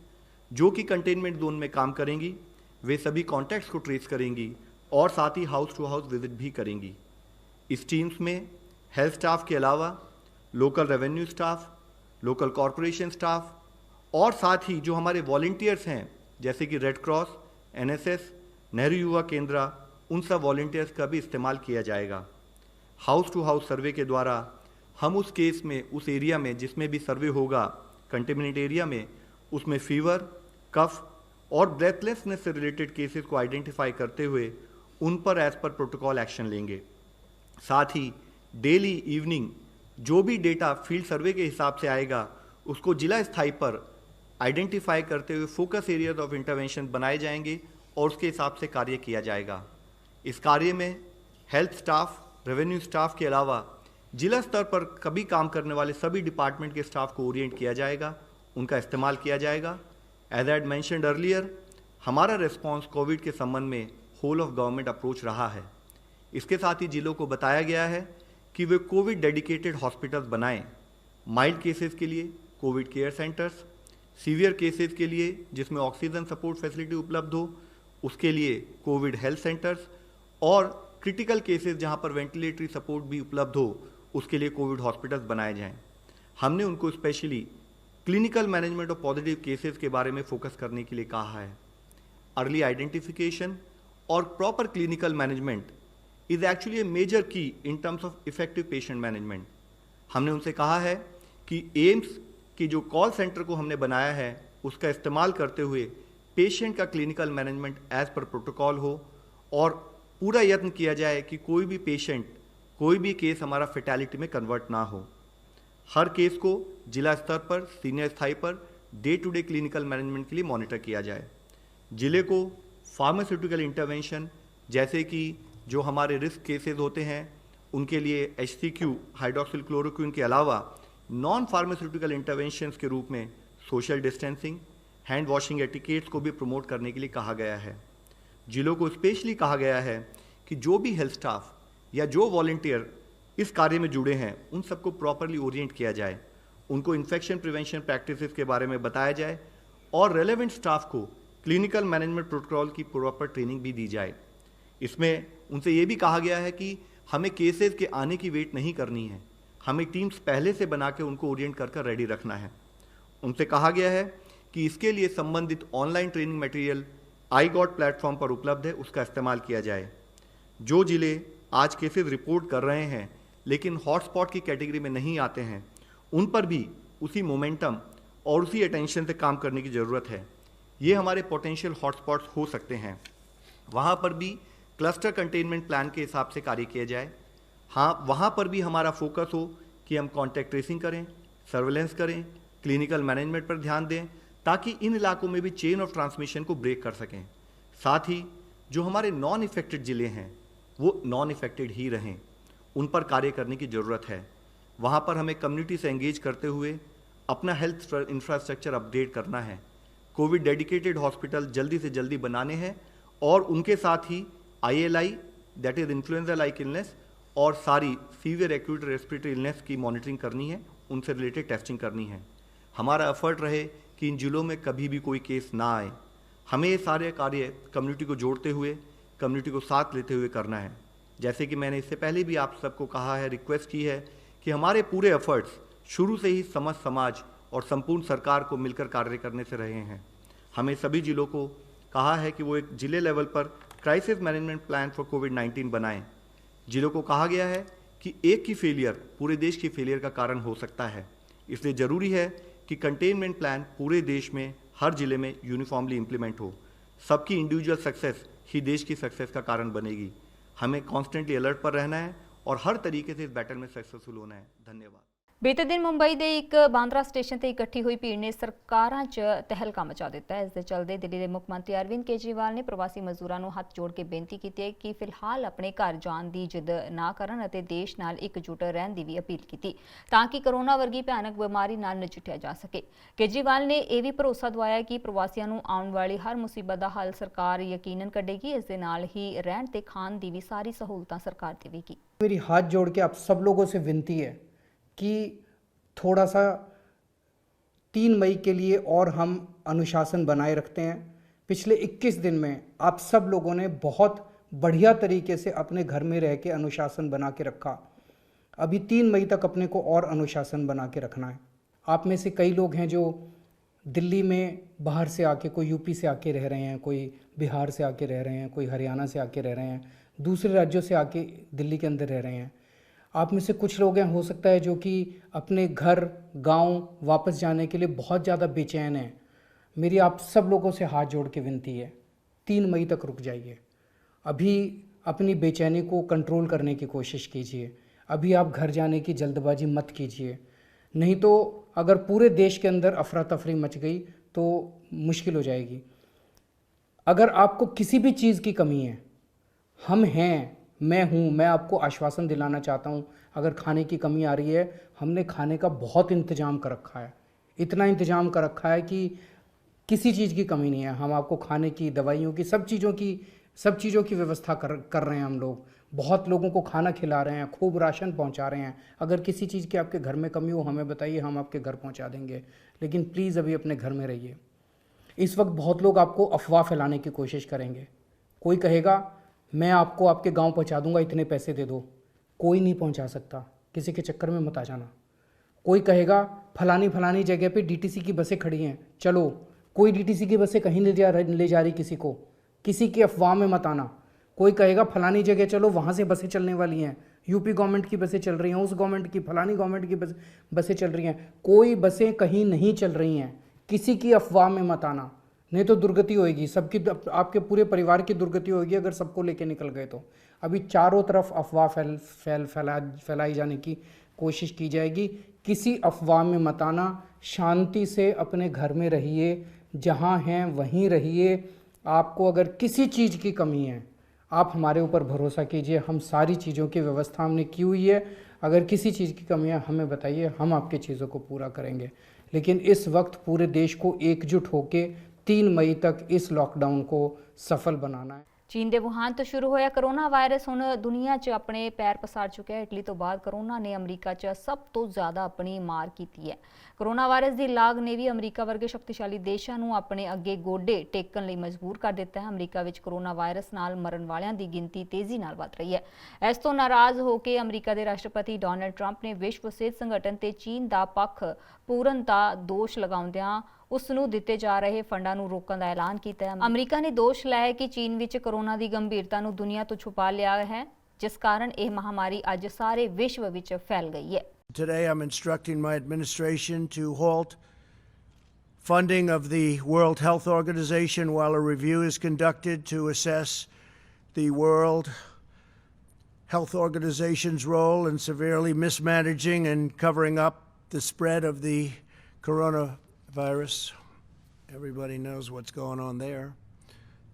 जो कि कंटेनमेंट जोन में काम करेंगी, वे सभी कॉन्टैक्ट्स को ट्रेस करेंगी और साथ ही हाउस टू हाउस विजिट भी करेंगी। इस टीम्स में हेल्थ स्टाफ के अलावा local revenue staff, local corporation staff और साथ ही जो हमारे वॉलंटियर्स हैं, जैसे कि रेड क्रॉस, एनएसएस, नेहरू युवा केंद्र, उन सब वॉलंटियर्स का भी इस्तेमाल किया जाएगा। हाउस टू हाउस सर्वे के द्वारा हम उस केस में, उस एरिया में जिसमें भी सर्वे होगा कंटेमिनेट एरिया में, उसमें फीवर, कफ और ब्रेथलेसनेस से रिलेटेड केसेस को आइडेंटिफाई करते हुए उन पर एज पर प्रोटोकॉल एक्शन लेंगे। साथ ही डेली इवनिंग जो भी डेटा फील्ड सर्वे के हिसाब से आएगा उसको जिला स्थाई पर आइडेंटिफाई करते हुए फोकस एरियाज ऑफ इंटरवेंशन बनाए जाएंगे और उसके हिसाब से कार्य किया जाएगा। इस कार्य में हेल्थ स्टाफ, रेवेन्यू स्टाफ के अलावा जिला स्तर पर कभी काम करने वाले सभी डिपार्टमेंट के स्टाफ को ओरिएंट किया जाएगा, उनका इस्तेमाल किया जाएगा। As I had mentioned earlier, हमारा रिस्पॉन्स कोविड के संबंध में होल ऑफ गवर्नमेंट अप्रोच रहा है। इसके साथ ही जिलों को बताया गया है कि वे कोविड डेडिकेटेड हॉस्पिटल्स बनाएं, माइल्ड केसेस के लिए Covid care centres, severe cases के लिए जिसमें ऑक्सीजन सपोर्ट फैसिलिटी उपलब्ध हो उसके लिए कोविड हेल्थ सेंटर्स, और क्रिटिकल केसेस जहां पर वेंटिलेटरी सपोर्ट भी उपलब्ध हो उसके लिए कोविड हॉस्पिटल्स बनाए जाएं। हमने उनको specially clinical management of positive cases के बारे में फोकस करने के लिए कहा है। अर्ली आइडेंटिफिकेशन और proper clinical management is actually a major key in terms of effective patient management. हमने उनसे कहा है कि एम्स की जो कॉल सेंटर को हमने बनाया है उसका इस्तेमाल करते हुए पेशेंट का clinical management as per protocol हो और पूरा यत्न किया जाए कि कोई भी पेशेंट, कोई भी केस हमारा फेटैलिटी में कन्वर्ट ना हो। हर केस को जिला स्तर पर, सीनियर स्थाई पर day to day clinical management के लिए मॉनिटर किया जाए। जिले को फार्मास्यूटिकल इंटरवेंशन, जैसे कि जो हमारे रिस्क केसेस होते हैं उनके लिए HCQ, हाइड्रोक्सिल क्लोरोक्विन के अलावा नॉन फार्मास्यूटिकल इंटरवेंशंस के रूप में social distancing, hand washing etiquettes को भी प्रमोट करने के लिए कहा गया है। जिलों को स्पेशली कहा गया है कि जो भी हेल्थ स्टाफ या जो वॉलंटियर इस कार्य में जुड़े हैं उन सबको प्रॉपरली ओरिएंट किया जाए, उनको इन्फेक्शन प्रिवेंशन प्रैक्टिसेस के बारे में बताया जाए और रेलेवेंट स्टाफ को क्लिनिकल मैनेजमेंट प्रोटोकॉल की प्रॉपर ट्रेनिंग भी दी जाए। इसमें उनसे ये भी कहा गया है कि हमें केसेस के आने की वेट नहीं करनी है, हमें टीम्स पहले से बना के उनको ओरिएंट कर रेडी रखना है। उनसे कहा गया है कि इसके लिए संबंधित online training material iGOT platform पर उपलब्ध है, उसका इस्तेमाल किया जाए। जो जिले आज केसेस रिपोर्ट कर रहे हैं लेकिन हॉटस्पॉट की कैटेगरी में नहीं आते हैं, उन पर भी उसी मोमेंटम और उसी अटेंशन से काम करने की ज़रूरत है। ये हमारे पोटेंशियल हॉटस्पॉट्स हो सकते हैं, वहाँ पर भी क्लस्टर कंटेनमेंट प्लान के हिसाब से कार्य किया जाए। हाँ, वहाँ पर भी हमारा फोकस हो कि हम कॉन्टैक्ट ट्रेसिंग करें, सर्वेलेंस करें, क्लिनिकल मैनेजमेंट पर ध्यान दें, ताकि इन इलाकों में भी चेन ऑफ ट्रांसमिशन को ब्रेक कर सकें। साथ ही जो हमारे नॉन इफेक्टेड ज़िले हैं वो नॉन इफेक्टेड ही रहें, उन पर कार्य करने की ज़रूरत है। वहाँ पर हमें कम्युनिटी से एंगेज करते हुए अपना हेल्थ इंफ्रास्ट्रक्चर अपडेट करना है। कोविड डेडिकेटेड हॉस्पिटल जल्दी से जल्दी बनाने हैं और उनके साथ ही ILI that is influenza like illness और सारी सीवियर एक्यूट रेस्पिरेटरी इलनेस की मॉनिटरिंग करनी है, उनसे रिलेटेड टेस्टिंग करनी है। हमारा एफर्ट रहे कि इन जिलों में कभी भी कोई केस ना आए। हमें ये सारे कार्य कम्युनिटी को जोड़ते हुए, कम्युनिटी को साथ लेते हुए करना है। जैसे कि मैंने इससे पहले भी आप सबको कहा है, रिक्वेस्ट की है कि हमारे पूरे एफर्ट्स शुरू से ही समस्त समाज और संपूर्ण सरकार को मिलकर कार्य करने से रहे हैं। हमें सभी जिलों को कहा है कि वो एक जिले लेवल पर क्राइसिस मैनेजमेंट प्लान फॉर कोविड-19 बनाएं। जिलों को कहा गया है कि एक की फेलियर पूरे देश की फेलियर का कारण हो सकता है, इसलिए ज़रूरी है कि कंटेनमेंट प्लान पूरे देश में हर जिले में यूनिफॉर्मली इम्प्लीमेंट हो। सबकी इंडिविजुअल सक्सेस ही देश की सक्सेस का कारण बनेगी। हमें कॉन्स्टेंटली अलर्ट पर रहना है और हर तरीके से इस बैटल में सक्सेसफुल होना है। धन्यवाद। ਬੀਤੇ ਦਿਨ ਮੁੰਬਈ ਦੇ ਇੱਕ ਬਾਂਦਰਾ ਸਟੇਸ਼ਨ ਤੇ ਇਕੱਠੀ ਹੋਈ ਭੀੜ ਨੇ ਸਰਕਾਰਾਂ 'ਚ ਤਹਿਲਕਾ ਮਚਾ ਦਿੱਤਾ ਹੈ। ਇਸ ਦੇ ਚੱਲਦੇ ਦਿੱਲੀ ਦੇ ਮੁੱਖ ਮੰਤਰੀ ਅਰਵਿੰਦ ਕੇਜਰੀਵਾਲ ਨੇ ਪ੍ਰਵਾਸੀ ਮਜ਼ਦੂਰਾਂ ਨੂੰ ਹੱਥ ਜੋੜ ਕੇ ਬੇਨਤੀ ਕੀਤੀ ਹੈ ਕਿ ਫਿਲਹਾਲ ਆਪਣੇ ਘਰ ਜਾਣ ਦੀ ਜਿੱਦ ਨਾ ਕਰਨ ਅਤੇ ਦੇਸ਼ ਨਾਲ ਇਕਜੁੱਟ ਰਹਿਣ ਦੀ ਵੀ ਅਪੀਲ ਕੀਤੀ ਤਾਂ ਕਿ ਕਰੋਨਾ ਵਰਗੀ ਭਿਆਨਕ ਬਿਮਾਰੀ ਨਾਲ ਨਜਿੱਠਿਆ ਜਾ ਸਕੇ। ਕੇਜਰੀਵਾਲ ਨੇ ਇਹ ਵੀ ਭਰੋਸਾ ਦਿਵਾਇਆ ਕਿ ਪ੍ਰਵਾਸੀਆਂ ਨੂੰ ਆਉਣ ਵਾਲੀ ਹਰ ਮੁਸੀਬਤ ਦਾ ਹੱਲ ਸਰਕਾਰ ਯਕੀਨਨ ਕੱਢੇਗੀ। ਇਸ ਦੇ ਨਾਲ ਹੀ ਰਹਿਣ ਤੇ ਖਾਣ ਦੀ ਵੀ ਸਾਰੀ ਸਹੂਲਤਾਂ ਸਰਕਾਰ ਦੇਵੇਗੀ। मेरी हाथ जोड़ के आप सब लोगों से विनती है कि थोड़ा सा 3 मई के लिए और हम अनुशासन बनाए रखते हैं। पिछले 21 दिन में आप सब लोगों ने बहुत बढ़िया तरीके से अपने घर में रह के अनुशासन बना के रखा। अभी 3 मई तक अपने को और अनुशासन बना के रखना है। आप में से कई लोग हैं जो दिल्ली में बाहर से आके, कोई यूपी से आके रह रहे हैं, कोई बिहार से आके रह रहे हैं, कोई हरियाणा से आके रह रहे हैं, दूसरे राज्यों से आके दिल्ली के अंदर रह रहे हैं। आप में से कुछ लोग हैं, हो सकता है, जो कि अपने घर गांव वापस जाने के लिए बहुत ज़्यादा बेचैन हैं। मेरी आप सब लोगों से हाथ जोड़ के विनती है, 3 मई तक रुक जाइए। अभी अपनी बेचैनी को कंट्रोल करने की कोशिश कीजिए। अभी आप घर जाने की जल्दबाजी मत कीजिए, नहीं तो अगर पूरे देश के अंदर अफरा तफरी मच गई तो मुश्किल हो जाएगी। अगर आपको किसी भी चीज़ की कमी है, हम हैं, मैं हूँ, मैं आपको आश्वासन दिलाना चाहता हूँ। अगर खाने की कमी आ रही है, हमने खाने का बहुत इंतज़ाम कर रखा है, इतना इंतज़ाम कर रखा है कि किसी चीज़ की कमी नहीं है। हम आपको खाने की, दवाइयों की, सब चीज़ों की व्यवस्था कर रहे हैं। हम लोग बहुत लोगों को खाना खिला रहे हैं, खूब राशन पहुंचा रहे हैं। अगर किसी चीज़ की आपके घर में कमी हो, हमें बताइए, हम आपके घर पहुंचा देंगे। लेकिन प्लीज़ अभी अपने घर में रहिए। इस वक्त बहुत लोग आपको अफवाह फैलाने की कोशिश करेंगे। कोई कहेगा मैं आपको आपके गांव पहुंचा दूंगा, इतने पैसे दे दो। कोई नहीं पहुंचा सकता, किसी के चक्कर में मत आ जाना। कोई कहेगा फलानी जगह पे डीटीसी की बसें खड़ी हैं, चलो। कोई डीटीसी की बसें कहीं ले जा रही किसी को, किसी की अफवाह में मत आना। कोई कहेगा फलानी जगह चलो, वहाँ से बसें चलने वाली हैं, यूपी गवर्नमेंट की बसें चल रही हैं, उस गवर्नमेंट की, फलानी गवर्नमेंट की बसें चल रही हैं। कोई बसें कहीं नहीं चल रही हैं, किसी की अफवाह में मत आना, नहीं तो दुर्गति होएगी सबकी, आपके पूरे परिवार की दुर्गति होएगी अगर सबको लेके निकल गए तो। अभी चारों तरफ अफवाह फैलाई जाने की कोशिश की जाएगी। किसी अफवाह में मत आना, शांति से अपने घर में रहिए, जहाँ हैं वहीं रहिए। आपको अगर किसी चीज़ की कमी है, आप हमारे ऊपर भरोसा कीजिए, हम सारी चीज़ों की व्यवस्था हमने की हुई है। अगर किसी चीज़ की कमी है हमें बताइए, हम आपकी चीज़ों को पूरा करेंगे। लेकिन इस वक्त पूरे देश को एकजुट होकर 3 मई तक इस लॉकडाउन को सफल बनाना है। चीन के वुहान तो शुरू होया कोरोना वायरस हुण दुनिया 'च अपने पैर पसार चुका है। इटली तो बाद कोरोना ने अमरीका 'च सब तो ज़्यादा अपनी मार की है। कोरोना वायरस की लाग ने भी अमरीका वर्गे शक्तिशाली देशों को अपने अगे गोडे टेकन लई मजबूर कर दिता है। अमरीका विच कोरोना वायरस नाल मरण वालियां दी गिनती तेजी नाल वध रही है। इस तो नाराज़ होकर अमरीका के राष्ट्रपति डोनाल्ड ट्रंप ने विश्व सेहत संगठन ते चीन का पक्ष पूरन का दोष लगाउंदियां उसनूं दिते जा रहे फंडां नूं रोकण दा ऐलान कीता है। अमरीका ने दोष लाया है कि चीन विच कोरोना की गंभीरता नूं दुनिया तो छुपा लिया है, जिस कारण यह महामारी अज सारे विश्व विच फैल गई है। Today, I'm instructing my administration to halt funding of the World Health Organization while a review is conducted to assess the World Health Organization's role in severely mismanaging and covering up the spread of the coronavirus. Everybody knows what's going on there.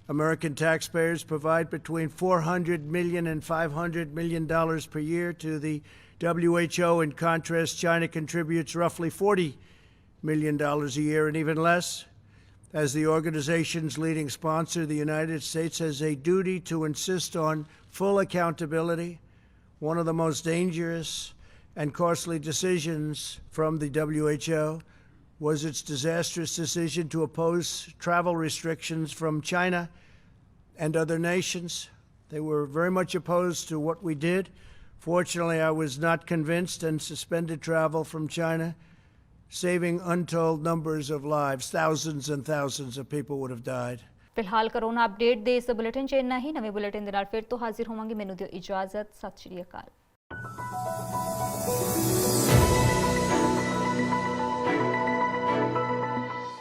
American taxpayers provide between $400 million and $500 million per year to the WHO. In contrast, China contributes roughly $40 million a year, and even less. As the organization's leading sponsor, the United States has a duty to insist on full accountability. One of the most dangerous and costly decisions from the WHO was its disastrous decision to oppose travel restrictions from China and other nations. They were very much opposed to what we did. Fortunately, I was not convinced and suspended travel from China, saving untold numbers of lives. Thousands and thousands of people would have died. ਫਿਲਹਾਲ corona update ਦੇ ਇਸ bulletin 'ਚ ਇੰਨਾ ਹੀ। ਨਵੇਂ bulletin ਦੇ ਨਾਲ ਫਿਰ ਤੋਂ ਹਾਜ਼ਰ ਹੋਵਾਂਗੇ। ਮੈਨੂੰ ਦਿਓ ਇਜਾਜ਼ਤ। ਸਤਿ ਸ਼੍ਰੀ ਅਕਾਲ।